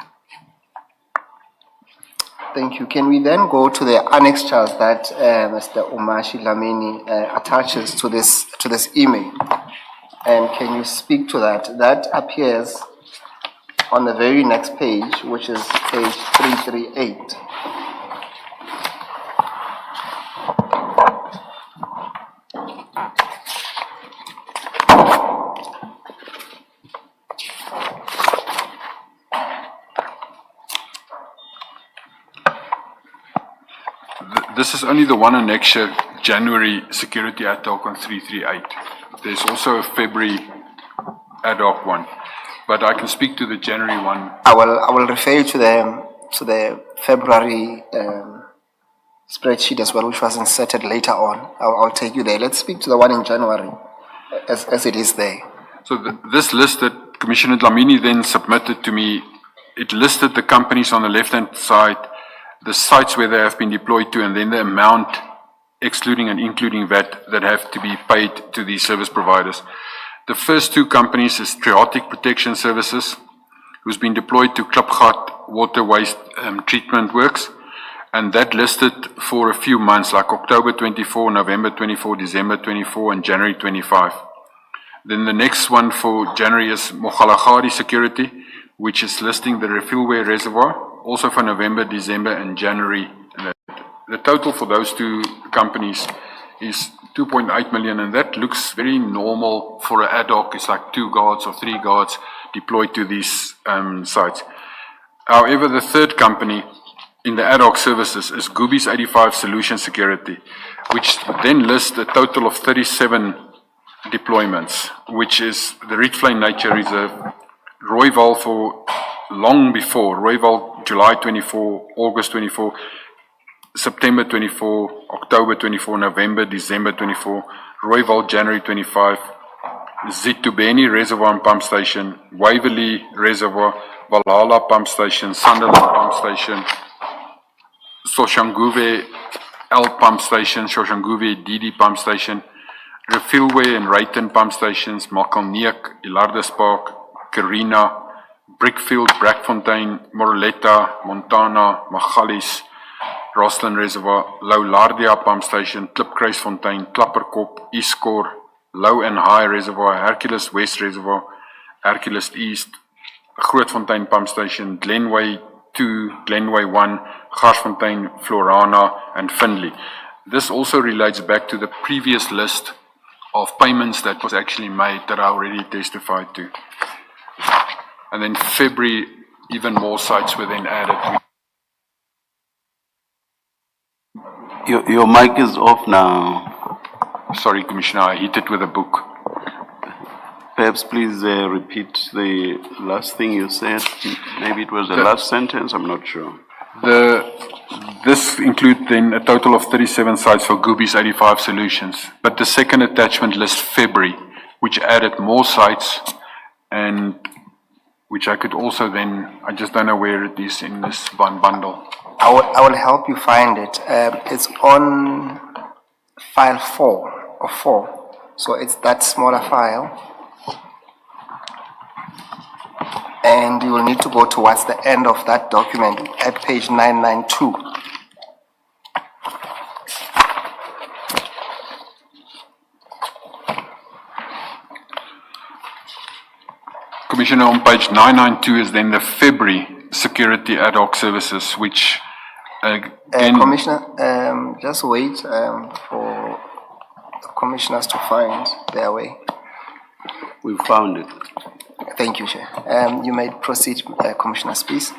Speaker 2: Thank you. Can we then go to the annexures that Mr. Umashi Dlamini attaches to this email? And can you speak to that? That appears on the very next page, which is page 338.
Speaker 3: This is only the one annexure, January security ad hoc on 338. There's also a February ad hoc one, but I can speak to the January one.
Speaker 2: I will refer you to the February spreadsheet as well, which was inserted later on. I'll take you there. Let's speak to the one in January, as it is there.
Speaker 3: So this list that Commissioner Dlamini then submitted to me, it listed the companies on the left-hand side, the sites where they have been deployed to, and then the amount, excluding and including VAT, that have to be paid to these service providers. The first two companies is Tshwane Protection Services, who's been deployed to Klipgat water waste treatment works, and that listed for a few months, like October 24, November 24, December 24, and January 25. Then the next one for January is Malachi Security, which is listing the Refuelware Reservoir, also for November, December, and January. And the total for those two companies is 2.8 million, and that looks very normal for an ad hoc. It's like 2 guards or 3 guards deployed to these sites. However, the third company in the ad hoc services is Goobies 85 Solution Security, which then lists a total of 37 deployments, which is the Rietvlei Nature Reserve, Rooiwal for long before, Rooiwal July 24, August 24, September 24, October 24, November, December 24, Rooiwal January 25, Zitubeni Reservoir and Pump Station, Waverley Reservoir, Valhalla Pump Station, Sunderland Pump Station, Soshanguve L Pump Station, Soshanguve DD Pump Station, Refuelway and Rayton Pump Stations, Malkalneek, Ilardus Park, Carina, Brickfield, Brackfontein, Moroletta, Montana, Magalies, Roslyn Reservoir, Loulardia Pump Station, Klipkruisfontein, Klapperkop, Eastcore, Low and High Reservoir, Hercules West Reservoir, Hercules East, Grootfontein Pump Station, Glenway 2, Glenway 1, Garsfontein, Florana, and Findlay. This also relates back to the previous list of payments that was actually made that I already testified to. And then February, even more sites were then added.
Speaker 1: Your mic is off now.
Speaker 3: Sorry, Commissioner, I hit it with a book.
Speaker 1: Perhaps please repeat the last thing you said. Maybe it was the last sentence, I'm not sure.
Speaker 3: This includes then a total of 37 sites for Goobies 85 Solutions. But the second attachment lists February, which added more sites, and which I could also then, I just don't know where it is in this one bundle.
Speaker 2: I will help you find it. It's on file 4 or 4. So it's that smaller file. And you will need to go towards the end of that document at page 992.
Speaker 3: Commissioner, on page 992 is then the February security ad hoc services, which again...
Speaker 2: Commissioner, just wait for the commissioners to find their way.
Speaker 1: We found it.
Speaker 2: Thank you, Chair. You may proceed, Commissioner Spies.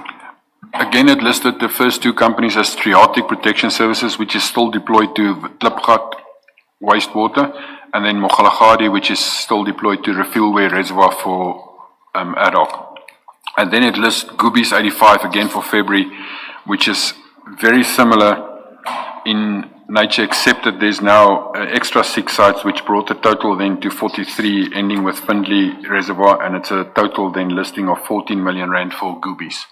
Speaker 3: Again, it listed the first two companies as Tshwane Protection Services, which is still deployed to Klipgat wastewater, and then Malachi, which is still deployed to Refuelware Reservoir for ad hoc. And then it lists Goobies 85 again for February, which is very similar in nature, except that there's now extra 6 sites, which brought the total then to 43, ending with Findlay Reservoir, and it's a total then listing of 14 million rand for Goobies.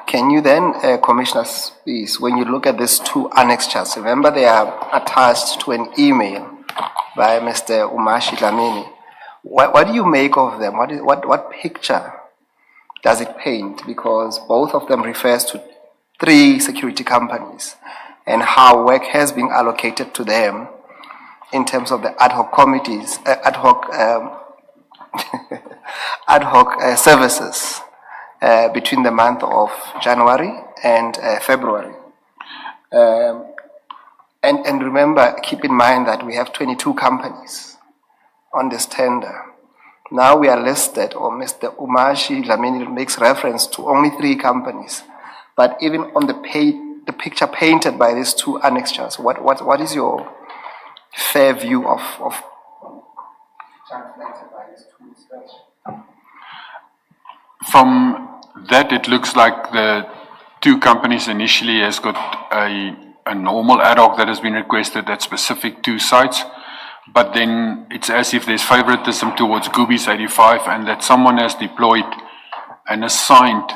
Speaker 2: Can you then, Commissioner Spies, when you look at these 2 annexures, remember they are attached to an email by Mr. Umashi Dlamini. What do you make of them? What picture does it paint? Because both of them refers to 3 security companies and how work has been allocated to them in terms of the ad hoc committees, ad hoc services between the month of January and February. And remember, keep in mind that we have 22 companies on this tender. Now we are listed, or Mr. Umashi Dlamini makes reference to only 3 companies. But even on the picture painted by these 2 annexures, what is your fair view of
Speaker 3: From that it looks like the two companies initially has got a normal ad hoc that has been requested at specific two sites, but then it's as if there's favoritism towards Goobies 85 and that someone has deployed and assigned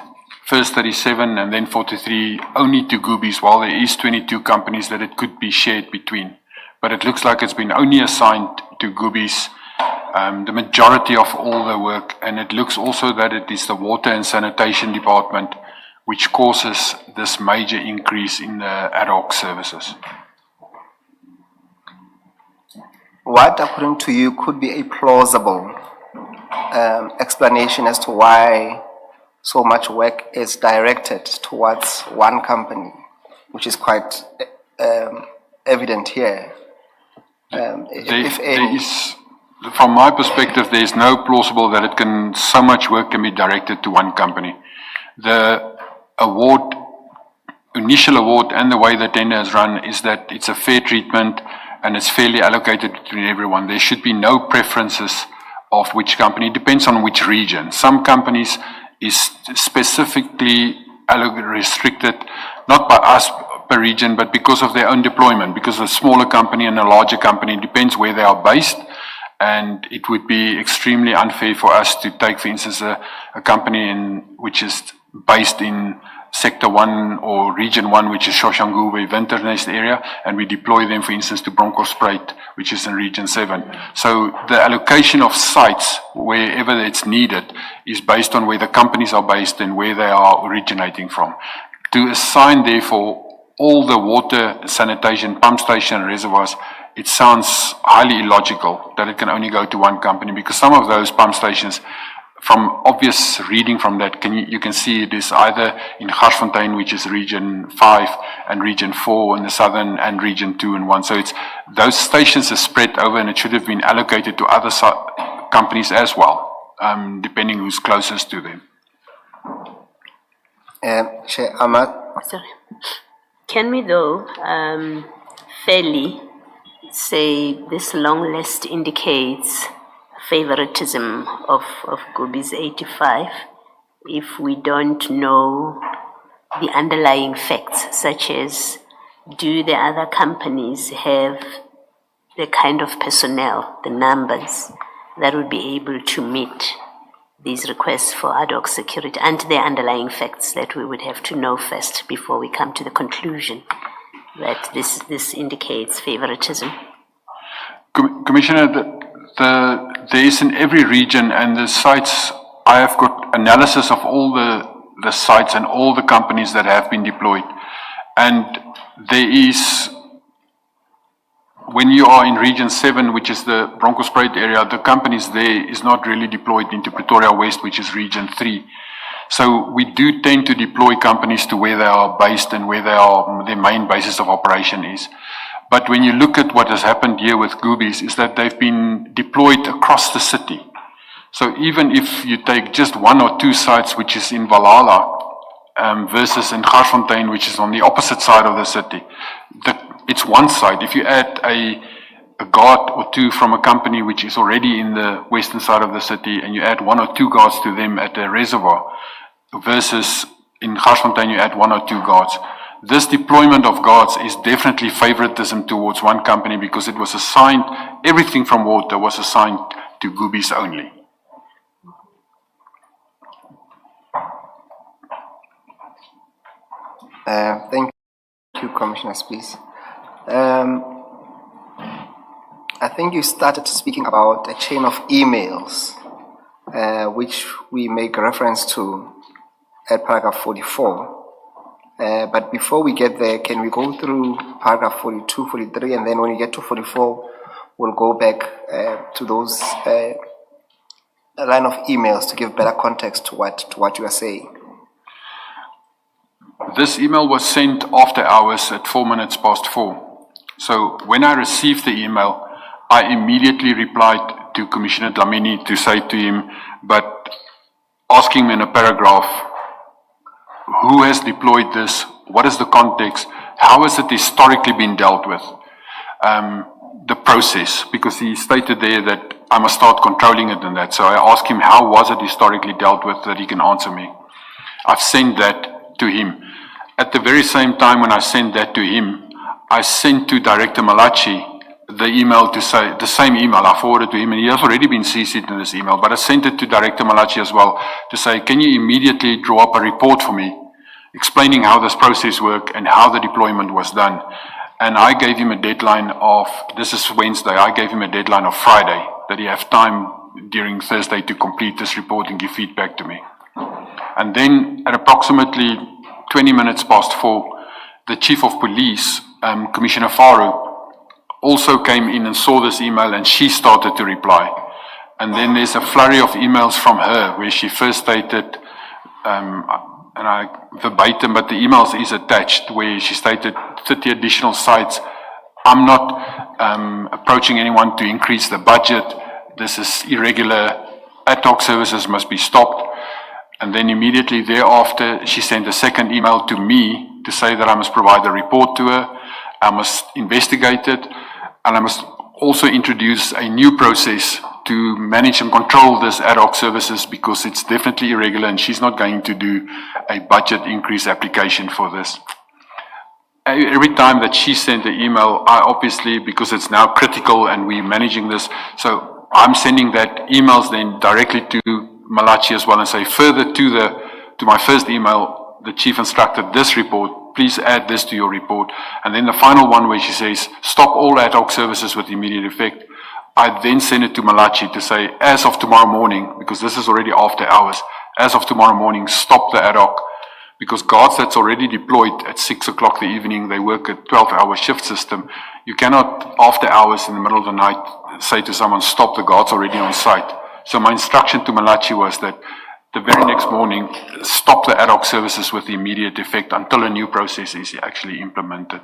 Speaker 3: first 37 and then 43 only to Goobies, while there is 22 companies that it could be shared between. But it looks like it's been only assigned to Goobies, the majority of all the work, and it looks also that it is the water and sanitation department which causes this major increase in the ad hoc services.
Speaker 2: What, according to you, could be a plausible explanation as to why so much work is directed towards one company, which is quite evident here? If any.
Speaker 3: From my perspective, there is no plausible that it can, so much work can be directed to one company. The award, initial award, and the way the tender is run is that it's a fair treatment and it's fairly allocated between everyone. There should be no preferences of which company. It depends on which region. Some companies is specifically restricted, not by us per region, but because of their own deployment, because a smaller company and a larger company, depends where they are based. And it would be extremely unfair for us to take, for instance, a company which is based in Sector 1 or Region 1, which is Shoshanguve, Winternest area, and we deploy them, for instance, to Bronkhorstspruit, which is in Region 7. So the allocation of sites, wherever it's needed, is based on where the companies are based and where they are originating from. To assign, therefore, all the water, sanitation, pump station, reservoirs, it sounds highly illogical that it can only go to one company, because some of those pump stations, from obvious reading from that, you can see it is either in Garsfontein, which is Region 5, and Region 4 in the southern, and Region 2 and 1. So it's, those stations are spread over, and it should have been allocated to other companies as well, depending who's closest to them.
Speaker 2: Chair Ahmad.
Speaker 5: Sorry. Can we though fairly say this long list indicates favoritism of Goobies 85 if we don't know the underlying facts, such as, do the other companies have the kind of personnel, the numbers, that would be able to meet these requests for ad hoc security, and the underlying facts that we would have to know first before we come to the conclusion that this indicates favoritism?
Speaker 3: Commissioner, there is in every region, and the sites, I have got analysis of all the sites and all the companies that have been deployed. And there is, when you are in Region 7, which is the Bronkhorstspruit area, the companies there is not really deployed into Pretoria West, which is Region 3. So we do tend to deploy companies to where they are based and where their main basis of operation is. But when you look at what has happened here with Goobies, is that they've been deployed across the city. So even if you take just one or two sites, which is in Valhalla, versus in Garsfontein, which is on the opposite side of the city, it's one site. If you add a guard or two from a company which is already in the western side of the city, and you add one or two guards to them at a reservoir, versus in Garsfontein you add one or two guards, this deployment of guards is definitely favoritism towards one company, because it was assigned, everything from water was assigned to Goobies only.
Speaker 2: Thank you, Commissioner Spies. I think you started speaking about a chain of emails, which we make reference to at paragraph 44. But before we get there, can we go through paragraph 42, 43, and then when we get to 44, we'll go back to those line of emails to give better context to what you are saying.
Speaker 3: This email was sent after hours at 4:04. So when I received the email, I immediately replied to Commissioner Dlamini to say to him, but asking him in a paragraph, who has deployed this? What is the context? How has it historically been dealt with? The process, because he stated there that I must start controlling it and that. So I asked him, how was it historically dealt with, that he can answer me. I've sent that to him. At the very same time when I sent that to him, I sent to Director Malachi the email to say, the same email I forwarded to him, and he has already been CC'd in this email, but I sent it to Director Malachi as well to say, can you immediately draw up a report for me explaining how this process worked and how the deployment was done. And I gave him a deadline of, this is Wednesday, I gave him a deadline of Friday, that he have time during Thursday to complete this report and give feedback to me. And then at approximately 20 minutes past 4, the Chief of Police, Commissioner Faru, also came in and saw this email, and she started to reply. And then there's a flurry of emails from her where she first stated, and I verbatim, but the emails is attached, where she stated 30 additional sites. I'm not approaching anyone to increase the budget. This is irregular. Ad hoc services must be stopped. And then immediately thereafter, she sent a second email to me to say that I must provide a report to her, I must investigate it, and I must also introduce a new process to manage and control this ad hoc services, because it's definitely irregular and she's not going to do a budget increase application for this. Every time that she sent the email, I obviously, because it's now critical and we're managing this, so I'm sending that emails then directly to Malachi as well and say, further to my first email, the chief instructed this report, please add this to your report. And then the final one where she says, stop all ad hoc services with immediate effect. I then send it to Malachi to say, as of tomorrow morning, because this is already after hours, as of tomorrow morning, stop the ad hoc. Because guards that's already deployed at 6 o'clock the evening, they work a 12-hour shift system. You cannot, after hours in the middle of the night, say to someone, stop, the guard's already on site. So my instruction to Malachi was that the very next morning, stop the ad hoc services with immediate effect until a new process is actually implemented.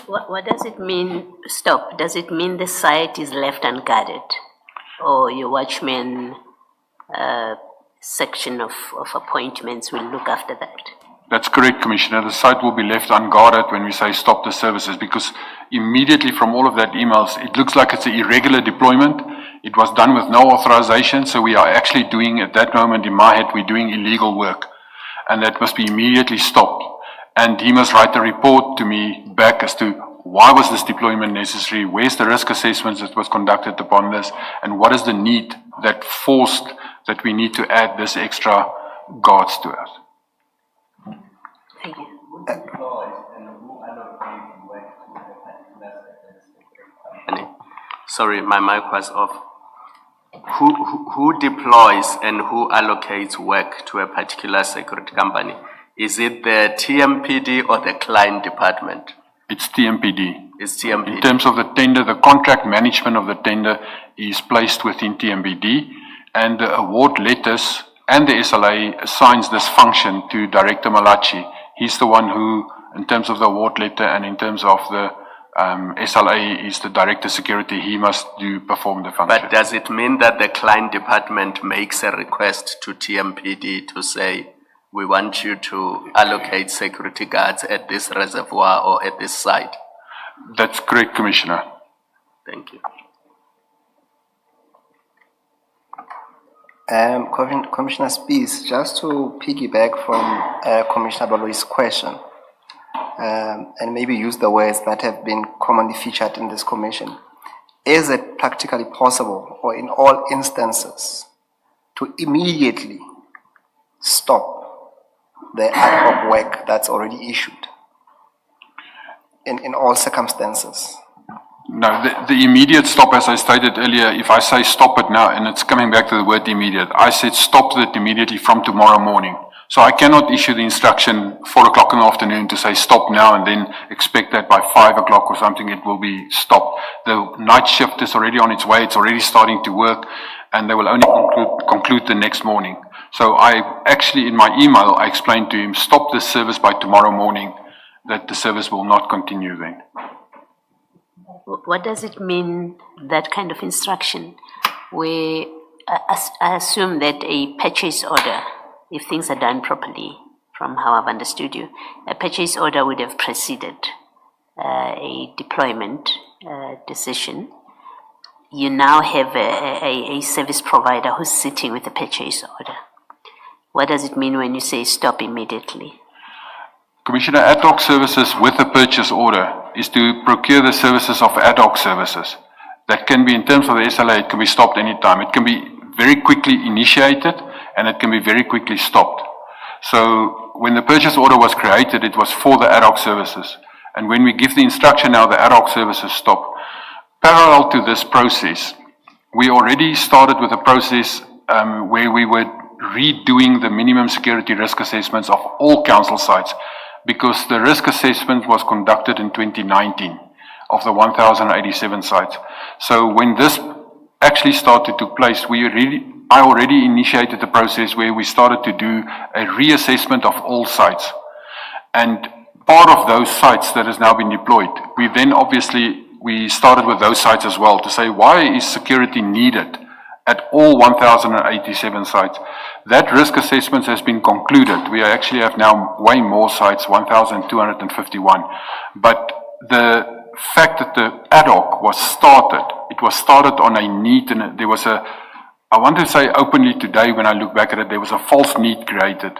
Speaker 5: What does it mean, stop? Does it mean the site is left unguarded? Or your watchman section of appointments will look after that?
Speaker 3: That's correct, Commissioner. The site will be left unguarded when we say stop the services, because immediately from all of that emails, it looks like it's an irregular deployment. It was done with no authorization, so we are actually doing, at that moment in my head, we're doing illegal work. And that must be immediately stopped. And he must write a report to me back as to why was this deployment necessary, where's the risk assessments that was conducted upon this, and what is the need that forced that we need to add this extra guards to us.
Speaker 5: Thank you.
Speaker 4: Sorry, my mic was off. Who deploys and who allocates work to a particular security company? Is it the TMPD or the client department?
Speaker 3: It's TMPD.
Speaker 4: It's TMPD.
Speaker 3: In terms of the tender, the contract management of the tender is placed within TMPD, and the award letters and the SLA assigns this function to Director Malachi. He's the one who, in terms of the award letter and in terms of the SLA, is the Director Security. He must perform the function.
Speaker 4: But does it mean that the client department makes a request to TMPD to say, we want you to allocate security guards at this reservoir or at this site?
Speaker 3: That's correct, Commissioner.
Speaker 4: Thank you.
Speaker 2: Commissioner Spies, just to piggyback from Commissioner Baloyi's question, and maybe use the words that have been commonly featured in this commission, is it practically possible, or in all instances, to immediately stop the ad hoc work that's already issued in all circumstances?
Speaker 3: No, the immediate stop, as I stated earlier, if I say stop it now, and it's coming back to the word immediate, I said stop it immediately from tomorrow morning. So I cannot issue the instruction 4 o'clock in the afternoon to say stop now and then expect that by 5 o'clock or something it will be stopped. The night shift is already on its way, it's already starting to work, and they will only conclude the next morning. So I actually, in my email, I explained to him, stop this service by tomorrow morning, that the service will not continue then.
Speaker 5: What does it mean, that kind of instruction, where I assume that a purchase order, if things are done properly, from how I've understood you, a purchase order would have preceded a deployment decision. You now have a service provider who's sitting with a purchase order. What does it mean when you say stop immediately?
Speaker 3: Commissioner, ad hoc services with a purchase order is to procure the services of ad hoc services. That can be, in terms of the SLA, it can be stopped anytime. It can be very quickly initiated and it can be very quickly stopped. So when the purchase order was created, it was for the ad hoc services. And when we give the instruction now, the ad hoc services stop. Parallel to this process, we already started with a process where we were redoing the minimum security risk assessments of all council sites, because the risk assessment was conducted in 2019 of the 1,087 sites. So when this actually started to take place, I already initiated the process where we started to do a reassessment of all sites. And part of those sites that has now been deployed, we started with those sites as well to say, why is security needed at all 1,087 sites? That risk assessment has been concluded. We actually have now way more sites, 1,251. But the fact that the ad hoc was started, it was started on a need, and there was I want to say openly today when I look back at it, there was a false need created.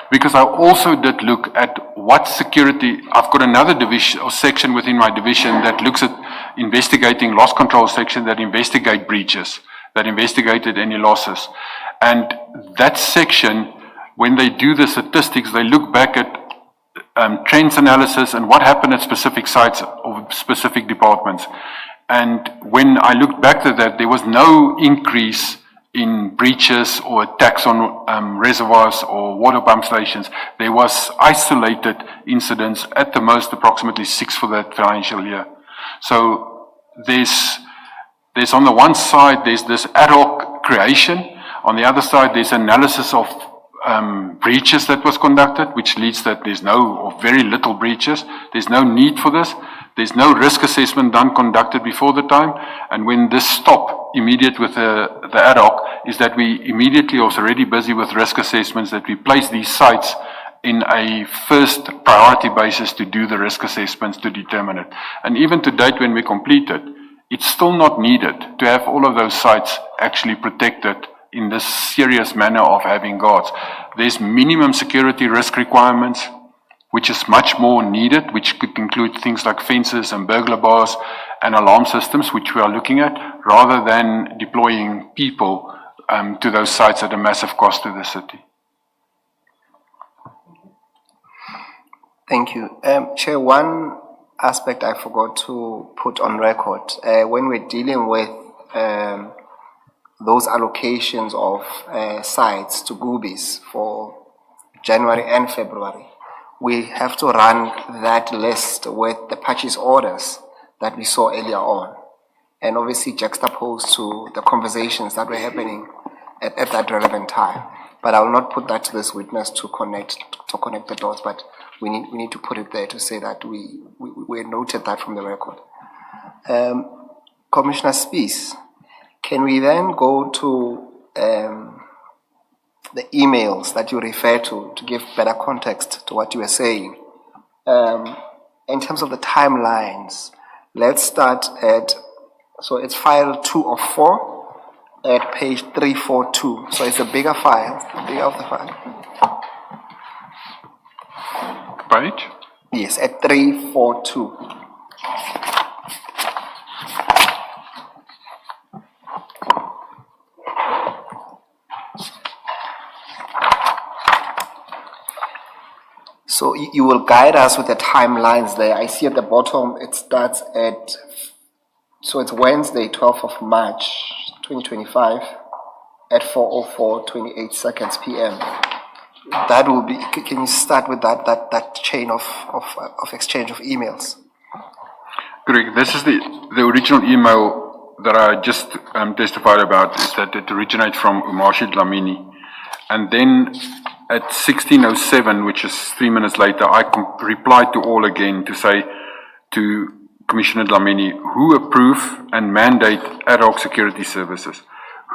Speaker 3: Because I also did look at what security, I've got another division or section within my division that looks at investigating loss control section that investigate breaches, that investigated any losses. And that section, when they do the statistics, they look back at trends analysis and what happened at specific sites or specific departments. And when I looked back to that, there was no increase in breaches or attacks on reservoirs or water pump stations. There was isolated incidents, at the most approximately 6 for that financial year. So there's on the one side, there's this ad hoc creation. On the other side, there's analysis of breaches that was conducted, which leads that there's no or very little breaches. There's no need for this. There's no risk assessment conducted before the time. And when this stop immediate with the ad hoc is that we immediately also already busy with risk assessments, that we place these sites in a first priority basis to do the risk assessments to determine it. And even to date when we complete it, it's still not needed to have all of those sites actually protected in this serious manner of having guards. There's minimum security risk requirements, which is much more needed, which could include things like fences and burglar bars and alarm systems, which we are looking at, rather than deploying people to those sites at a massive cost to the city.
Speaker 2: Thank you. Chair, one aspect I forgot to put on record. When we're dealing with those allocations of sites to Goobies for January and February, we have to run that list with the purchase orders that we saw earlier on, and obviously juxtaposed to the conversations that were happening at that relevant time. But I will not put that to this witness to connect the dots, but we need to put it there to say that we noted that from the record. Commissioner Spies, can we then go to the emails that you refer to give better context to what you were saying? In terms of the timelines, let's start at, so it's file 2 of 4 at page 342. So it's a bigger file, bigger of the file.
Speaker 3: Page?
Speaker 2: Yes, at 342. So you will guide us with the timelines there. I see at the bottom it starts at, so it's Wednesday, 12th of March, 2025 at 4:04:28 seconds p.m. That will be, can you start with that chain of exchange of emails?
Speaker 3: Correct. This is the original email that I just testified about, is that it originates from Umashi Dlamini. And then at 16:07, which is 3 minutes later, I replied to all again to say to Commissioner Dlamini, who approve and mandate ad hoc security services?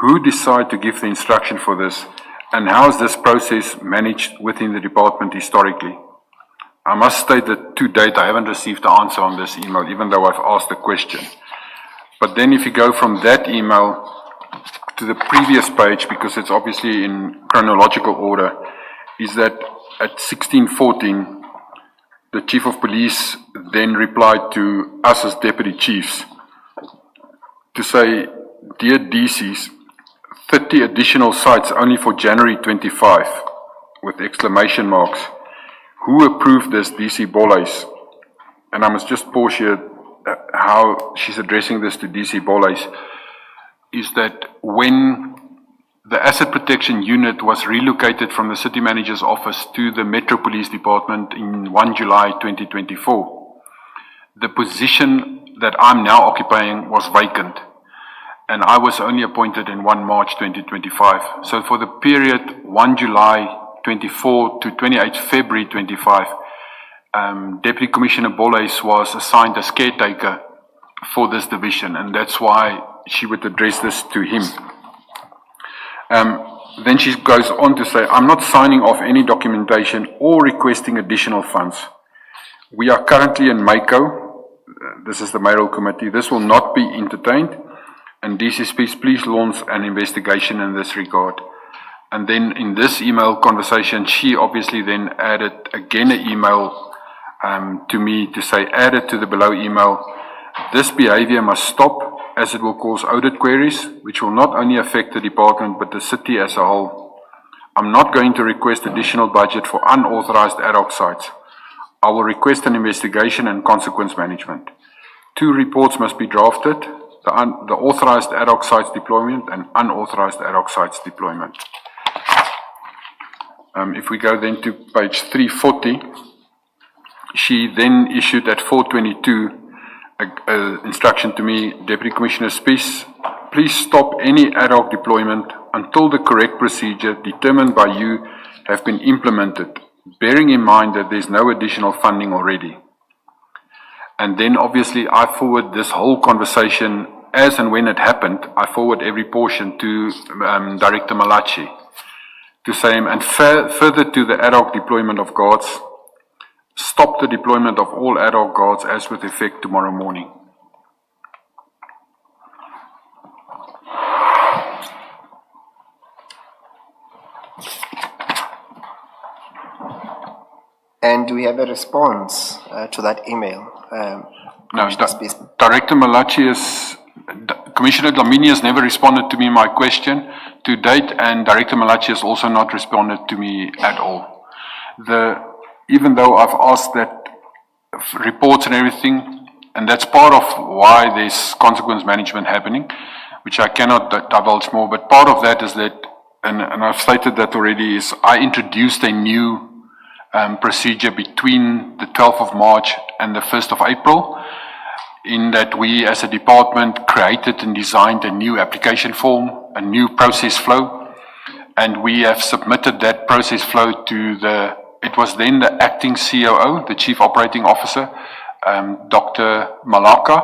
Speaker 3: Who decide to give the instruction for this? And how is this process managed within the department historically? I must state that to date, I haven't received the answer on this email, even though I've asked the question. But then if you go from that email to the previous page, because it's obviously in chronological order, is that at 16:14, the Chief of Police then replied to us as Deputy Chiefs to say, "Dear DCs, 30 additional sites only for January 25, with exclamation marks. Who approved this, DC Bollhuis?" And I must just pause here, how she's addressing this to DC Bollhuis, is that when the Asset Protection Unit was relocated from the City Manager's office to the Metro Police Department in 1 July 2024, the position that I'm now occupying was vacant, and I was only appointed in 1 March 2025. So for the period 1 July 24 to 28 February 25, Deputy Commissioner Bollhuis was assigned as caretaker for this division, and that's why she would address this to him. Then she goes on to say, "I'm not signing off any documentation or requesting additional funds. We are currently in MACO, this is the mayoral committee, this will not be entertained, and DCSPs, please launch an investigation in this regard." And then in this email conversation, she obviously then added again an email to me to say, added to the below email, "This behavior must stop, as it will cause audit queries, which will not only affect the department, but the city as a whole. I'm not going to request additional budget for unauthorized ad hoc sites. I will request an investigation and consequence management. 2 reports must be drafted, the authorized ad hoc sites deployment and unauthorized ad hoc sites deployment." If we go then to page 340, she then issued at 422 instruction to me, "Deputy Commissioner Spies, please stop any ad hoc deployment until the correct procedure determined by you have been implemented, bearing in mind that there's no additional funding already." And then obviously I forward this whole conversation as and when it happened. I forward every portion to Director Malachi to say, and further to the ad hoc deployment of guards, "Stop the deployment of all ad hoc guards as with effect tomorrow morning."
Speaker 2: And do we have a response to that email?
Speaker 3: No, Director Malachi Commissioner Dlamini has never responded to me my question to date, and Director Malachi has also not responded to me at all. Even though I've asked that reports and everything, and that's part of why there's consequence management happening, which I cannot divulge more, but part of that is that, and I've stated that already, is I introduced a new procedure between the 12th of March and the 1st of April, in that we as a department created and designed a new application form, a new process flow, and we have submitted that process flow to it was then the acting COO, the Chief Operating Officer, Dr. Malachi,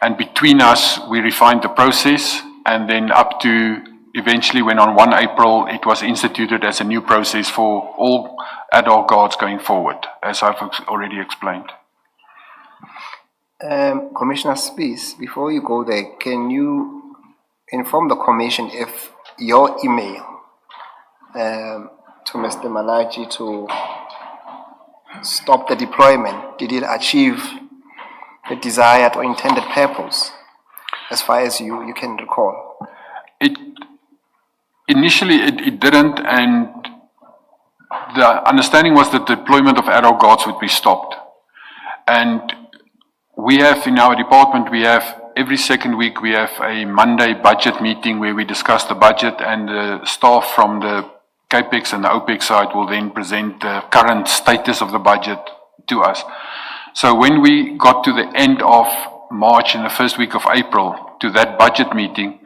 Speaker 3: and between us we refined the process, and then up to eventually when on 1 April it was instituted as a new process for all ad hoc guards going forward, as I've already explained.
Speaker 2: Commissioner Spies, before you go there, can you inform the Commission if your email to Mr. Malachi to stop the deployment, did it achieve the desired or intended purpose, as far as you can recall?
Speaker 3: Initially it didn't, and the understanding was that the deployment of ad hoc guards would be stopped. And we have in our department, every second week we have a Monday budget meeting where we discuss the budget, and the staff from the CAPEX and the OPEX side will then present the current status of the budget to us. So when we got to the end of March and the first week of April to that budget meeting,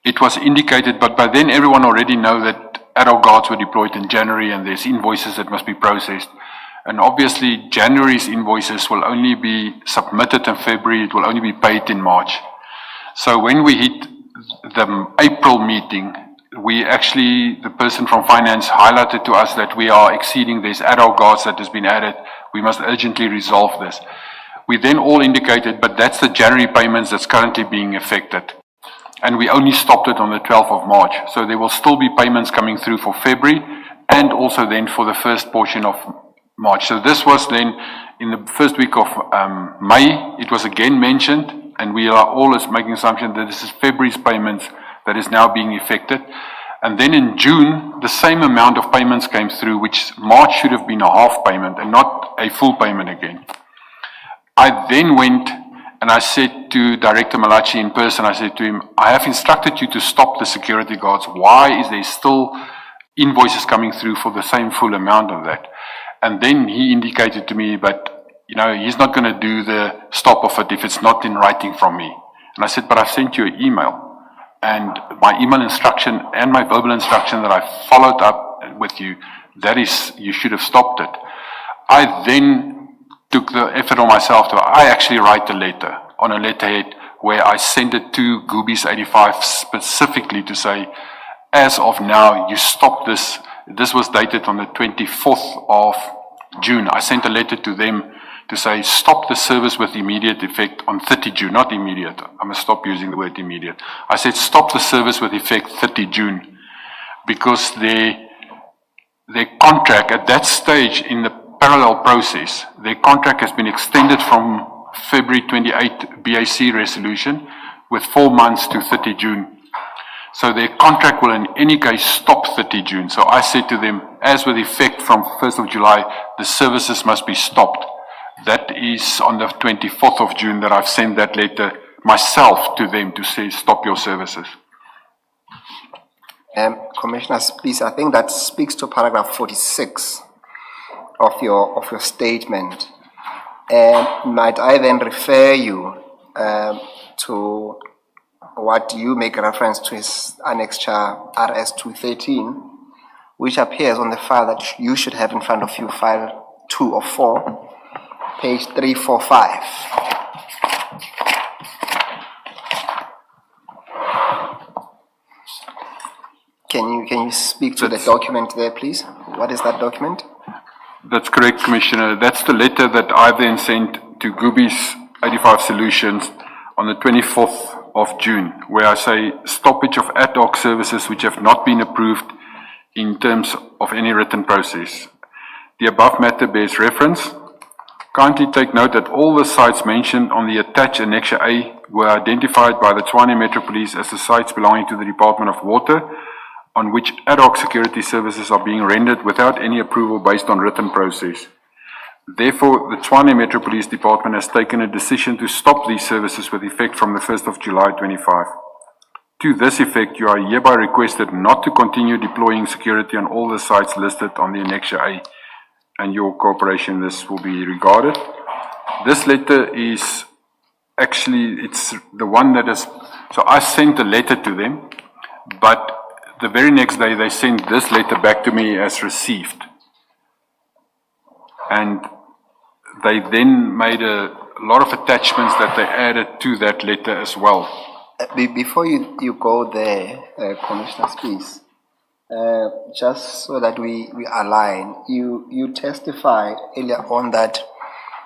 Speaker 3: it was indicated, but by then everyone already know that ad hoc guards were deployed in January and there's invoices that must be processed. And obviously January's invoices will only be submitted in February, it will only be paid in March. So when we hit the April meeting, the person from finance highlighted to us that we are exceeding this ad hoc guards that has been added. We must urgently resolve this. We then all indicated, but that's the January payments that's currently being affected. and we only stopped it on the 12th of March. So there will still be payments coming through for February and also then for the first portion of March. So this was then in the first week of May, it was again mentioned, and we are always making assumption that this is February's payments that is now being effected. And then in June, the same amount of payments came through, which March should have been a half payment and not a full payment again. I then went and I said to Director Malachi in person, I said to him, I have instructed you to stop the security guards. Why is there still invoices coming through for the same full amount of that? And then he indicated to me, but you know, he's not going to do the stop of it if it's not in writing from me. And I said, but I've sent you an email. And my email instruction and my verbal instruction that I followed up with you, that is, you should have stopped it. I then took the effort on myself I actually write a letter on a letterhead where I sent it to Goobies 85 specifically to say, as of now, you stop this. This was dated on the 24th of June. I sent a letter to them to say, stop the service with immediate effect on 30 June, not immediate. I must stop using the word immediate. I said, stop the service with effect 30 June, because their contract at that stage in the parallel process, their contract has been extended from February 28 BAC resolution with 4 months to 30 June. So their contract will in any case stop 30 June. So I said to them, as with effect from 1st of July, the services must be stopped. That is on the 24th of June that I've sent that letter myself to them to say, stop your services.
Speaker 2: Commissioner Spies, I think that speaks to paragraph 46 of your statement. And might I then refer you to what you make reference to as annexure RS 213, which appears on the file that you should have in front of you, file 2 of 4. Page 345. Can you speak to the document there, please? What is that document?
Speaker 3: That's correct, Commissioner. That's the letter that I then sent to Goobies 85 Solutions on the 24th of June, where I say stoppage of ad hoc services which have not been approved in terms of any written process. The above matter bears reference. Kindly take note that all the sites mentioned on the attached Annexure A were identified by the Tshwane Metro Police as the sites belonging to the Department of Water, on which ad hoc security services are being rendered without any approval based on written process. Therefore, the Tshwane Metro Police Department has taken a decision to stop these services with effect from the 1st of July 25. To this effect, you are hereby requested not to continue deploying security on all the sites listed on the Annexure A, and your cooperation this will be regarded. This letter is actually, it's the one that is, so I sent a letter to them, but the very next day they sent this letter back to me as received. And they then made a lot of attachments that they added to that letter as well.
Speaker 2: Before you go there, Commissioner Spies, just so that we align, you testified earlier on that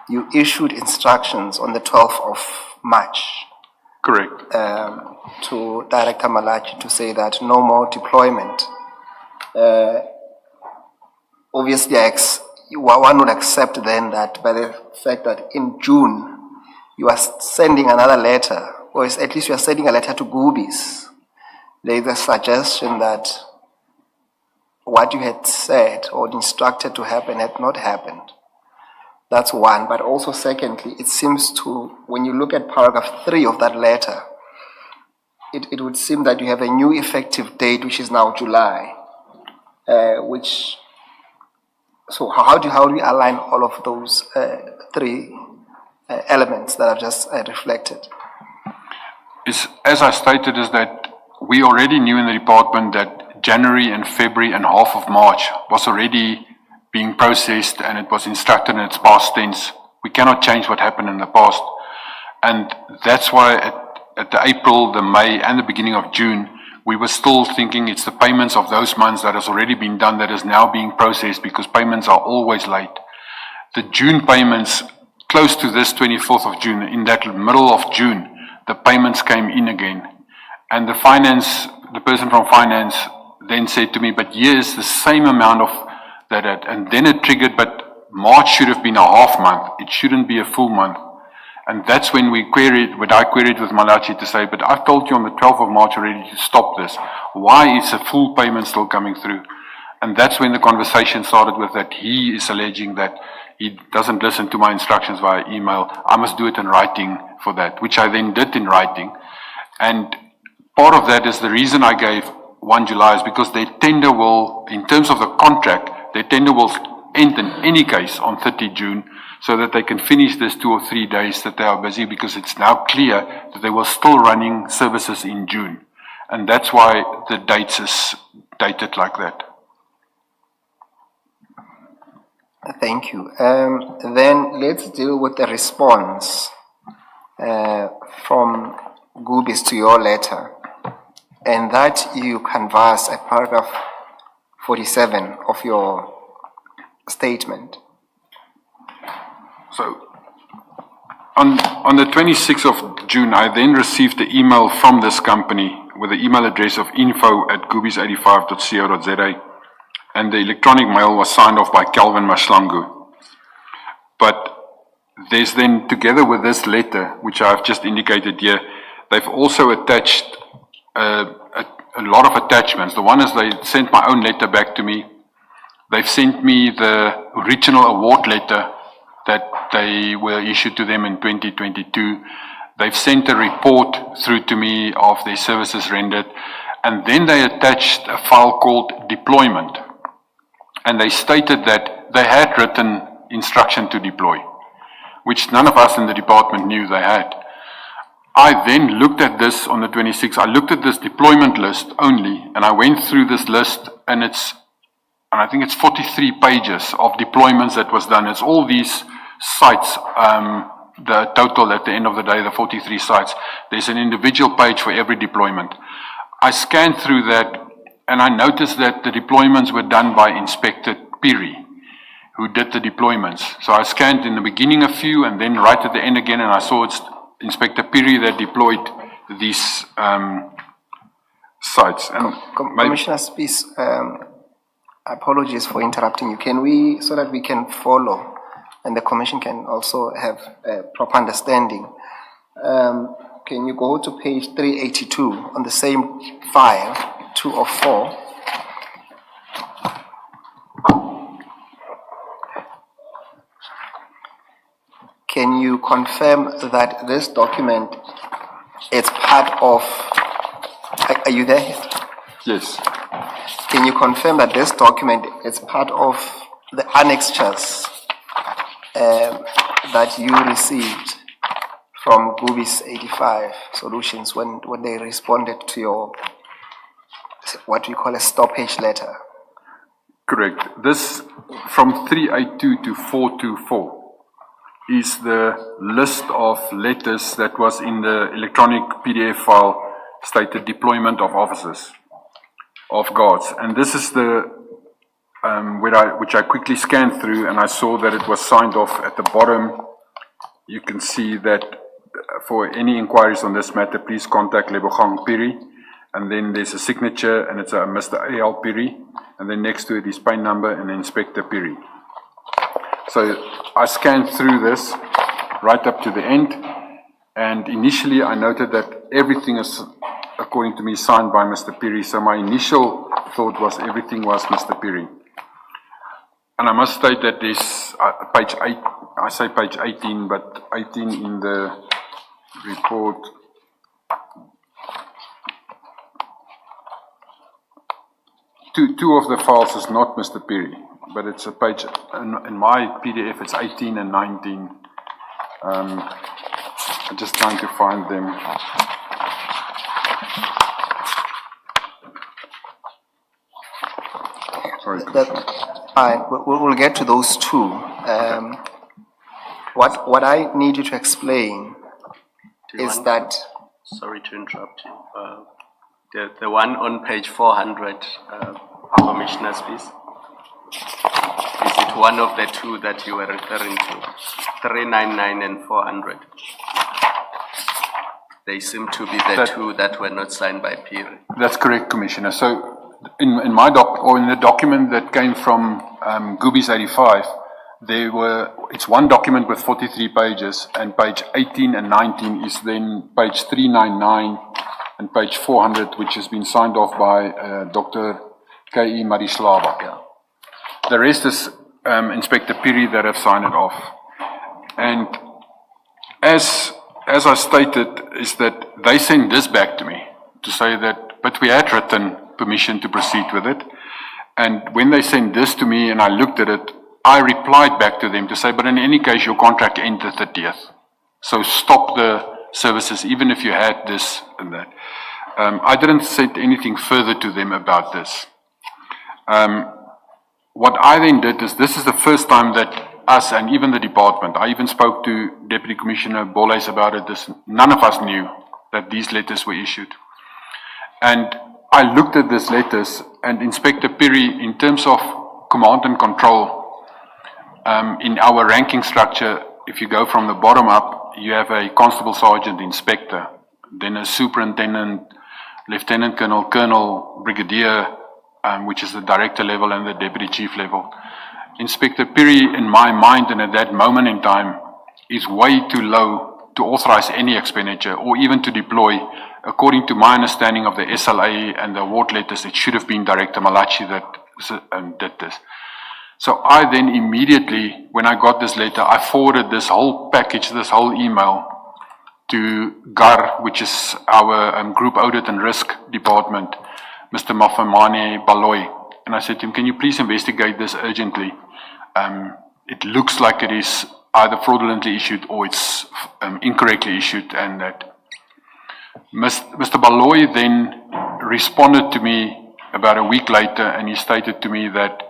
Speaker 2: you issued instructions on the 12th of March.
Speaker 3: Correct.
Speaker 2: To Director Malachi to say that no more deployment. Obviously, one would accept then that by the fact that in June you are sending another letter, or at least you are sending a letter to Goobies. There is a suggestion that what you had said or instructed to happen had not happened. That's one. But also secondly, it seems to, when you look at paragraph 3 of that letter, it would seem that you have a new effective date, which is now July, so how do we align all of those 3 elements that I've just reflected?
Speaker 3: As I stated, is that we already knew in the department that January and February and half of March was already being processed, and it was instructed in its past tense. We cannot change what happened in the past. And that's why at the April, the May, and the beginning of June, we were still thinking it's the payments of those months that has already been done that is now being processed, because payments are always late. The June payments, close to this 24th of June, in that middle of June, the payments came in again. And the person from finance then said to me, but here's the same amount of that, and then it triggered, but March should have been a half month. It shouldn't be a full month. And that's when I queried with Malachi to say, but I've told you on the 12th of March already to stop this. Why is a full payment still coming through? And that's when the conversation started with that he is alleging that he doesn't listen to my instructions via email. I must do it in writing for that, which I then did in writing. And part of that is the reason I gave 1 July is because their tender will, in terms of the contract, their tender will end in any case on 30 June so that they can finish this 2 or 3 days that they are busy, because it's now clear that they were still running services in June. And that's why the dates is dated like that.
Speaker 2: Thank you. Then let's deal with the response from Goobies to your letter, and that you canvass at paragraph 47 of your statement.
Speaker 3: So, on the 26th of June, I then received the email from this company with the email address of info@goobies85.co.za, and the electronic mail was signed off by Calvin Mashlangu. But there's then, together with this letter, which I've just indicated here, they've also attached a lot of attachments. The one is they sent my own letter back to me. They've sent me the original award letter that they were issued to them in 2022. They've sent a report through to me of their services rendered, and then they attached a file called deployment. And they stated that they had written instruction to deploy, which none of us in the department knew they had. I then looked at this on the 26th. I looked at this deployment list only, and I went through this list, and I think it's 43 pages of deployments that was done. It's all these sites, the total at the end of the day, the 43 sites. There's an individual page for every deployment. I scanned through that, and I noticed that the deployments were done by Inspector Piri, who did the deployments. So I scanned in the beginning a few, and then right at the end again, and I saw it's Inspector Piri that deployed these sites. And
Speaker 2: Commissioner Spies, apologies for interrupting you. Can we, so that we can follow and the Commission can also have a proper understanding, can you go to page 382 on the same file, 2 of 4? Can you confirm that this document is part of, are you there?
Speaker 3: yes,
Speaker 2: Can you confirm that this document is part of the annexures that you received from Goobies 85 Solutions when they responded to your, what we call a stoppage letter?
Speaker 3: correct. This from 382 to 424 is the list of letters that was in the electronic PDF file stated deployment of officers, of guards. And this is the, which I quickly scanned through, and I saw that it was signed off at the bottom. You can see that for any inquiries on this matter, please contact Lebogang Piri. And then there's a signature, and it's a Mr. A.L. Piri. And then next to it is PIN number and Inspector Piri. So I scanned through this right up to the end, and initially I noted that everything is, according to me, signed by Mr. Piri. So my initial thought was everything was Mr. Piri. And I must state that there's page 8, I say page 18, but 18 in the report. Two of the files is not Mr. Piri, but it's a page, in my PDF it's 18 and 19. I'm just trying to find them. Sorry.
Speaker 2: We'll get to those two. What I need you to explain is that...
Speaker 4: Sorry to interrupt you. The one on page 400, Commissioner Spies, is it one of the two that you were referring to? 399 and 400. They seem to be the two that were not signed by Piri.
Speaker 3: That's correct, Commissioner. So in my in the document that came from Goobies 85, it's one document with 43 pages, and page 18 and 19 is then page 399 and page 400, which has been signed off by Dr. K.E. Marislava.
Speaker 4: Yeah.
Speaker 3: The rest is Inspector Piri that have signed it off. And as I stated, is that they sent this back to me to say that, but we had written permission to proceed with it. And when they sent this to me and I looked at it, I replied back to them to say, but in any case, your contract ends the 30th. So stop the services, even if you had this and that. I didn't say anything further to them about this. What I then did is, this is the first time that us and even the department, I even spoke to Deputy Commissioner Boles about it, none of us knew that these letters were issued. And I looked at these letters, and Inspector Piri, in terms of command and control, in our ranking structure, if you go from the bottom up, you have a constable, sergeant, inspector, then a superintendent, lieutenant colonel, colonel, brigadier, which is the director level, and the deputy chief level. Inspector Piri, in my mind and at that moment in time, is way too low to authorize any expenditure or even to deploy. According to my understanding of the SLA and the award letters, it should have been Director Malachi that did this. So I then immediately, when I got this letter, I forwarded this whole package, this whole email to GAR, which is our Group Audit and Risk Department, Mr. Mafamane Baloy. And I said to him, can you please investigate this urgently? It looks like it is either fraudulently issued or it's incorrectly issued. And that Mr. Baloy then responded to me about a week later, and he stated to me that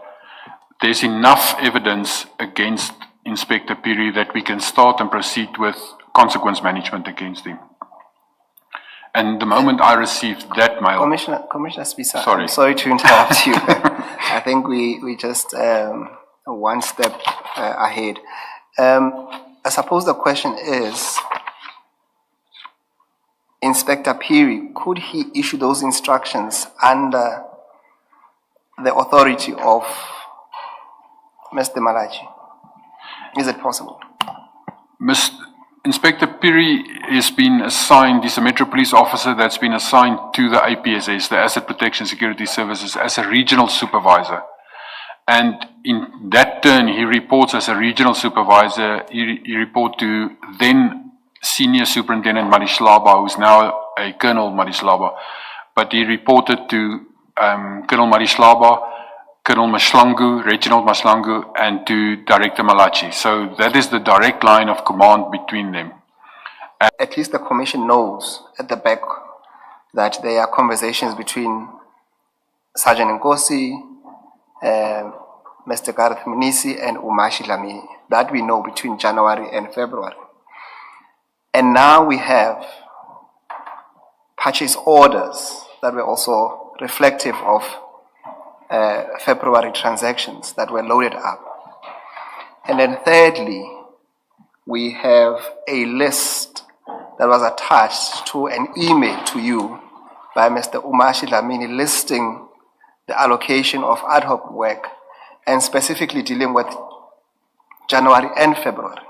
Speaker 3: there's enough evidence against Inspector Piri that we can start and proceed with consequence management against him. And the moment I received that mail...
Speaker 2: Commissioner Spies,
Speaker 3: sorry.
Speaker 2: I'm sorry to interrupt you. I think we just one step ahead. I suppose the question is, Inspector Piri, could he issue those instructions under the authority of Mr. Malachi? Is it possible?
Speaker 3: Inspector Piri has been assigned, he's a Metro Police officer that's been assigned to the APSS, the Asset Protection Security Services, as a regional supervisor. And in that turn, he reports as a regional supervisor, he reports to then Senior Superintendent Marislava, who's now a Colonel Marislava. But he reported to Colonel Marislava, Colonel Mashlangu, Reginald Mashlangu, and to Director Malachi. So that is the direct line of command between them.
Speaker 2: At least the Commission knows at the back that there are conversations between Sergeant Nkosi, Mr. Gareth Munisi, and Umashi Lamini. That we know between January and February. And now we have purchase orders that were also reflective of February transactions that were loaded up. And then thirdly, we have a list that was attached to an email to you by Mr. Umashi Lamini listing the allocation of ad hoc work and specifically dealing with January and February.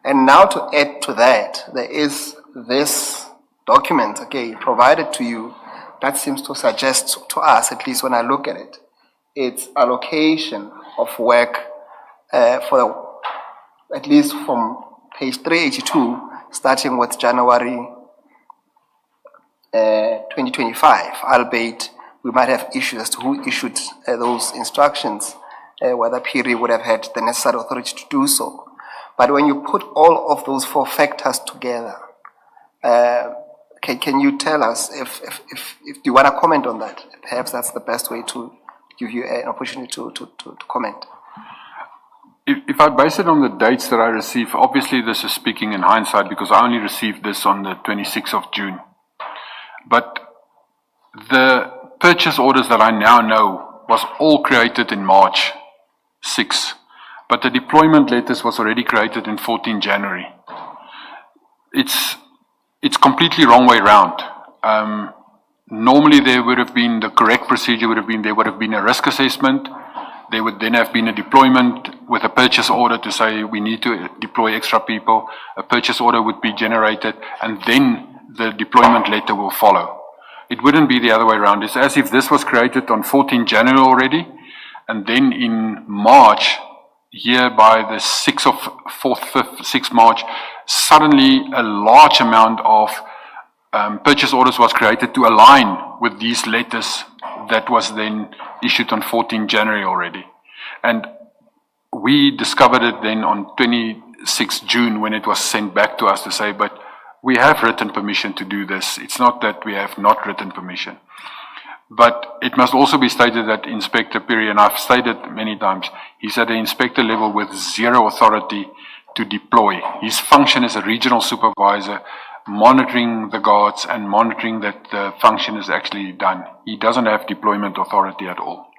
Speaker 2: And now to add to that, there is this document, okay, provided to you that seems to suggest to us, at least when I look at it, its allocation of work for at least from page 382, starting with January 2025, albeit we might have issues as to who issued those instructions, whether Piri would have had the necessary authority to do so. But when you put all of those four factors together, can you tell us if you want to comment on that? Perhaps that's the best way to give you an opportunity to comment.
Speaker 3: If I base it on the dates that I received, obviously this is speaking in hindsight because I only received this on the 26th of June. But the purchase orders that I now know was all created in March 6. But the deployment letters was already created in 14 January. It's It's completely wrong way round. Normally there would have been, the correct procedure would have been, there would have been a risk assessment. There would then have been a deployment with a purchase order to say we need to deploy extra people. A purchase order would be generated, and then the deployment letter will follow. It wouldn't be the other way around. It's as if this was created on 14 January already, and then in March, here by the 6th of 4th, 5th, 6th March, suddenly a large amount of purchase orders was created to align with these letters that was then issued on 14 January already. And we discovered it then on 26 June when it was sent back to us to say, but we have written permission to do this. It's not that we have not written permission. But it must also be stated that Inspector Piri, and I've stated many times, he's at the inspector level with zero authority to deploy. His function as a regional supervisor, monitoring the guards and monitoring that the function is actually done. He doesn't have deployment authority at all.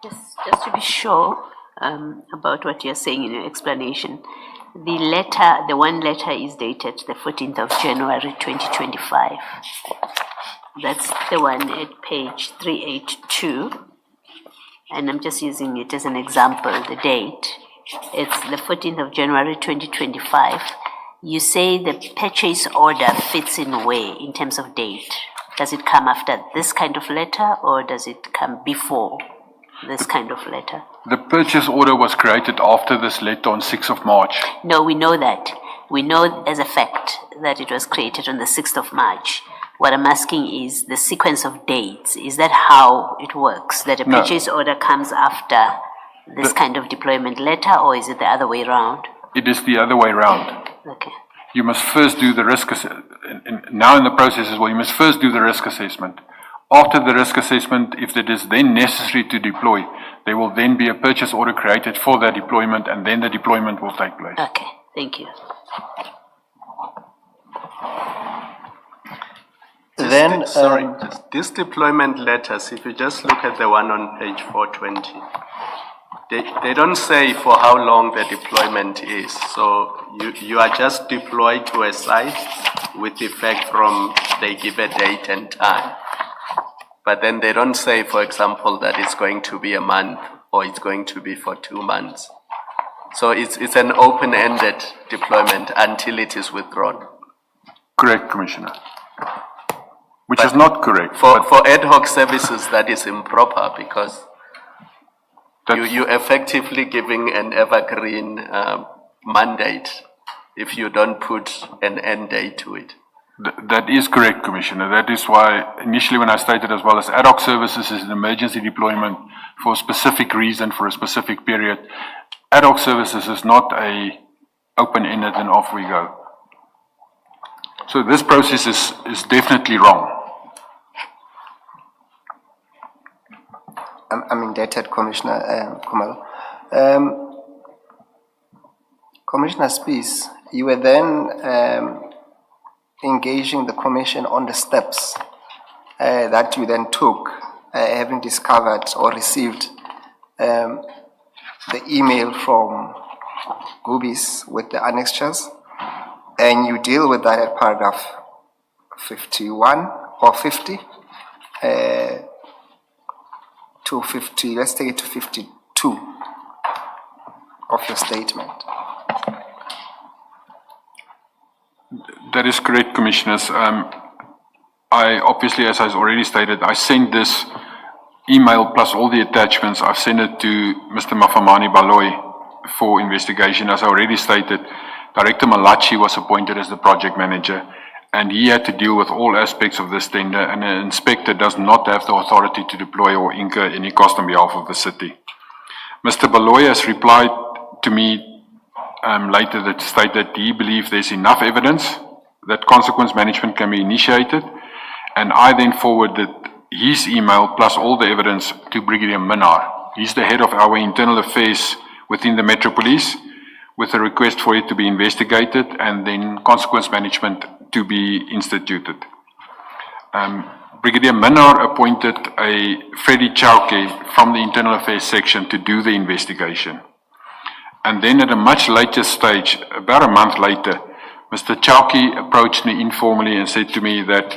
Speaker 5: Just to be sure about what you're saying in your explanation, the letter, the one letter is dated the 14th of January 2025. That's the one at page 382. And I'm just using it as an example, the date. It's the 14th of January 2025. You say the purchase order fits in where in terms of date? Does it come after this kind of letter or does it come before this kind of letter?
Speaker 3: The purchase order was created after this letter on 6th of March.
Speaker 5: No, we know that. We know as a fact that it was created on the 6th of March. What I'm asking is the sequence of dates. Is that how it works? That a purchase order comes after this kind of deployment letter, or is it the other way around?
Speaker 3: It is the other way around.
Speaker 5: Okay.
Speaker 3: You must first do the risk assessment. Now in the process as well, you must first do the risk assessment. After the risk assessment, if it is then necessary to deploy, there will then be a purchase order created for that deployment, and then the deployment will take place.
Speaker 5: Okay, thank you.
Speaker 2: Then,
Speaker 4: Sorry, these deployment letters, if you just look at the one on page 420, they don't say for how long the deployment is. So you are just deployed to a site with effect from they give a date and time. But then they don't say, for example, that it's going to be a month or it's going to be for 2 months. So it's an open-ended deployment until it is withdrawn.
Speaker 3: Correct, Commissioner. Which is not correct.
Speaker 4: For ad hoc services, that is improper because you're effectively giving an evergreen mandate if you don't put an end date to it.
Speaker 3: That is correct, Commissioner. That is why initially when I stated as well as ad hoc services is an emergency deployment for a specific reason, for a specific period. Ad hoc services is not a open-ended and off we go. So this process is definitely wrong.
Speaker 2: I'm indebted, Commissioner Kumalo. Commissioner Spies, you were then engaging the Commission on the steps that you then took, having discovered or received the email from Gubis with the annexures, and you deal with that at paragraph 51 or 50 to 50, let's take it to 52 of your statement.
Speaker 3: That is correct, Commissioners. I obviously, as I already stated, I sent this email plus all the attachments. I've sent it to Mr. Mafamani Baloyi for investigation. As I already stated, Director Malachi was appointed as the project manager, and he had to deal with all aspects of this tender, and an inspector does not have the authority to deploy or incur any cost on behalf of the city. Mr. Baloyi has replied to me later that state that he believes there's enough evidence that consequence management can be initiated, and I then forwarded his email plus all the evidence to Brigadier Minnar. He's the head of our internal affairs within the Metro Police, with a request for it to be investigated and then consequence management to be instituted. Brigadier Minnar appointed a Freddie Chauke from the internal affairs section to do the investigation. And then at a much later stage, about a month later, Mr. Chowki approached me informally and said to me that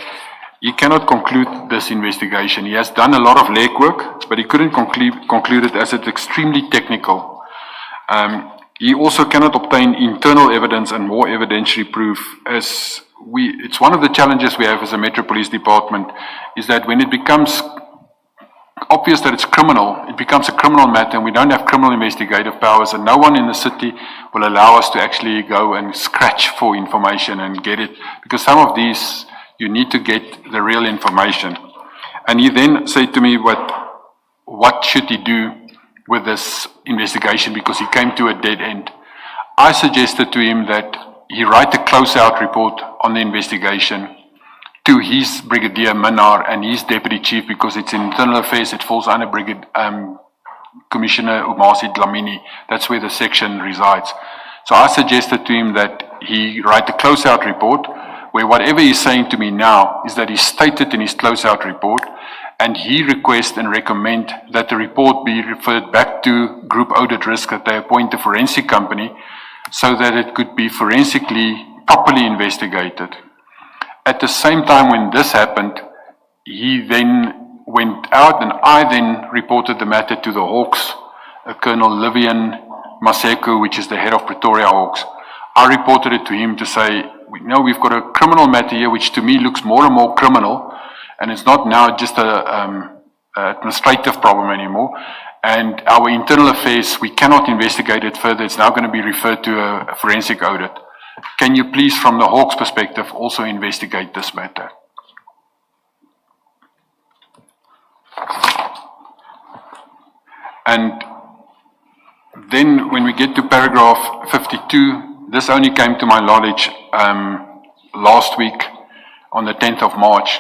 Speaker 3: he cannot conclude this investigation. He has done a lot of legwork, but he couldn't conclude it as it's extremely technical. He also cannot obtain internal evidence and more evidentiary proof, as it's one of the challenges we have as a Metro Police Department, is that when it becomes obvious that it's criminal, it becomes a criminal matter, and we don't have criminal investigative powers, and no one in the city will allow us to actually go and scratch for information and get it, because some of these, you need to get the real information. And he then said to me, what should he do with this investigation, because he came to a dead end. I suggested to him that he write a closeout report on the investigation to his Brigadier Minar and his Deputy Chief, because it's internal affairs, it falls under Commissioner Umasi Dlamini. That's where the section resides. So I suggested to him that he write a closeout report, where whatever he's saying to me now is that he stated in his closeout report, and he request and recommend that the report be referred back to Group Audit Risk, that they appoint a forensic company so that it could be forensically properly investigated. At the same time when this happened, he then went out, and I then reported the matter to the Hawks, Colonel Livian Maseko, which is the head of Pretoria Hawks. I reported it to him to say, we've got a criminal matter here, which to me looks more and more criminal, and it's not now just a administrative problem anymore. And our internal affairs, we cannot investigate it further. It's now going to be referred to a forensic audit. Can you please, from the Hawks' perspective, also investigate this matter? And then when we get to paragraph 52, this only came to my knowledge last week on the 10th of March,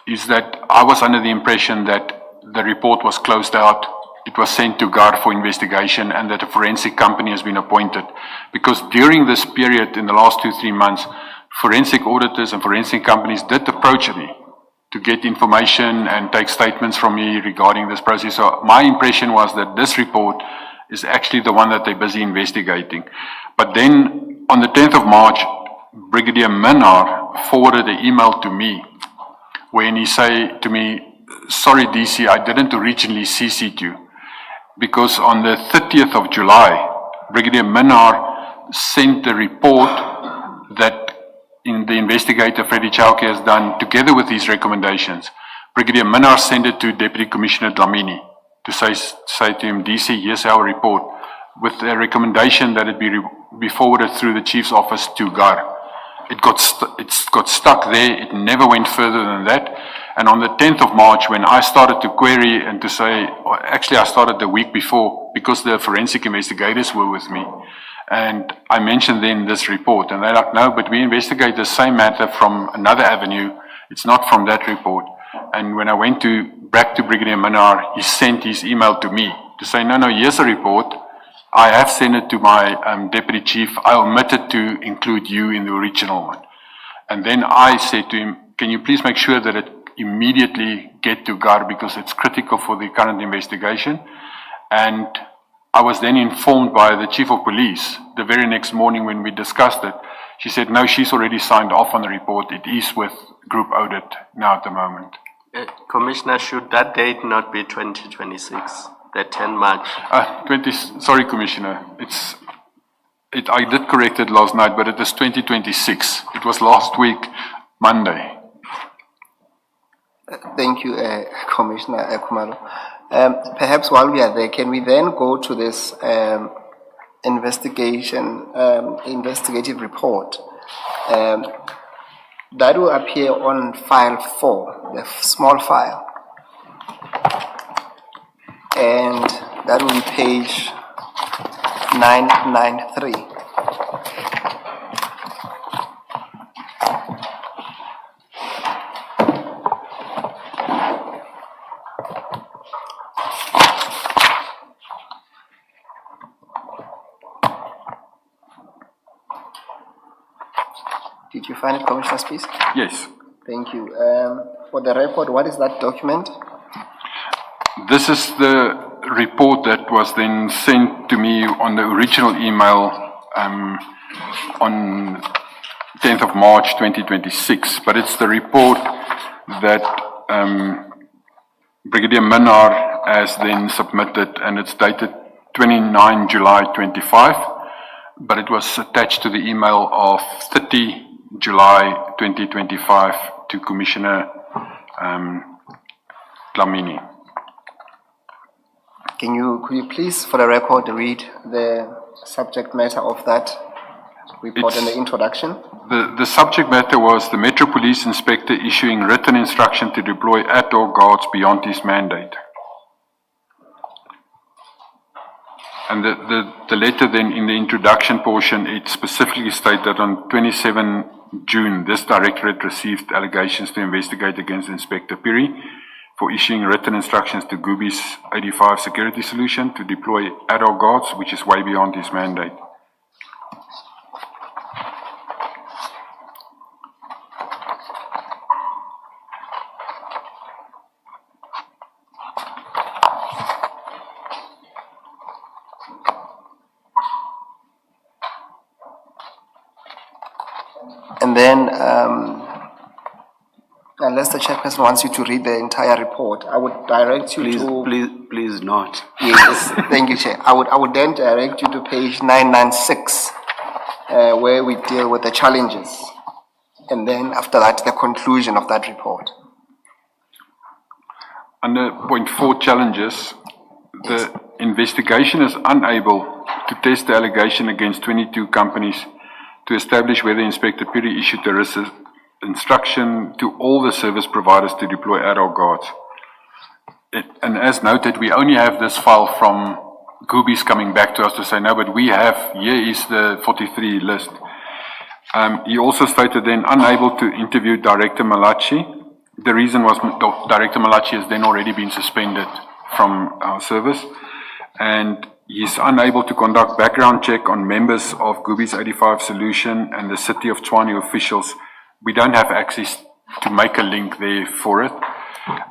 Speaker 3: is that I was under the impression that the report was closed out, it was sent to GAR for investigation, and that a forensic company has been appointed. Because during this period, in the last 2-3 months, forensic auditors and forensic companies did approach me to get information and take statements from me regarding this process. So my impression was that this report is actually the one that they're busy investigating. But then on the 10th of March, Brigadier Minar forwarded an email to me when he said to me, sorry DC, I didn't originally CC you, because on the 30th of July, Brigadier Minar sent the report that in the investigator Freddie Chowke has done together with his recommendations. Brigadier Minar sent it to Deputy Commissioner Dlamini to say to him, DC, here's our report, with a recommendation that it be forwarded through the Chief's office to GAR. It got stuck there, it never went further than that. And on the 10th of March, when I started to query and to say, actually I started the week before, because the forensic investigators were with me, and I mentioned then this report, and they're like, no, but we investigate the same matter from another avenue, it's not from that report. And when I went back to Brigadier Minar, he sent his email to me to say, no, here's a report, I have sent it to my Deputy Chief, I omitted to include you in the original one. And then I said to him, can you please make sure that it immediately get to GAR, because it's critical for the current investigation. And I was then informed by the Chief of Police the very next morning when we discussed it. She said, no, she's already signed off on the report. It is with Group Audit now at the moment.
Speaker 4: Commissioner, should that date not be 2026, the 10 March?
Speaker 3: Sorry, Commissioner. I did correct it last night, but it is 2026. It was last week, Monday.
Speaker 2: Thank you, Commissioner Khumalo. Perhaps while we are there, can we then go to this investigative report that will appear on file 4, the small file, and that will be page 993. Did you find it, Commissioner Spies?
Speaker 3: Yes.
Speaker 2: Thank you. For the record, what is that document?
Speaker 3: This is the report that was then sent to me on the original email on 10th of March 2026, but it's the report that Brigadier Minnar has then submitted, and it's dated 29 July 25, but it was attached to the email of 30 July 2025 to Commissioner Dlamini.
Speaker 2: Could you please, for the record, read the subject matter of that report in the introduction?
Speaker 3: The subject matter was the Metro Police Inspector issuing written instruction to deploy ad-hoc guards beyond his mandate. And the letter then, in the introduction portion, it specifically stated that on 27 June, this directorate received allegations to investigate against Inspector Piri for issuing written instructions to Gubi's 85 security solution to deploy ad-hoc guards, which is way beyond his mandate.
Speaker 2: And then, unless the chairperson wants you to read the entire report, I would direct you
Speaker 1: Please not.
Speaker 2: Yes, thank you, Chair. I would then direct you to page 996, where we deal with the challenges. And then after that, the conclusion of that report.
Speaker 3: Under point 4 challenges, the investigation is unable to test the allegation against 22 companies to establish whether Inspector Piri issued a instruction to all the service providers to deploy ad hoc guards. And as noted, we only have this file from Gubi's coming back to us to say, no, but we have, here is the 43 list. He also stated then unable to interview Director Malachi. The reason was Director Malachi has then already been suspended from our service, and he's unable to conduct background check on members of Gubi's 85 solution and the City of Tshwane officials. We don't have access to make a link there for it,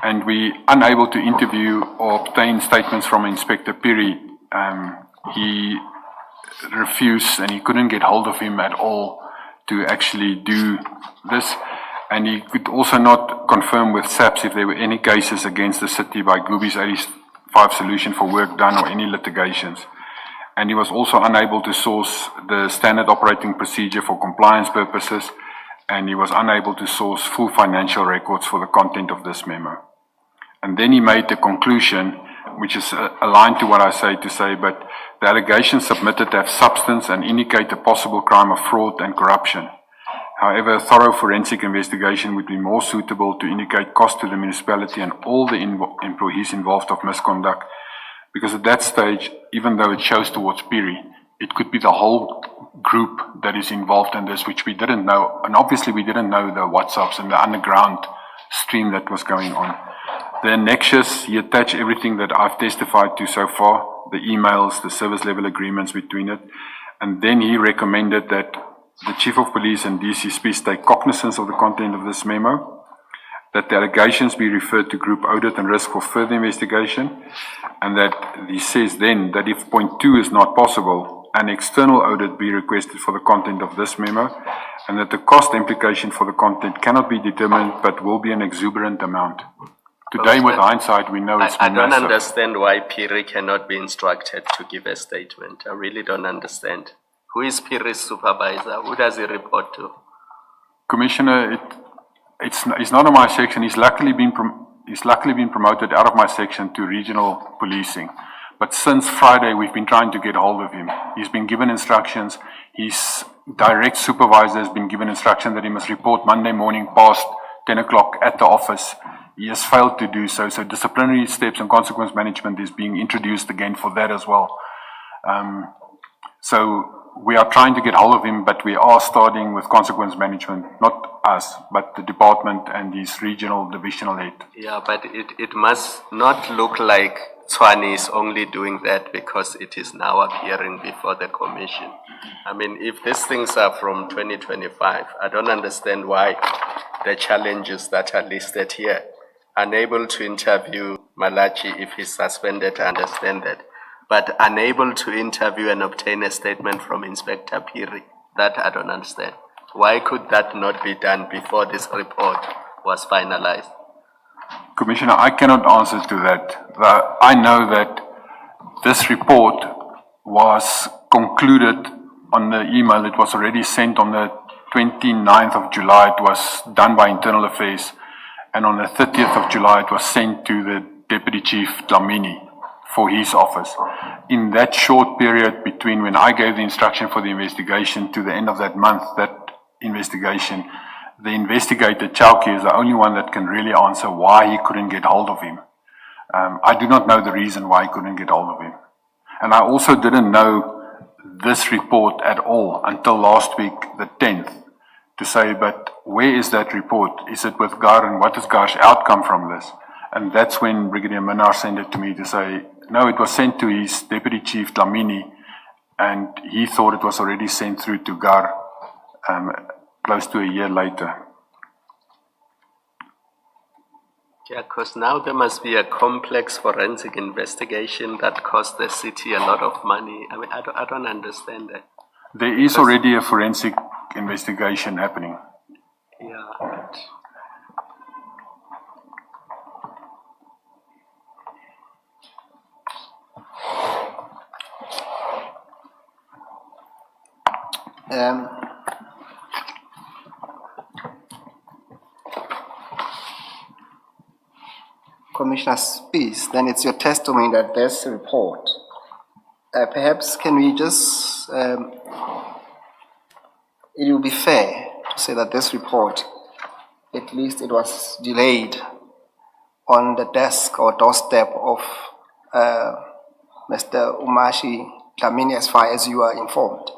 Speaker 3: and we unable to interview or obtain statements from Inspector Piri. He refused, and he couldn't get hold of him at all to actually do this. And he could also not confirm with SAPS if there were any cases against the city by Gubi's 85 solution for work done or any litigations. And he was also unable to source the standard operating procedure for compliance purposes, and he was unable to source full financial records for the content of this memo. And then he made the conclusion, which is aligned to what I say to say, but the allegations submitted have substance and indicate a possible crime of fraud and corruption. However, a thorough forensic investigation would be more suitable to indicate cost to the municipality and all the employees involved of misconduct, because at that stage, even though it shows towards Piri, it could be the whole group that is involved in this, which we didn't know. And obviously we didn't know the WhatsApps and the underground stream that was going on. The annexures, he attached everything that I've testified to so far, the emails, the service level agreements between it. And then he recommended that the Chief of Police and DCSPs take cognizance of the content of this memo, that the allegations be referred to Group Audit and Risk for further investigation, and that he says then that if point 2 is not possible, an external audit be requested for the content of this memo, and that the cost implication for the content cannot be determined but will be an exuberant amount. Today, with hindsight, we know it's
Speaker 4: I don't
Speaker 3: massive.
Speaker 4: understand why Piri cannot be instructed to give a statement. I really don't understand. Who is Piri's supervisor? Who does he report to?
Speaker 3: Commissioner, it's not in my section. He's luckily been promoted out of my section to regional policing. But since Friday, we've been trying to get hold of him. He's been given instructions. His direct supervisor has been given instruction that he must report Monday morning past 10 o'clock at the office. He has failed to do so. So disciplinary steps and consequence management is being introduced again for that as well. So we are trying to get hold of him, but we are starting with consequence management, not us, but the department and his regional divisional head.
Speaker 4: Yeah, but it must not look like Tshwane is only doing that because it is now appearing before the commission. I mean, if these things are from 2025, I don't understand why the challenges that are listed here, unable to interview Malachi if he's suspended, I understand that. But unable to interview and obtain a statement from Inspector Piri, that I don't understand. Why could that not be done before this report was finalized?
Speaker 3: Commissioner, I cannot answer to that. I know that this report was concluded on the email. It was already sent on the 29th of July. It was done by Internal Affairs. And on the 30th of July, it was sent to the Deputy Chief Dlamini for his office. In that short period between when I gave the instruction for the investigation to the end of that month, that investigation, the investigator, Chowki, is the only one that can really answer why he couldn't get hold of him. I do not know the reason why he couldn't get hold of him. And I also didn't know this report at all until last week, the 10th, to say, but where is that report? Is it with GAR, and what is GAR's outcome from this? And that's when Brigadier Minnar sent it to me to say, no, it was sent to his Deputy Chief Dlamini, and he thought it was already sent through to GAR close to a year later.
Speaker 4: Yeah, because now there must be a complex forensic investigation that cost the city a lot of money. I mean, I don't understand that.
Speaker 3: There is already a forensic investigation happening.
Speaker 4: Yeah. But
Speaker 2: Commissioner Spies, then it's your testimony that this report. Perhaps can we just, it will be fair to say that this report, at least it was delayed on the desk or doorstep of Mr. Umashi Dlamini, as far as you are informed.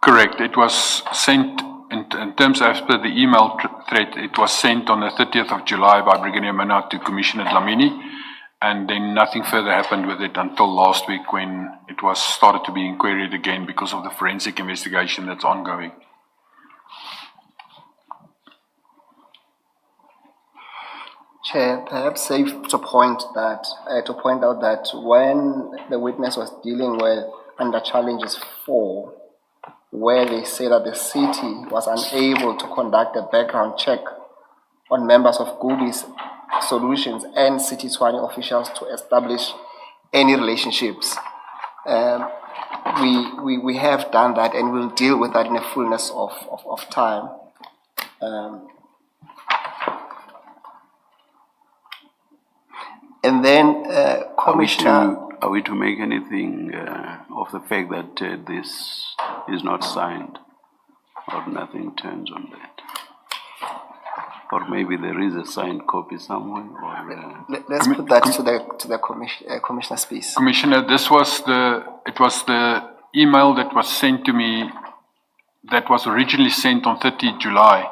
Speaker 3: Correct. It was sent, in terms as per the email thread, it was sent on the 30th of July by Brigadier Minnar to Commissioner Dlamini, and then nothing further happened with it until last week when it was started to be inquired again because of the forensic investigation that's ongoing.
Speaker 2: Chair, perhaps safe to point out that when the witness was dealing with under challenges 4, where they say that the city was unable to conduct a background check on members of Goobies Solutions and City Tshwane officials to establish any relationships. We have done that, and we'll deal with that in the fullness of time. And then, Commissioner...
Speaker 1: Are we to make anything of the fact that this is not signed, or nothing turns on that? Or maybe there is a signed copy somewhere? Or,
Speaker 2: Let's put that to the Commissioner Spies.
Speaker 3: Commissioner, it was the email that was sent to me that was originally sent on 30 July.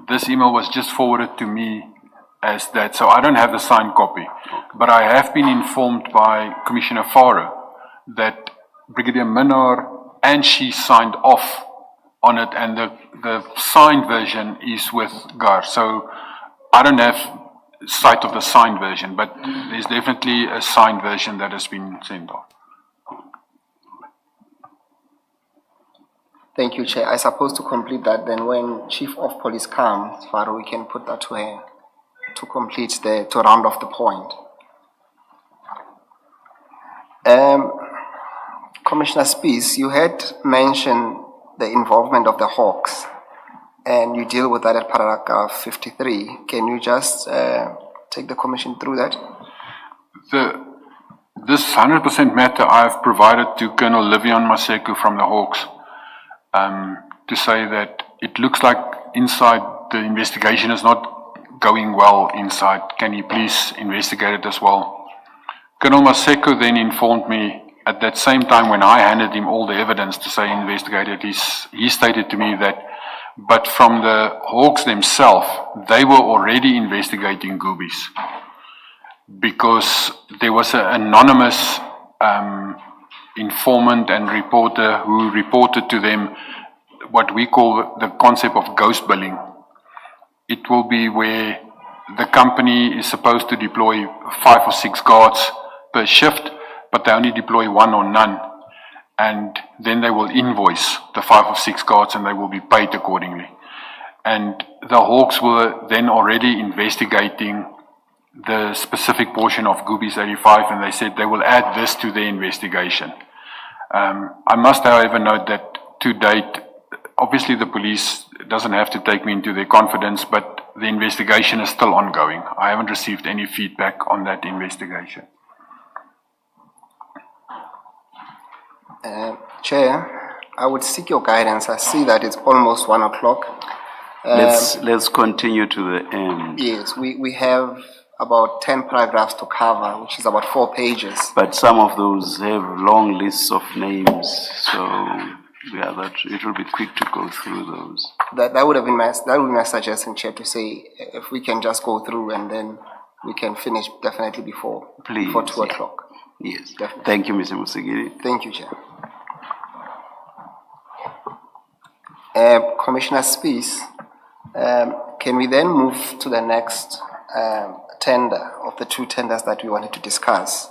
Speaker 3: This email was just forwarded to me as that, so I don't have the signed copy. But I have been informed by Commissioner Farah that Brigadier Minnar and she signed off on it, and the signed version is with GAR. So I don't have sight of the signed version, but there's definitely a signed version that has been sent off.
Speaker 2: Thank you, Chair. I suppose to complete that, then when Chief of Police comes, Farah, we can put that to her to complete to round off the point. Commissioner Spies, you had mentioned the involvement of the Hawks, and you deal with that at paragraph 53. Can you just take the Commission through that?
Speaker 3: This 100% matter I have provided to Colonel Livian Maseko from the Hawks to say that it looks like inside the investigation is not going well inside. Can you please investigate it as well? Colonel Maseko then informed me at that same time when I handed him all the evidence to say investigate it, he stated to me that, but from the Hawks themselves, they were already investigating Goobies because there was an anonymous informant and reporter who reported to them what we call the concept of ghost billing. It will be where the company is supposed to deploy 5 or 6 guards per shift, but they only deploy 1 or none. and then they will invoice the 5 or 6 guards and they will be paid accordingly. And the Hawks were then already investigating the specific portion of Goobies 85, and they said they will add this to their investigation. I must, however, note that to date, obviously the police doesn't have to take me into their confidence, but the investigation is still ongoing. I haven't received any feedback on that investigation.
Speaker 2: Chair, I would seek your guidance. I see that it's almost 1 o'clock.
Speaker 1: Let's continue to the end.
Speaker 2: Yes, we have about 10 paragraphs to cover, which is about 4 pages.
Speaker 1: But some of those have long lists of names, so yeah, that it will be quick to go through those.
Speaker 2: That would have been my suggestion, Chair, to say if we can just go through and then we can finish definitely before 2 o'clock.
Speaker 1: Yes.
Speaker 2: Definitely.
Speaker 1: Thank you, Mr. Musigiri.
Speaker 2: Thank you, Chair. Commissioner Spies, can we then move to the next tender of the 2 tenders that we wanted to discuss?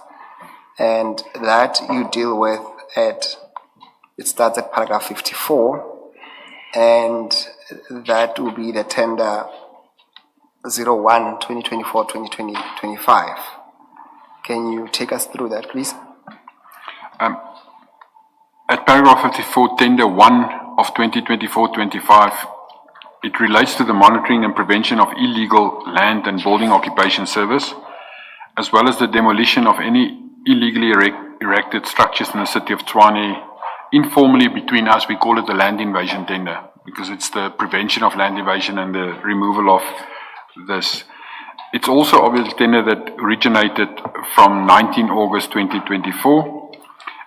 Speaker 2: And that you deal with it starts at paragraph 54, and that will be the tender 01, 2024-2025. Can you take us through that, please?
Speaker 3: At paragraph 54, tender 1 of 2024-25, it relates to the monitoring and prevention of illegal land and building occupation service, as well as the demolition of any illegally erected structures in the city of Tshwane. Informally, between us, we call it the land invasion tender, because it's the prevention of land invasion and the removal of this. It's also obviously a tender that originated from 19 August 2024.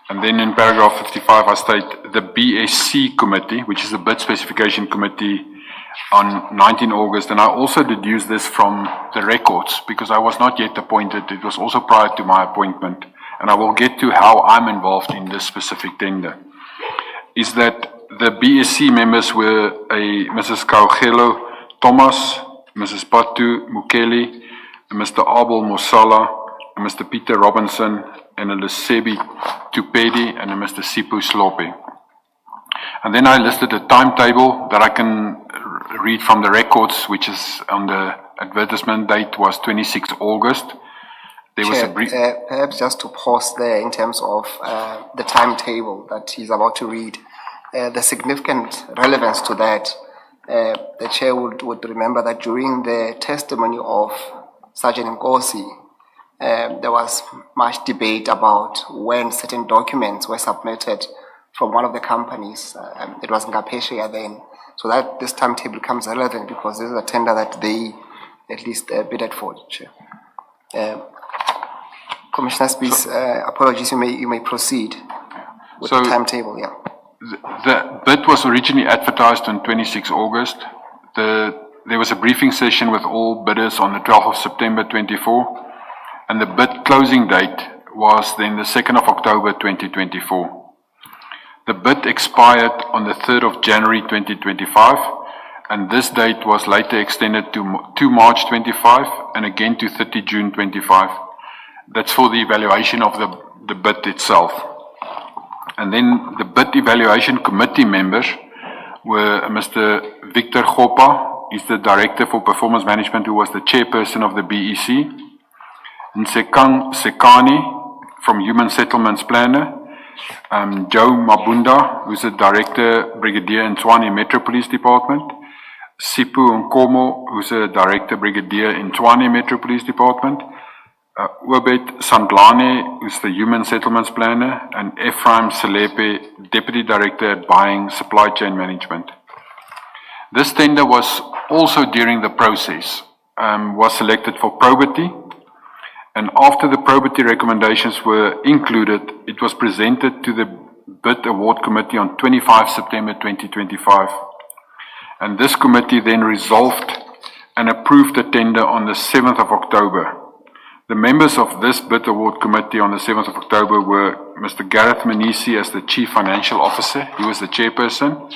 Speaker 3: And then in paragraph 55, I state the BSC committee, which is the bid specification committee, on 19 August. And I also deduce this from the records, because I was not yet appointed. It was also prior to my appointment. And I will get to how I'm involved in this specific tender. Is that the BSC members were Mrs. Kaugelo Thomas, Mrs. Patu Mukeli, Mr. Abel Mosala, Mr. Peter Robinson, and a Lesebi Tupedi, and a Mr. Sipu Slope. And then I listed a timetable that I can read from the records, which is on the advertisement date was 26 August. There was a brief...
Speaker 2: perhaps just to pause there in terms of the timetable that he's about to read. The significant relevance to that, the chair would remember that during the testimony of Sergeant Nkosi, there was much debate about when certain documents were submitted from one of the companies. It was Ngapesheya then. So that this timetable becomes relevant because this is a tender that they at least bidded for, Chair. Commissioner Spies, apologies, you may proceed with the timetable, yeah.
Speaker 3: The bid was originally advertised on 26 August. There was a briefing session with all bidders on the 12th of September 24, and the bid closing date was then the 2nd of October 2024. The bid expired on the 3rd of January 2025, and this date was later extended to March 25 and again to 30 June 25. That's for the evaluation of the bid itself. And then the bid evaluation committee members were Mr. Victor Gopa, he's the Director for Performance Management, who was the chairperson of the BEC, Nsekang Sekani from Human Settlements Planner, Joe Mabunda, who's the Director Brigadier in Tshwane Metro Police Department, Sipu Nkomo, who's a Director Brigadier in Tshwane Metro Police Department, Obed Sandlane, who's the Human Settlements Planner, and Ephraim Selepe, Deputy Director at Buying Supply Chain Management. This tender was also during the process, was selected for probity, and after the probity recommendations were included, it was presented to the Bid Award Committee on 25 September 2025. And this committee then resolved and approved the tender on the 7th of October. The members of this Bid Award Committee on the 7th of October were Mr. Gareth Manisi as the Chief Financial Officer, he was the chairperson,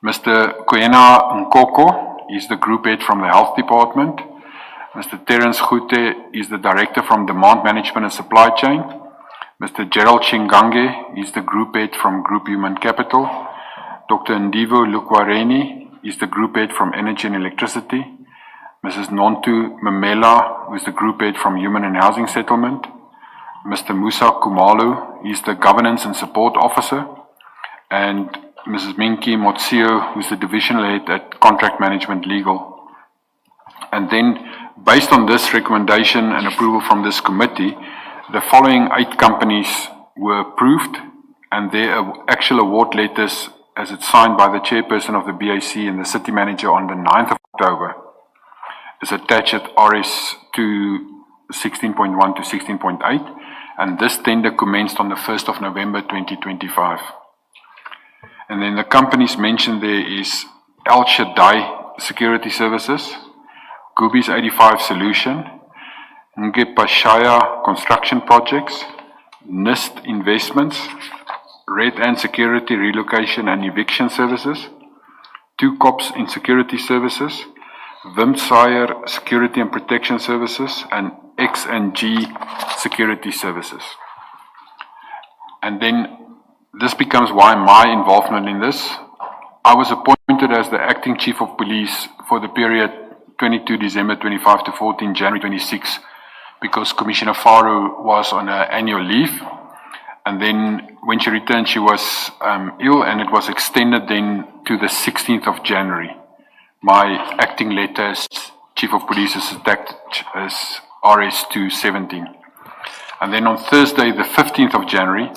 Speaker 3: Mr. Koena Nkoko, he's the Group Head from the Health Department, Mr. Terence Gute is the Director from Demand Management and Supply Chain, Mr. Gerald Chingange is the Group Head from Group Human Capital. Dr. Ndivo Lukwareni is the Group Head from Energy and Electricity. Mrs. Nontu Mamela, who is the Group Head from Human and Housing Settlement. Mr. Musa Kumalu is the Governance and Support Officer. And Mrs. Minki Motsio, who is the Divisional Head at Contract Management Legal. And then, based on this recommendation and approval from this committee, the following 8 companies were approved, and their actual award letters, as it's signed by the chairperson of the BAC and the city manager on the 9th of October, is attached at RS to 16.1 to 16.8, and this tender commenced on the 1st of November 2025. And then the companies mentioned there is El Shaddai Security Services, Gubi's 85 Solution, Ngepashaya Construction Projects, NIST Investments, Red Ant Security Relocation and Eviction Services, 2 Cops in Security Services, Wimsayer Security and Protection Services, and X&G Security Services. And then this becomes why my involvement in this. I was appointed as the Acting Chief of Police for the period 22 December 25 to 14 January 26, because Commissioner Faru was on her annual leave. And then when she returned, she was ill, and it was extended then to the 16th of January. My acting letter as Chief of Police is attached as RS217. And then on Thursday, the 15th of January,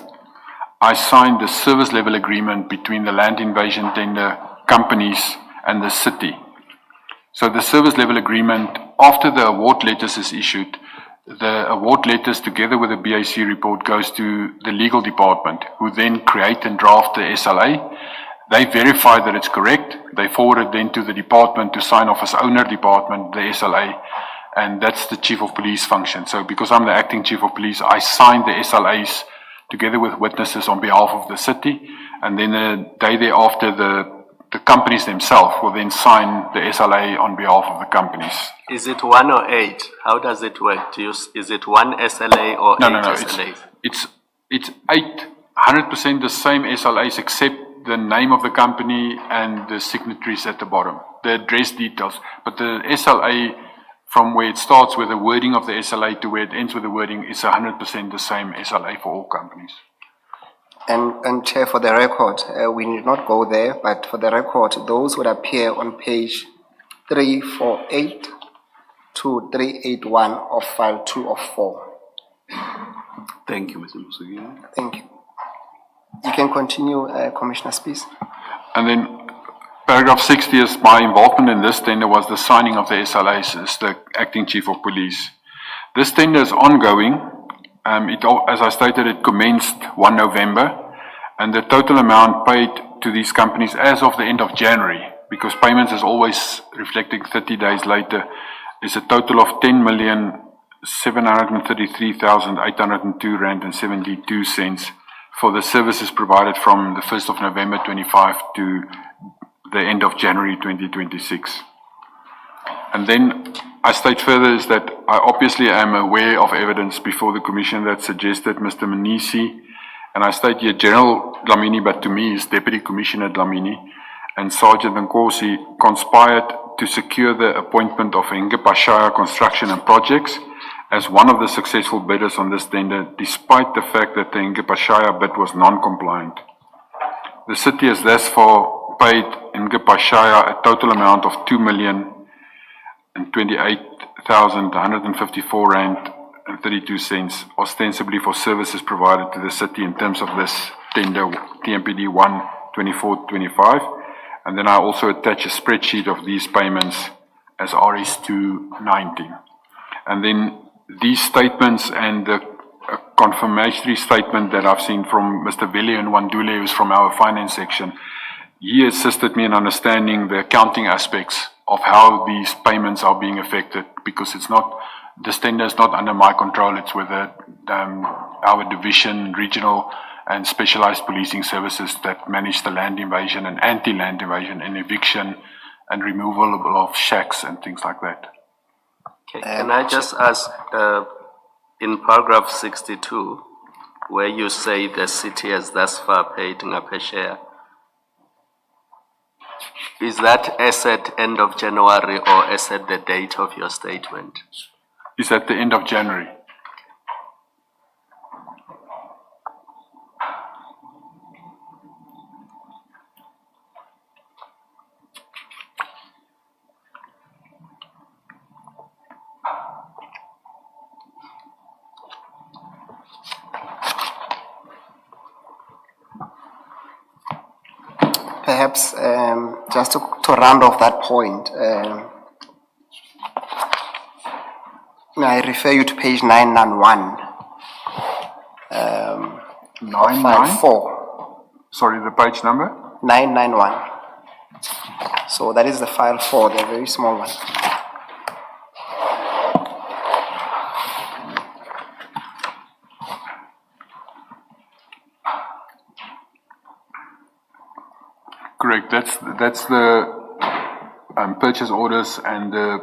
Speaker 3: I signed the service level agreement between the land invasion tender companies and the city. So the service level agreement, after the award letters is issued, the award letters together with the BAC report goes to the legal department, who then create and draft the SLA. They verify that it's correct. They forward it then to the department to sign off as owner department, the SLA, and that's the Chief of Police function. So because I'm the Acting Chief of Police, I sign the SLAs together with witnesses on behalf of the city, and then the day thereafter, the companies themselves will then sign the SLA on behalf of the companies.
Speaker 4: Is it 1 or 8? How does it work? Is it 1 SLA or 8 SLAs?
Speaker 3: It's 8, 100% the same SLAs except the name of the company and the signatories at the bottom, the address details. But the SLA, from where it starts with the wording of the SLA to where it ends with the wording, is 100% the same SLA for all companies.
Speaker 2: And Chair, for the record, we need not go there, but for the record, those would appear on page 348 to 381 of file 2 of 4.
Speaker 1: Thank you, Mr. Musugini.
Speaker 2: Thank you. You can continue, Commissioner Spies.
Speaker 3: And then paragraph 60 is my involvement in this tender was the signing of the SLAs as the Acting Chief of Police. This tender is ongoing. As I stated, it commenced 1 November, and the total amount paid to these companies as of the end of January, because payments is always reflecting 30 days later, is a total of 10,733,802 rand and 72 cents for the services provided from the 1st of November 25 to the end of January 2026. And then I state further is that I obviously am aware of evidence before the Commission that suggested Mr. Manisi, and I state here General Dlamini, but to me is Deputy Commissioner Dlamini, and Sergeant Nkosi conspired to secure the appointment of Ngepashaya Construction and Projects as one of the successful bidders on this tender, despite the fact that the Ngepashaya bid was non-compliant. The city has thus far paid Ngepashaya a total amount of 2,028,154 rand and 32 cents, ostensibly for services provided to the city in terms of this tender, TMPD 1/24/25. And then I also attach a spreadsheet of these payments as RS219. And then these statements and the confirmatory statement that I've seen from Mr. Veli and Wandule, who's from our finance section, he assisted me in understanding the accounting aspects of how these payments are being affected, because it's not, this tender is not under my control, it's with our division, regional and specialized policing services that manage the land invasion and anti-land invasion and eviction and removal of shacks and things like that.
Speaker 4: Okay, can I just ask, in paragraph 62, where you say the city has thus far paid Ngapesheya. Is that as at end of January or as at the date of your statement?
Speaker 3: Is at the end of January.
Speaker 2: Perhaps just to round off that point, I refer you to page 991.
Speaker 3: 994? Sorry, the page number?
Speaker 2: 991. So that is the file 4, the very small one.
Speaker 3: Correct. That's the purchase orders and the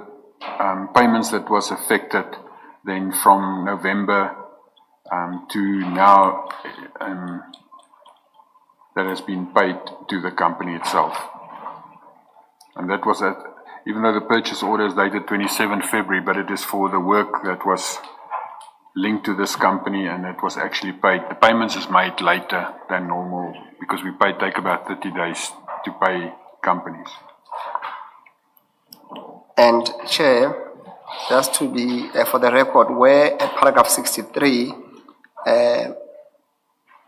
Speaker 3: payments that was affected then from November to now that has been paid to the company itself. And that was at, even though the purchase order is dated 27 February, but it is for the work that was linked to this company and it was actually paid. The payments is made later than normal because we take about 30 days to pay companies.
Speaker 2: And Chair, just to be for the record, where at paragraph 63,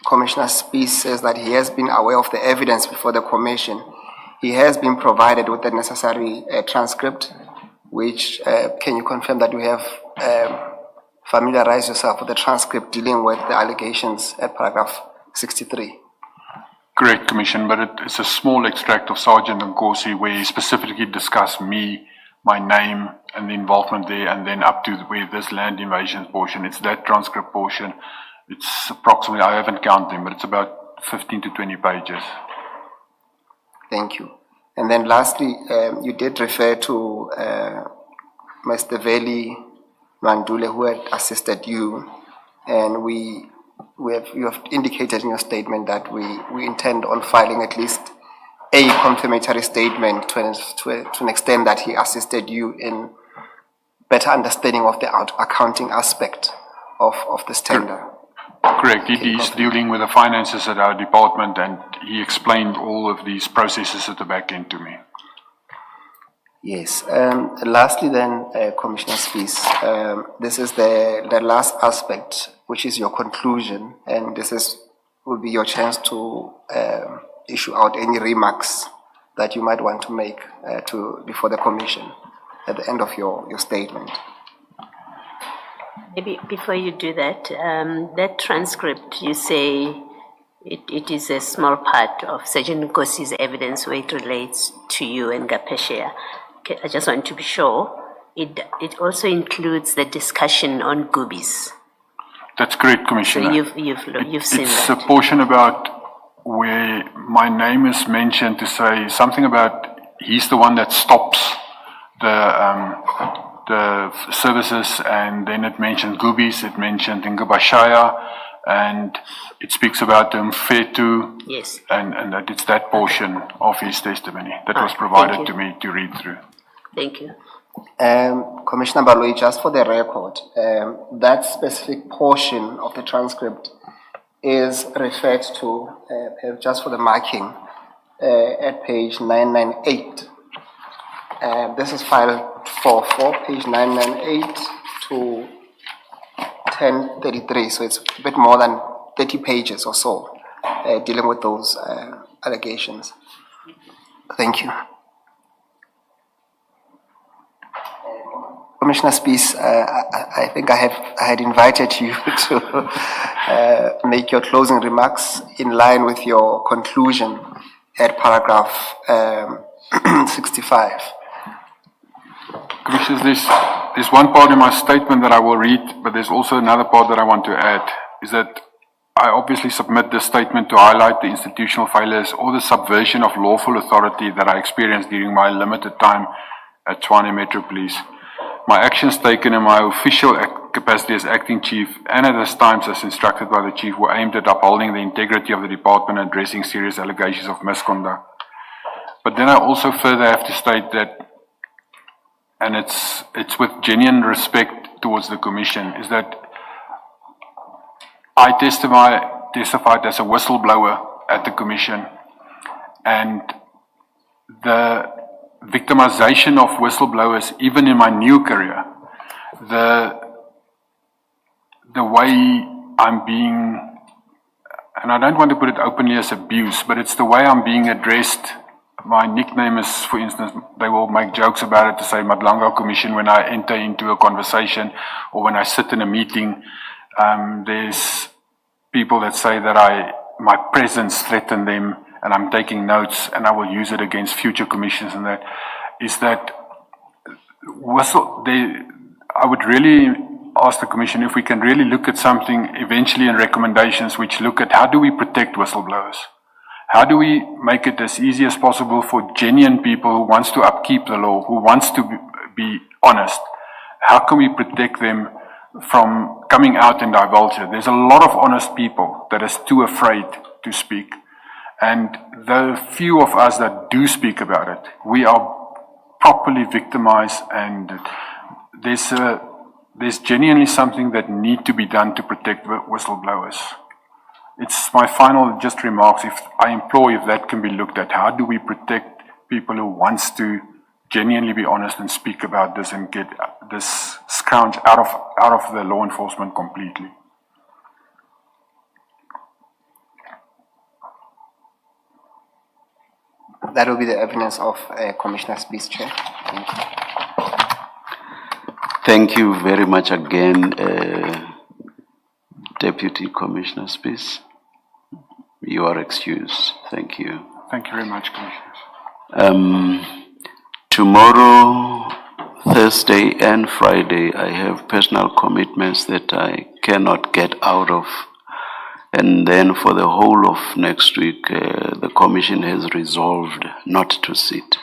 Speaker 2: Commissioner Spies says that he has been aware of the evidence before the Commission. He has been provided with the necessary transcript, which can you confirm that you have familiarized yourself with the transcript dealing with the allegations at paragraph 63?
Speaker 3: Correct, Commission, but it's a small extract of Sergeant Nkosi where he specifically discussed me, my name, and the involvement there, and then up to where this land invasion portion. It's that transcript portion. It's approximately, I haven't counted them, but it's about 15 to 20 pages.
Speaker 2: Thank you. And then lastly, you did refer to Mr. Veli Mandule, who had assisted you, and you have indicated in your statement that we intend on filing at least a confirmatory statement to an extent that he assisted you in better understanding of the accounting aspect of this tender.
Speaker 3: Correct. He's dealing with the finances at our department and he explained all of these processes at the back end to me.
Speaker 2: Yes. Lastly then, Commissioner Spies, this is the last aspect, which is your conclusion, and will be your chance to issue out any remarks that you might want to make before the Commission at the end of your statement.
Speaker 5: Maybe before you do that, that transcript, you say it is a small part of Sergeant Nkosi's evidence where it relates to you and Ngapesheya. I just want to be sure. It also includes the discussion on goobies.
Speaker 3: That's correct, Commissioner.
Speaker 5: So you've seen that.
Speaker 3: It's a portion about where my name is mentioned to say something about he's the one that stops the services, and then it mentioned goobies, it mentioned Ngabashaya, and it speaks about Mfetu.
Speaker 5: Yes.
Speaker 3: And that it's that portion of his testimony that was provided to me to read through.
Speaker 5: Thank you.
Speaker 2: Commissioner Baloi, just for the record, that specific portion of the transcript is referred to, just for the marking, at page 998. This is file 44, page 998 to 1033, so it's a bit more than 30 pages or so dealing with those allegations. Thank you. Commissioner Spies, I think I had invited you to make your closing remarks in line with your conclusion at paragraph 65.
Speaker 3: Commissioners, there's one part in my statement that I will read, but there's also another part that I want to add, is that I obviously submit this statement to highlight the institutional failures or the subversion of lawful authority that I experienced during my limited time at Tshwane Metro Police. My actions taken in my official capacity as acting chief and at those times as instructed by the chief were aimed at upholding the integrity of the department and addressing serious allegations of misconduct. But then I also further have to state that, and it's with genuine respect towards the commission, is that I testified as a whistleblower at the commission, and the victimization of whistleblowers, even in my new career, the way I'm being, and I don't want to put it openly as abuse, but it's the way I'm being addressed. My nickname is, for instance, they will make jokes about it to say Madlanga Commission when I enter into a conversation or when I sit in a meeting. There's people that say that my presence threatened them and I'm taking notes and I will use it against future commissions, and that is that I would really ask the commission if we can really look at something eventually in recommendations which look at how do we protect whistleblowers? How do we make it as easy as possible for genuine people who wants to upkeep the law, who wants to be honest? How can we protect them from coming out and divulge it? There's a lot of honest people that is too afraid to speak. And the few of us that do speak about it, we are properly victimized, and there's genuinely something that need to be done to protect whistleblowers. It's my final just remarks. I implore if that can be looked at. How do we protect people who wants to genuinely be honest and speak about this and get this scrounge out of the law enforcement completely?
Speaker 2: That will be the evidence of Commissioner Spies, Chair. Thank you.
Speaker 1: Thank you very much again, Deputy Commissioner Spies. You are excused. Thank you.
Speaker 3: Thank you very much, Commissioners.
Speaker 1: Tomorrow, Thursday and Friday, I have personal commitments that I cannot get out of. And then for the whole of next week, the Commission has resolved not to sit.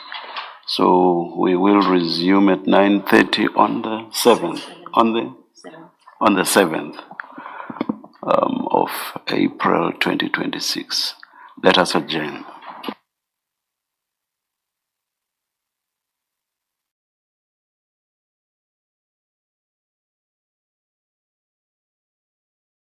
Speaker 1: So we will resume at 9:30 on the 7th, on the 7th of April 2026. Let us adjourn.